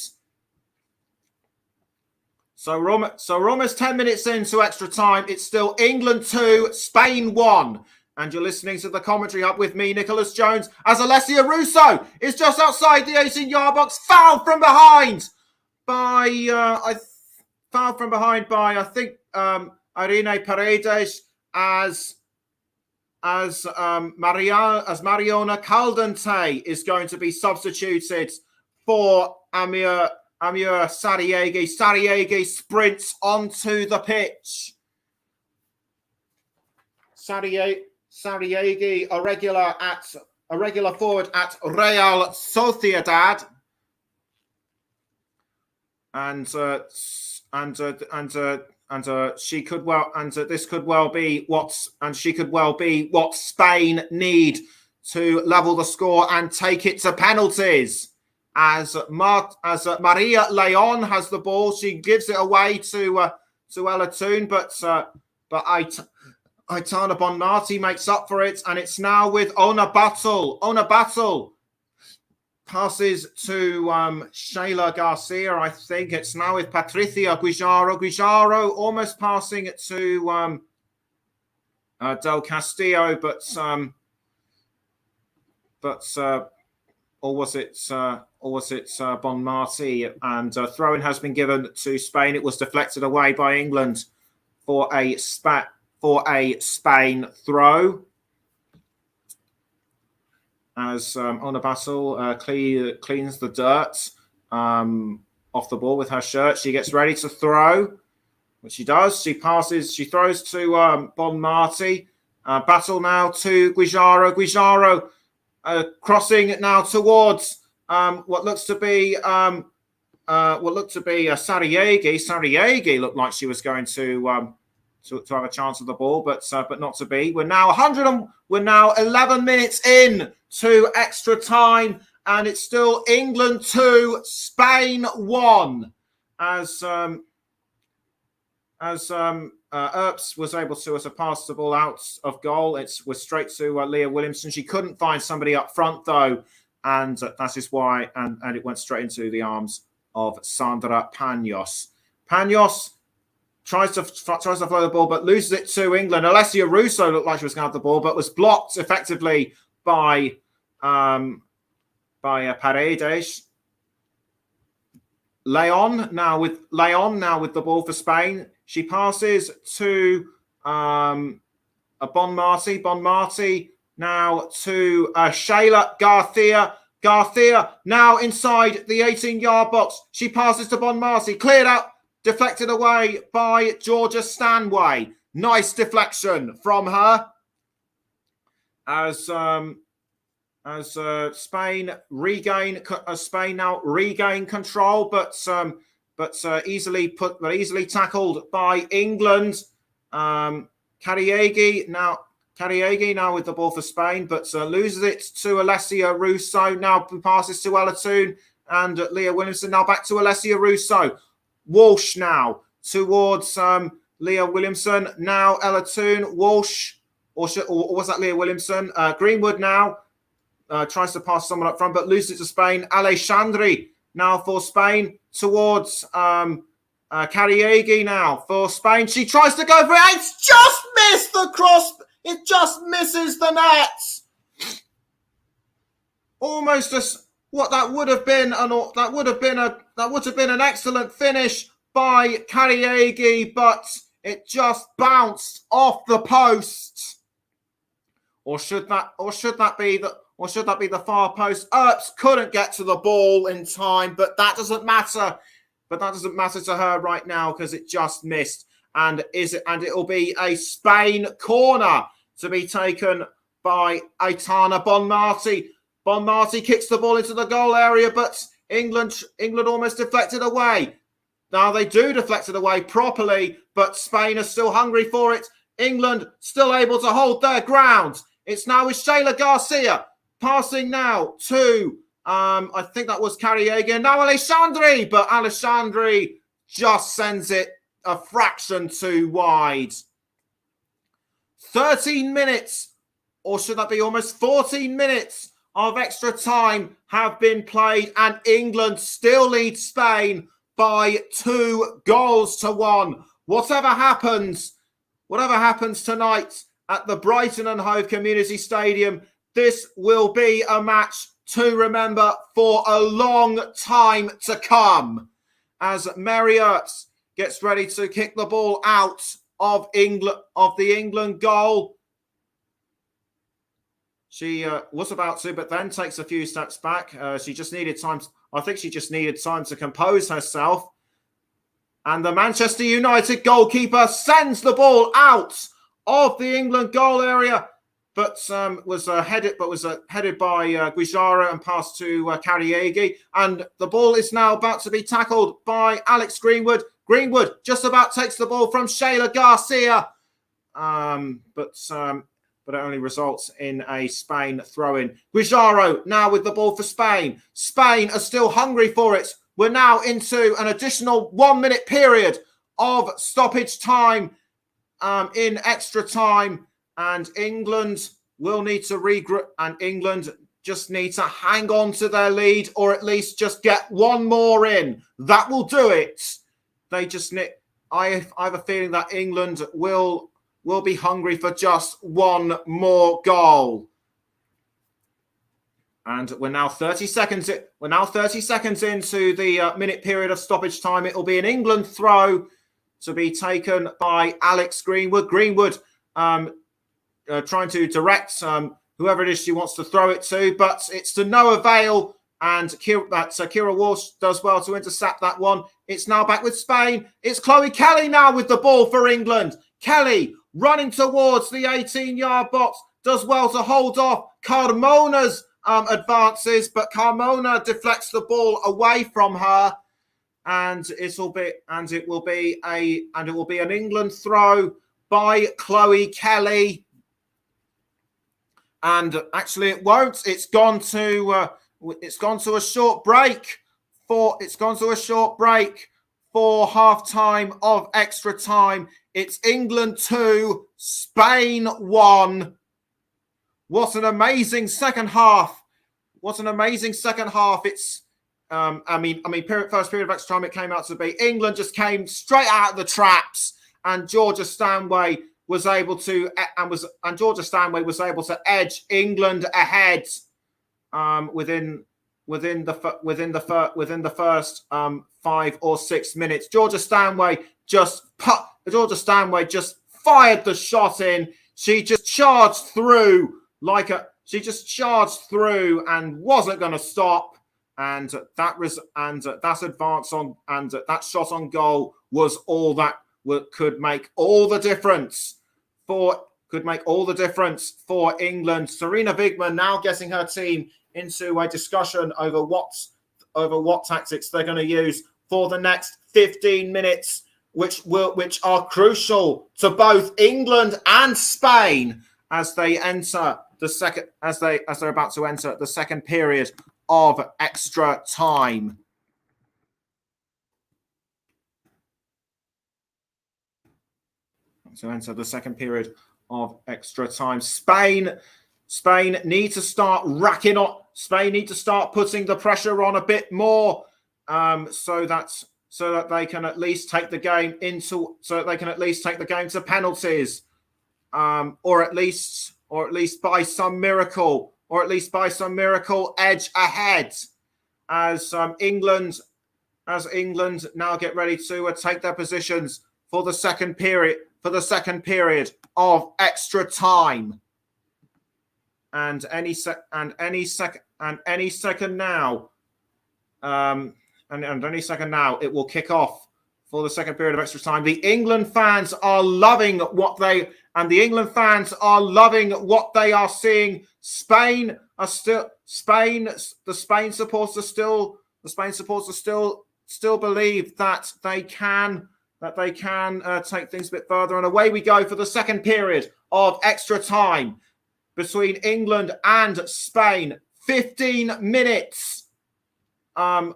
So we're almost 10 minutes into extra time. It's still England 2, Spain 1. And you're listening to the Commentary Hub with me, Nicholas Jones, as Alessia Russo is just outside the 18-yard box. Fouled from behind by I think Irene Paredes as Mariona Caldente is going to be substituted for Amir Sariegi. Sariegi sprints onto the pitch. Sariegi, a regular forward at Real Sociedad, and she could well be what Spain need to level the score and take it to penalties. As Maria Leon has the ball, she gives it away to to Elatoon, but Aitana Bonmati makes up for it, and it's now with Ona Battle. Ona Battle passes to Shayla Garcia, I think. It's now with Patricia Guijarro. Guijarro almost passing it to Del Castillo, or was it Bonmati? And throw-in has been given to Spain. It was deflected away by England for a Spain throw. As Ona Battle cleans the dirt off the ball with her shirt, she gets ready to throw, which she does. She passes. She throws to Bonmati. Battle now to Guijarro. Guijarro crossing now towards what looks to be Sariegi. Sariegi looked like she was going to have a chance of the ball, but not to be. We're now 11 minutes in to extra time, and it's still England 2, Spain 1. As Earps was able to pass the ball out of goal. It was straight to Leah Williamson. She couldn't find somebody up front though, and that is why. And it went straight into the arms of Sandra Panos. Panos tries to flow the ball, but loses it to England. Alessia Russo looked like she was going to have the ball, but was blocked effectively by Paredes. Leon now with the ball for Spain. She passes to Bonmati. Bonmati now to Shayla Garcia. Garcia now inside the 18-yard box. She passes to Bonmati. Cleared out. Deflected away by Georgia Stanway. Nice deflection from her. As Spain now regain control, but easily tackled by England. Cariegi now with the ball for Spain, but loses it to Alessia Russo. Now passes to Elatoon and Leah Williamson. Now back to Alessia Russo. Walsh now towards Leah Williamson. Now Elatoon. Walsh, or was that Leah Williamson? Greenwood now tries to pass someone up front, but loses it to Spain. Alexandri now for Spain towards Cariegi now for Spain. She tries to go for it. It's just missed the cross. It just misses the net. Almost that would have been an excellent finish by Cariegi, but it just bounced off the post. Or should that be the far post? Earps couldn't get to the ball in time, but that doesn't matter. But that doesn't matter to her right now because it just missed. And it'll be a Spain corner to be taken by Aitana Bonmati. Bonmati kicks the ball into the goal area, but England almost deflected away. Now they do deflect it away properly, but Spain are still hungry for it. England still able to hold their ground. It's now with Shayla Garcia passing now to I think that was Cariegi, and now Alexandri, but Alexandri just sends it a fraction too wide. 13 minutes, or should that be almost 14 minutes of extra time have been played, and England still leads Spain by 2-1. Whatever happens tonight at the Brighton and Hove Community Stadium, this will be a match to remember for a long time to come. As Mary Earps gets ready to kick the ball out of the England goal. She was about to, but then takes a few steps back. She just needed time. I think she just needed time to compose herself. And the Manchester United goalkeeper sends the ball out of the England goal area, but was headed by Guijarro and passed to Cariegi. And the ball is now about to be tackled by Alex Greenwood. Greenwood just about takes the ball from Shayla Garcia, but it only results in a Spain throw-in. Guijarro now with the ball for Spain. Spain are still hungry for it. We're now into an additional 1-minute period of stoppage time in extra time, and England will need to regroup, and England just need to hang on to their lead, or at least just get one more in. That will do it. They just need. I have a feeling that England will be hungry for just one more goal. And we're now 30 seconds. We're now 30 seconds into the minute period of stoppage time. It will be an England throw to be taken by Alex Greenwood. Greenwood trying to direct whoever it is she wants to throw it to, but it's to no avail. And Keira Walsh does well to intercept that one. It's now back with Spain. It's Chloe Kelly now with the ball for England. Kelly running towards the 18-yard box, does well to hold off Carmona's advances, but Carmona deflects the ball away from her, and it will be an England throw by Chloe Kelly. And actually, it won't. It's gone to a short break for half time of extra time. It's England 2, Spain 1. What an amazing second half! It's first period of extra time, it came out to be England just came straight out of the traps, and Georgia Stanway was able to edge England ahead within the first 5 or 6 minutes. Georgia Stanway just fired the shot in. She just charged through and wasn't going to stop. And that advance on and that shot on goal was all that could make all the difference for England. Sarina Wiegman now getting her team into a discussion over what tactics they're going to use for the next 15 minutes, which are crucial to both England and Spain as they're about to enter the second period of extra time. To enter the second period of extra time, Spain need to start racking on. Spain need to start putting the pressure on a bit more, so that they can at least take the game to penalties, or at least by some miracle edge ahead, as England now get ready to take their positions for the second period of extra time. And any second now, it will kick off for the second period of extra time. The England fans are loving what they are seeing. The Spain supporters still believe that they can take things a bit further. And away we go for the second period of extra time between England and Spain. 15 minutes are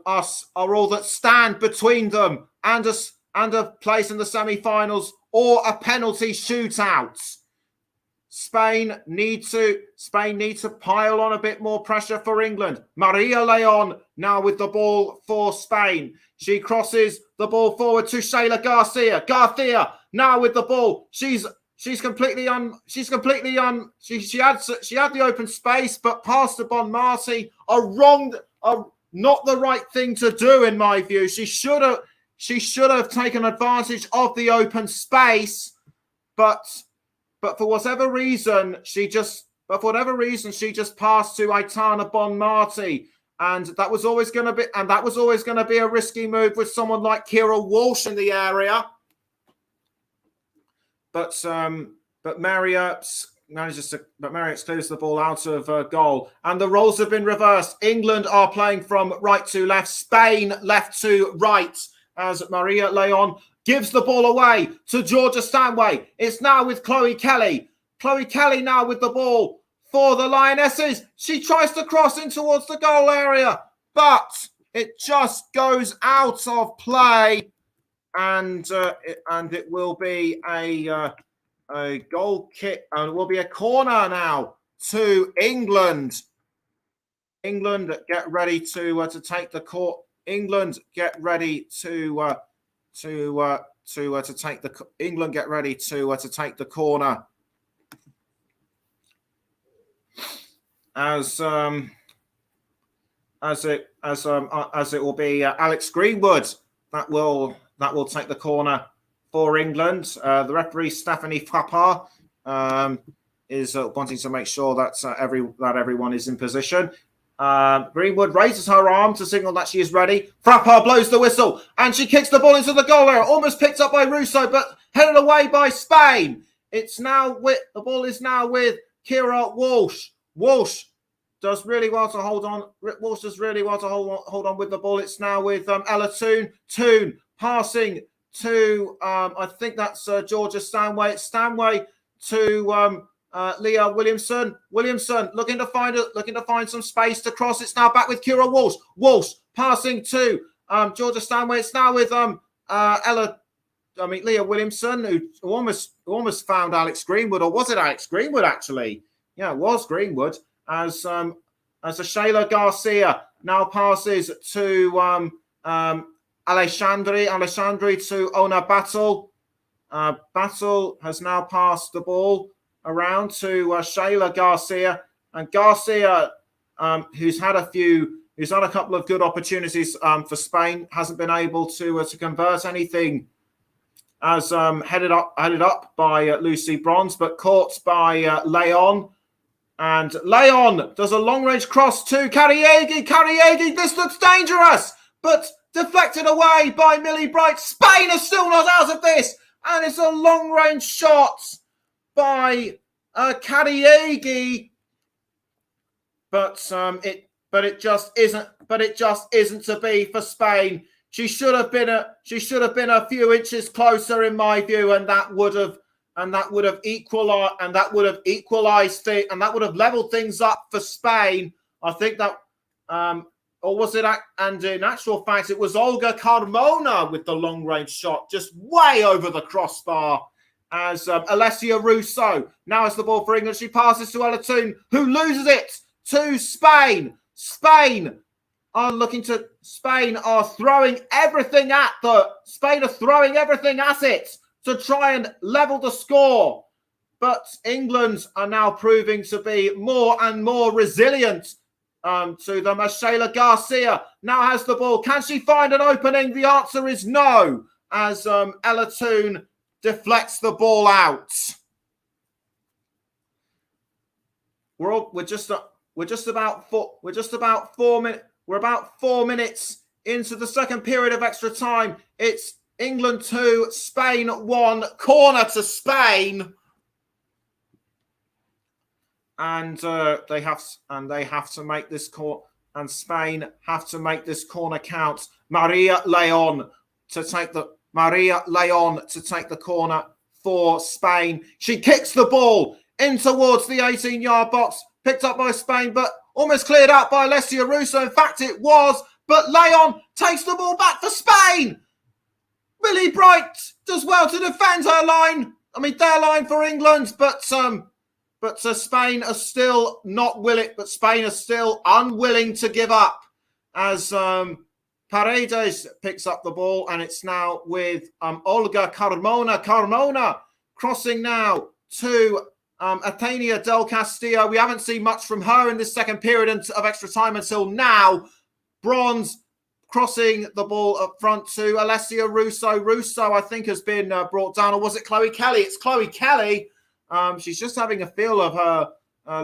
all that stand between them and a place in the semi-finals or a penalty shootout. Spain need to pile on a bit more pressure for England. Maria Leon now with the ball for Spain. She crosses the ball forward to Shayla Garcia. Garcia now with the ball. She had the open space, but passed to Bon Marti. Not the right thing to do in my view. She should have taken advantage of the open space, but for whatever reason she just passed to Aitana Bon Marti. And that was always going to be a risky move with someone like Keira Walsh in the area. But Marriott clears the ball out of goal, and the roles have been reversed. England are playing from right to left, Spain left to right, as Maria Leon gives the ball away to Georgia Stanway. It's now with Chloe Kelly. Chloe Kelly now with the ball for the Lionesses. She tries to cross in towards the goal area, but it just goes out of play. and it will be a goal kick, and it will be a corner now to England. England get ready to take the court. England get ready to take the. England get ready to take the corner. As it will be Alex Greenwood that will take the corner for England. The referee Stephanie Frappard is wanting to make sure that everyone is in position. Greenwood raises her arm to signal that she is ready. Frappard blows the whistle and she kicks the ball into the goal area, almost picked up by Russo, but headed away by Spain. The ball is now with Keira Walsh. Walsh does really well to hold on. Walsh does really well to hold on with the ball. It's now with Ella Toone. Toone passing to I think that's Georgia Stanway. Stanway to Leah Williamson. Williamson looking to find some space to cross. It's now back with Keira Walsh. Walsh passing to Georgia Stanway. It's now with Leah Williamson, who almost found Alex Greenwood, or was it Alex Greenwood actually? Yeah, it was Greenwood. As Shayla Garcia now passes to Alexandri to Ona Battle. Battle has now passed the ball around to Shayla Garcia, and Garcia, who's had a couple of good opportunities for Spain, hasn't been able to convert anything. As headed up by Lucy Bronze, but caught by Leon. And Leon does a long-range cross to Cariaghi. Cariaghi, this looks dangerous, but deflected away by Millie Bright. Spain is still not out of this, and it's a long-range shot by Cariaghi. But it just isn't to be for Spain. She should have been a few inches closer, in my view, and that would have equalized and that would have leveled things up for Spain. I think that, or was it? And in actual fact, it was Olga Carmona with the long range shot, just way over the crossbar. As Alessia Russo now has the ball for England, she passes to Ella Toone, who loses it to Spain. Spain are throwing everything at it to try and level the score. But England are now proving to be more and more resilient to them, as Shayla Garcia now has the ball. Can she find an opening? The answer is no, as Ella Toone deflects the ball out. We're about 4 minutes into the second period of extra time. It's England 2, Spain 1, corner to Spain. And they have to make this and Spain have to make this corner count. Maria Leon to take the corner for Spain. She kicks the ball in towards the 18-yard box, picked up by Spain, but almost cleared out by Alessia Russo. In fact, it was, but Leon takes the ball back for Spain. Millie Bright does well to defend their line for England, but Spain are still not willing. But Spain are still unwilling to give up. As Paredes picks up the ball, and it's now with Olga Carmona. Carmona crossing now to Athenia Del Castillo. We haven't seen much from her in this second period of extra time until now. Bronze crossing the ball up front to Alessia Russo. Russo, I think, has been brought down. Or was it Chloe Kelly? It's Chloe Kelly. She's just having a feel of her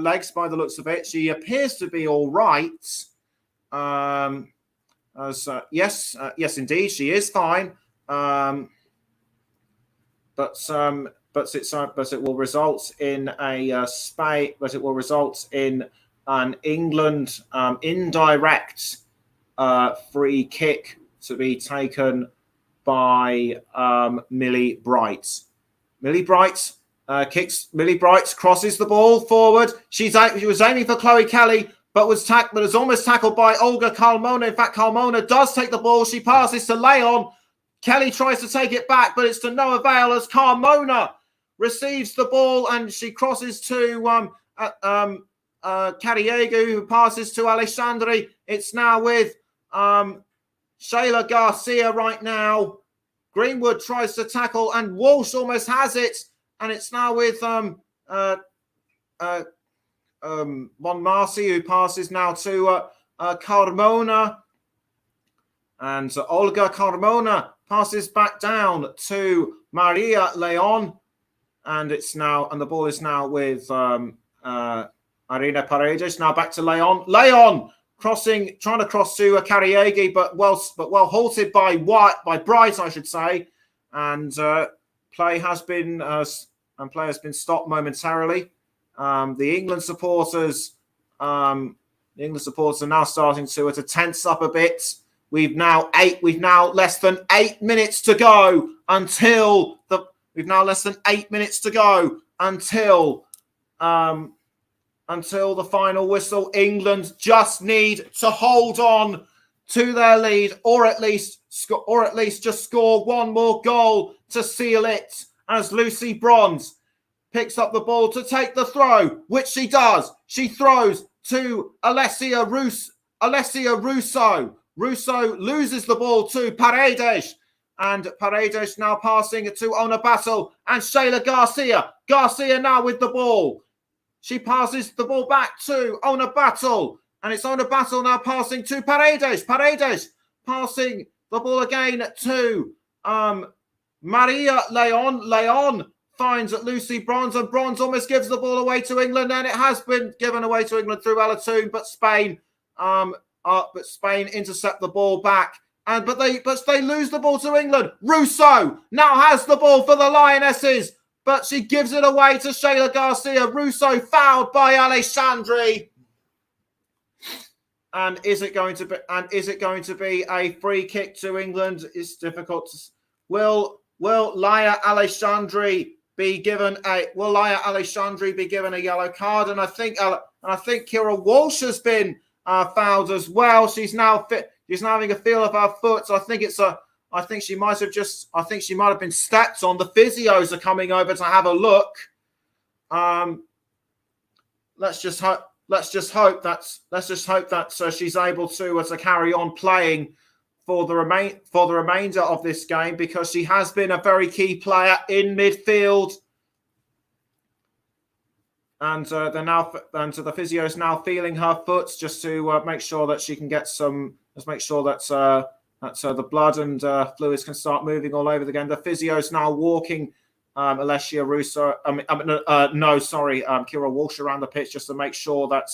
legs by the looks of it. She appears to be all right. Yes, indeed, she is fine. But it will result in an England indirect free kick to be taken by Millie Bright. Millie Bright crosses the ball forward. She was aiming for Chloe Kelly, but was almost tackled by Olga Carmona. In fact, Carmona does take the ball. She passes to Leon. Kelly tries to take it back, but it's to no avail as Carmona receives the ball and she crosses to Cariego, who passes to Alexandri. It's now with Shayla Garcia right now. Greenwood tries to tackle and Walsh almost has it. And it's now with Monmarcy, who passes now to Carmona. And Olga Carmona passes back down to Maria Leon. And the ball is now with Arena Paredes. Now back to Leon. Leon trying to cross to Cariegi, but well halted by Bright, I should say. And play has been stopped momentarily. The England supporters are now starting to tense up a bit. We've now less than 8 minutes to go until the final whistle. England just need to hold on to their lead, or at least just score one more goal to seal it. As Lucy Bronze picks up the ball to take the throw, which she does. She throws to Alessia Russo. Russo loses the ball to Paredes. And Paredes now passing it to Ona Battle and Shayla Garcia. Garcia now with the ball. She passes the ball back to Ona Battle. And it's Ona Battle now passing to Paredes. Paredes passing the ball again to Maria Leon. Leon finds Lucy Bronze, and Bronze almost gives the ball away to England, and it has been given away to England through Alatoon, but Spain intercept the ball back, but they lose the ball to England. Russo now has the ball for the Lionesses, but she gives it away to Shayla Garcia. Russo fouled by Alexandri. And is it going to be a free kick to England? It's difficult to. Will Laia Alexandri be given a yellow card? And I think Kira Walsh has been fouled as well. She's now having a feel of her foot. So I think she might have been stepped on. The physios are coming over to have a look. Let's just hope that she's able to carry on playing for the remainder of this game, because she has been a very key player in midfield. And the physio is now feeling her foot just to make sure that she can get some. Let's make sure that the blood and fluids can start moving all over again. The physio is now walking Alessia Russo. Kira Walsh around the pitch just to make sure that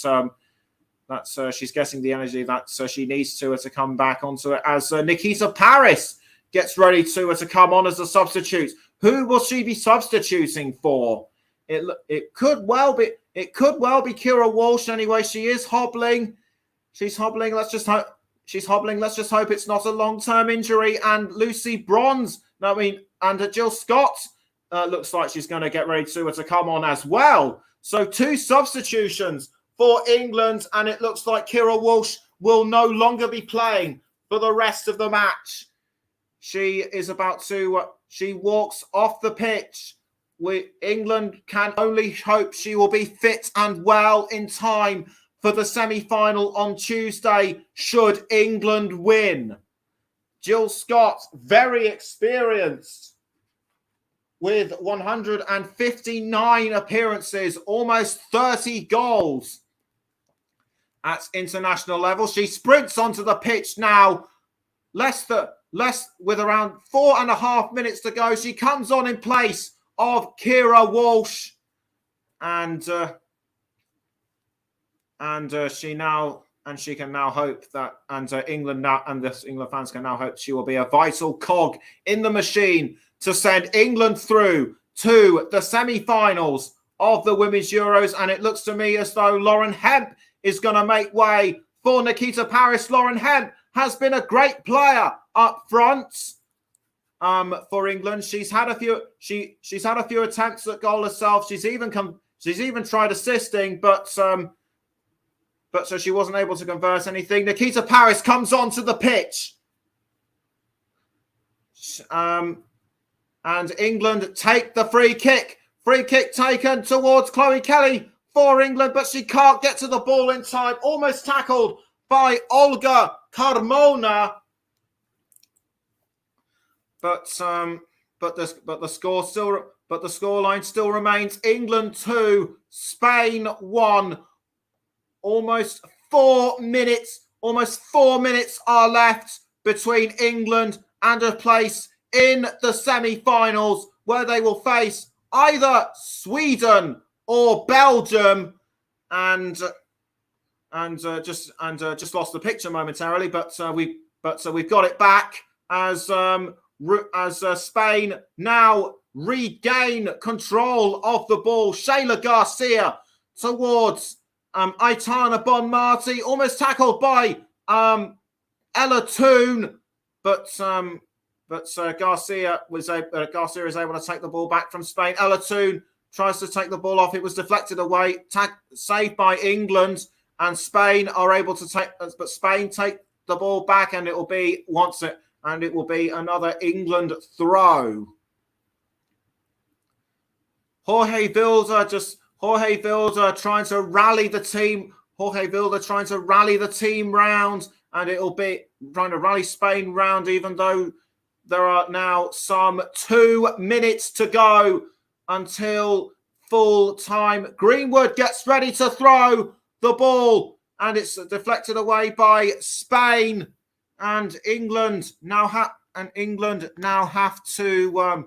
she's getting the energy that she needs to come back onto it. As Nikita Paris gets ready to come on as a substitute. Who will she be substituting for? It could well be Kira Walsh. Anyway, she is hobbling. She's hobbling. Let's just hope it's not a long-term injury. And Lucy Bronze, and Jill Scott looks like she's going to get ready to come on as well. So 2 substitutions for England, and it looks like Kira Walsh will no longer be playing for the rest of the match. She walks off the pitch. England can only hope she will be fit and well in time for the semi-final on Tuesday, should England win. Jill Scott, very experienced, with 159 appearances, almost 30 goals at international level. She sprints onto the pitch now, with around 4.5 minutes to go. She comes on in place of Kira Walsh, and she can now hope that, England fans can now hope she will be a vital cog in the machine to send England through to the semi-finals of the Women's Euros. And it looks to me as though Lauren Hemp is going to make way for Nikita Paris. Lauren Hemp has been a great player up front for England. She's had a few attempts at goal herself. She's even tried assisting, but so she wasn't able to convert anything. Nikita Paris comes onto the pitch. And England take the free kick. Free kick taken towards Chloe Kelly for England, but she can't get to the ball in time. Almost tackled by Olga Carmona. But the scoreline still remains England 2, Spain 1. Almost 4 minutes are left between England and a place in the semi-finals, where they will face either Sweden or Belgium. And just lost the picture momentarily, but we've got it back as Spain now regain control of the ball. Shayla Garcia towards Aitana Bonmati, almost tackled by Ella Toone, but Garcia is able to take the ball back from Spain. Ella Toone tries to take the ball off. It was deflected away, saved by England, and Spain are able to take. But Spain take the ball back, and it will be another England throw. Jorge Vilda trying to rally the team. Jorge Vilda trying to rally the team round, and it will be trying to rally Spain round, even though there are now some 2 minutes to go until full time. Greenwood gets ready to throw the ball, and it's deflected away by Spain, and England now have to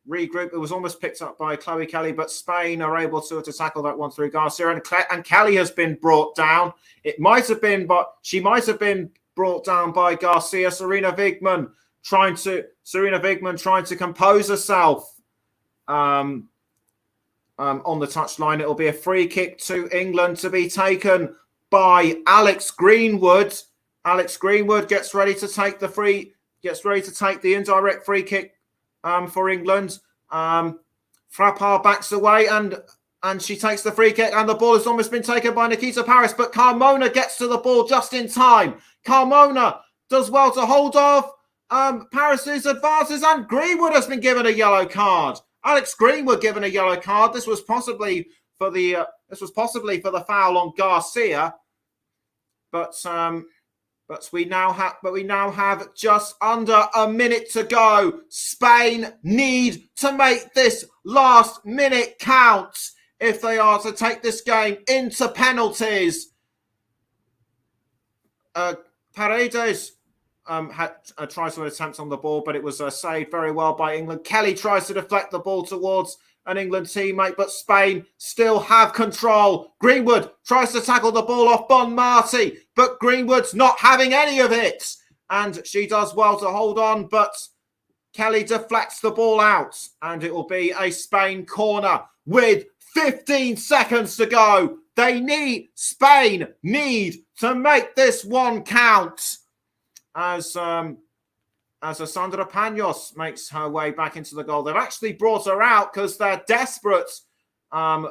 regroup. It was almost picked up by Chloe Kelly, but Spain are able to tackle that one through Garcia, and Kelly has been brought down. She might have been brought down by Garcia. Serena Wigman trying to compose herself on the touchline. It will be a free kick to England to be taken by Alex Greenwood. Alex Greenwood gets ready to take the indirect free kick for England. Frappard backs away and she takes the free kick, and the ball has almost been taken by Nikita Parris, but Carmona gets to the ball just in time. Carmona does well to hold off Parris's advances, and Greenwood has been given a yellow card. Alex Greenwood given a yellow card. This was possibly for the foul on Garcia, but we now have just under a minute to go. Spain need to make this last minute count if they are to take this game into penalties. Paredes tries to attempt on the ball, but it was saved very well by England. Kelly tries to deflect the ball towards an England teammate, but Spain still have control. Greenwood tries to tackle the ball off Bonmati, but Greenwood's not having any of it, and she does well to hold on, but Kelly deflects the ball out, and it will be a Spain corner with 15 seconds to go. Spain need to make this one count as Sandra Panos makes her way back into the goal. They've actually brought her out because they're desperate for an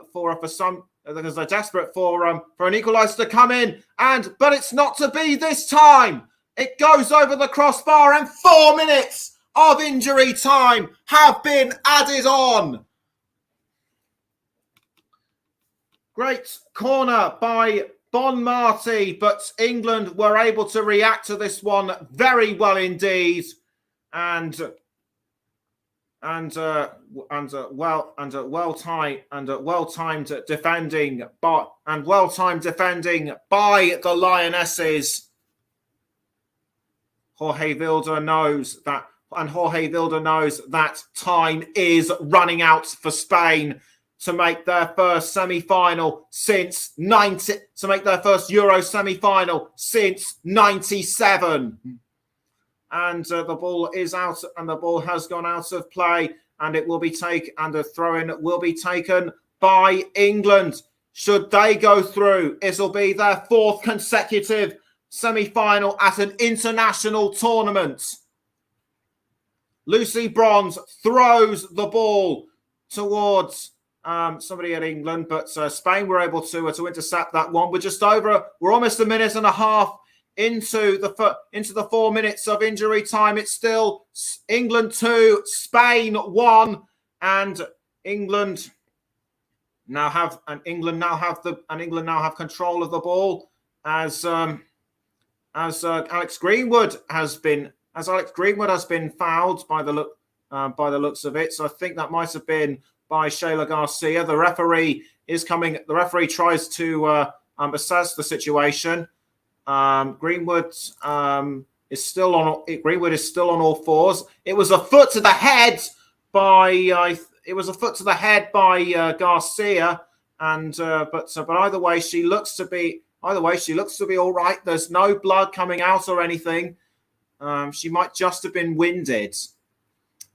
equaliser to come in, but it's not to be this time. It goes over the crossbar, and 4 minutes of injury time have been added on. Great corner by Bonmati, but England were able to react to this one very well indeed, and well-timed defending by the Lionesses. Jorge Vilda knows that time is running out for Spain to make their first semi-final since Euro semi-final since 97. And the ball is out, and the ball has gone out of play, and it will be taken, and a throw-in will be taken by England. Should they go through, it'll be their 4th consecutive semi-final at an international tournament. Lucy Bronze throws the ball towards somebody at England, but Spain were able to intercept that one. We're almost a minute and a half into the 4 minutes of injury time. It's still England 2, Spain 1, and England now have control of the ball as Alex Greenwood has been fouled by the looks of it. So I think that might have been by Shayla Garcia. The referee is coming. The referee tries to assess the situation. Greenwood is still on all fours. It was a foot to the head by Garcia, and but either way she looks to be all right. There's no blood coming out or anything. She might just have been winded.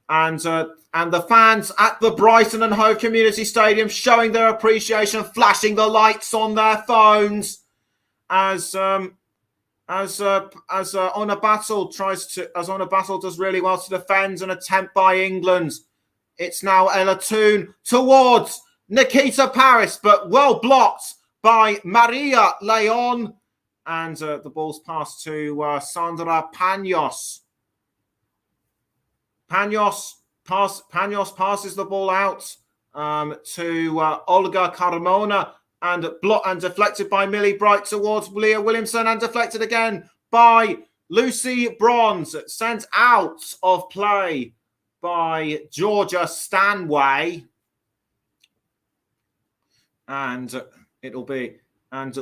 And the fans at the Brighton and Hove Community Stadium showing their appreciation, flashing the lights on their phones as Onabattle does really well to defend an attempt by England. It's now Ella Toone towards Nikita Parris, but well blocked by Maria Leon, and the ball's passed to Sandra Panos. Panos passes the ball out to Olga Carmona, and deflected by Millie Bright towards Leah Williamson, and deflected again by Lucy Bronze. Sent out of play by Georgia Stanway, and it'll be and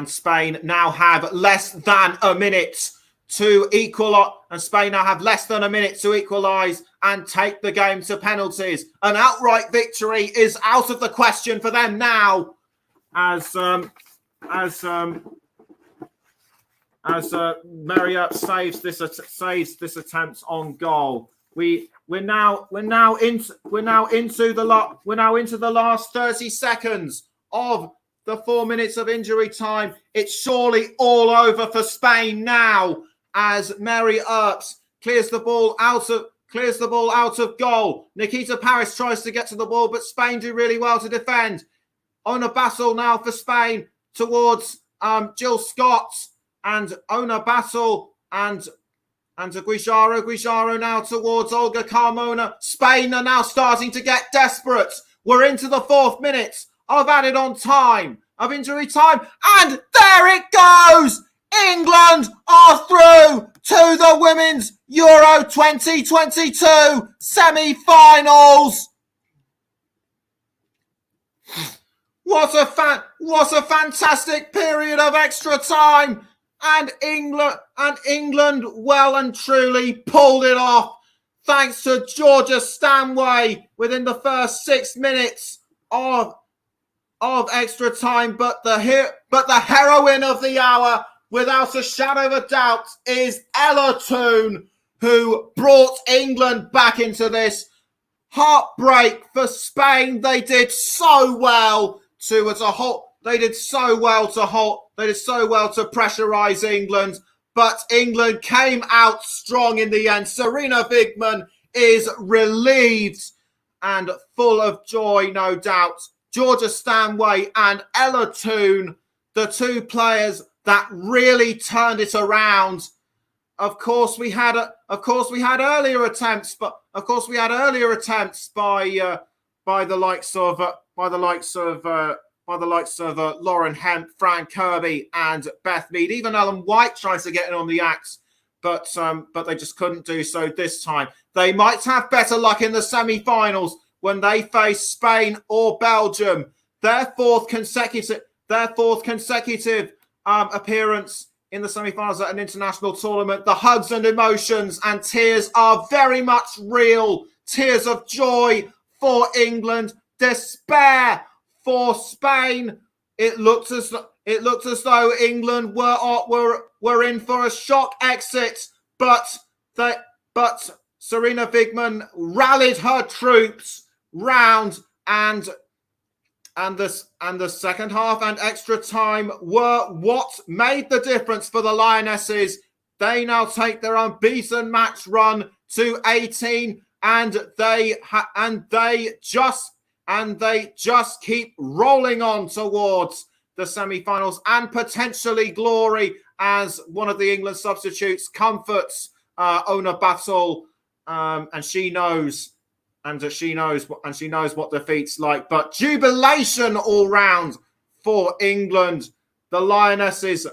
Spain now have less than a minute to equalise, and Spain now have less than a minute to equalise and take the game to penalties. An outright victory is out of the question for them now, as Marriott saves this attempt on goal. We're now into the last 30 seconds of the 4 minutes of injury time. It's surely all over for Spain now, as Mary Earps clears the ball out of goal. Nikita Parris tries to get to the ball, but Spain do really well to defend. Onabattle now for Spain towards Jill Scott, and Onabattle and Guijarro now towards Olga Carmona. Spain are now starting to get desperate. We're into the 4th minute of added on time, of injury time, and there it goes! England are through to the Women's Euro 2022 semi-finals. What a fantastic period of extra time, and England well and truly pulled it off, thanks to Georgia Stanway within the first 6 minutes of extra time. But the heroine of the hour, without a shadow of a doubt, is Ella Toone, who brought England back into this. Heartbreak for Spain. They did so well to pressurise England, but England came out strong in the end. Sarina Wiegman is relieved and full of joy, no doubt. Georgia Stanway and Ella Toone, the two players that really turned it around. Of course, we had earlier attempts, by the likes of Lauren Hemp, Fran Kirby, and Beth Mead. Even Ellen White tries to get in on the act, but they just couldn't do so this time. They might have better luck in the semi-finals when they face Spain or Belgium. Their fourth consecutive appearance in the semi-finals at an international tournament. The hugs and emotions and tears are very much real. Tears of joy for England, despair for Spain. It looked as though England were in for a shock exit, but Sarina Wiegman rallied her troops round, and the second half and extra time were what made the difference for the Lionesses. They now take their unbeaten match run to 18, and they just keep rolling on towards the semi-finals and potentially glory as one of the England substitutes comforts Ona Battle, and she knows what defeat's like. But jubilation all round for England. The Lionesses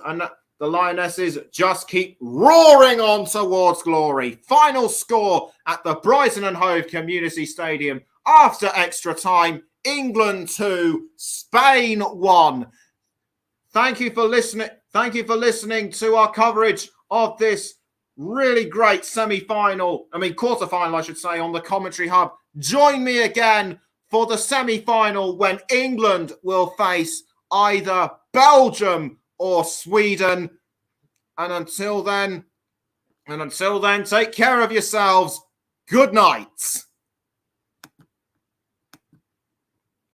just keep roaring on towards glory. Final score at the Brighton and Hove Community Stadium after extra time: England 2, Spain 1. Thank you for listening. Thank you for listening to our coverage of this really great quarter-final, I should say, on the Commentary Hub. Join me again for the semi-final when England will face either Belgium or Sweden. And until then, take care of yourselves. Good night.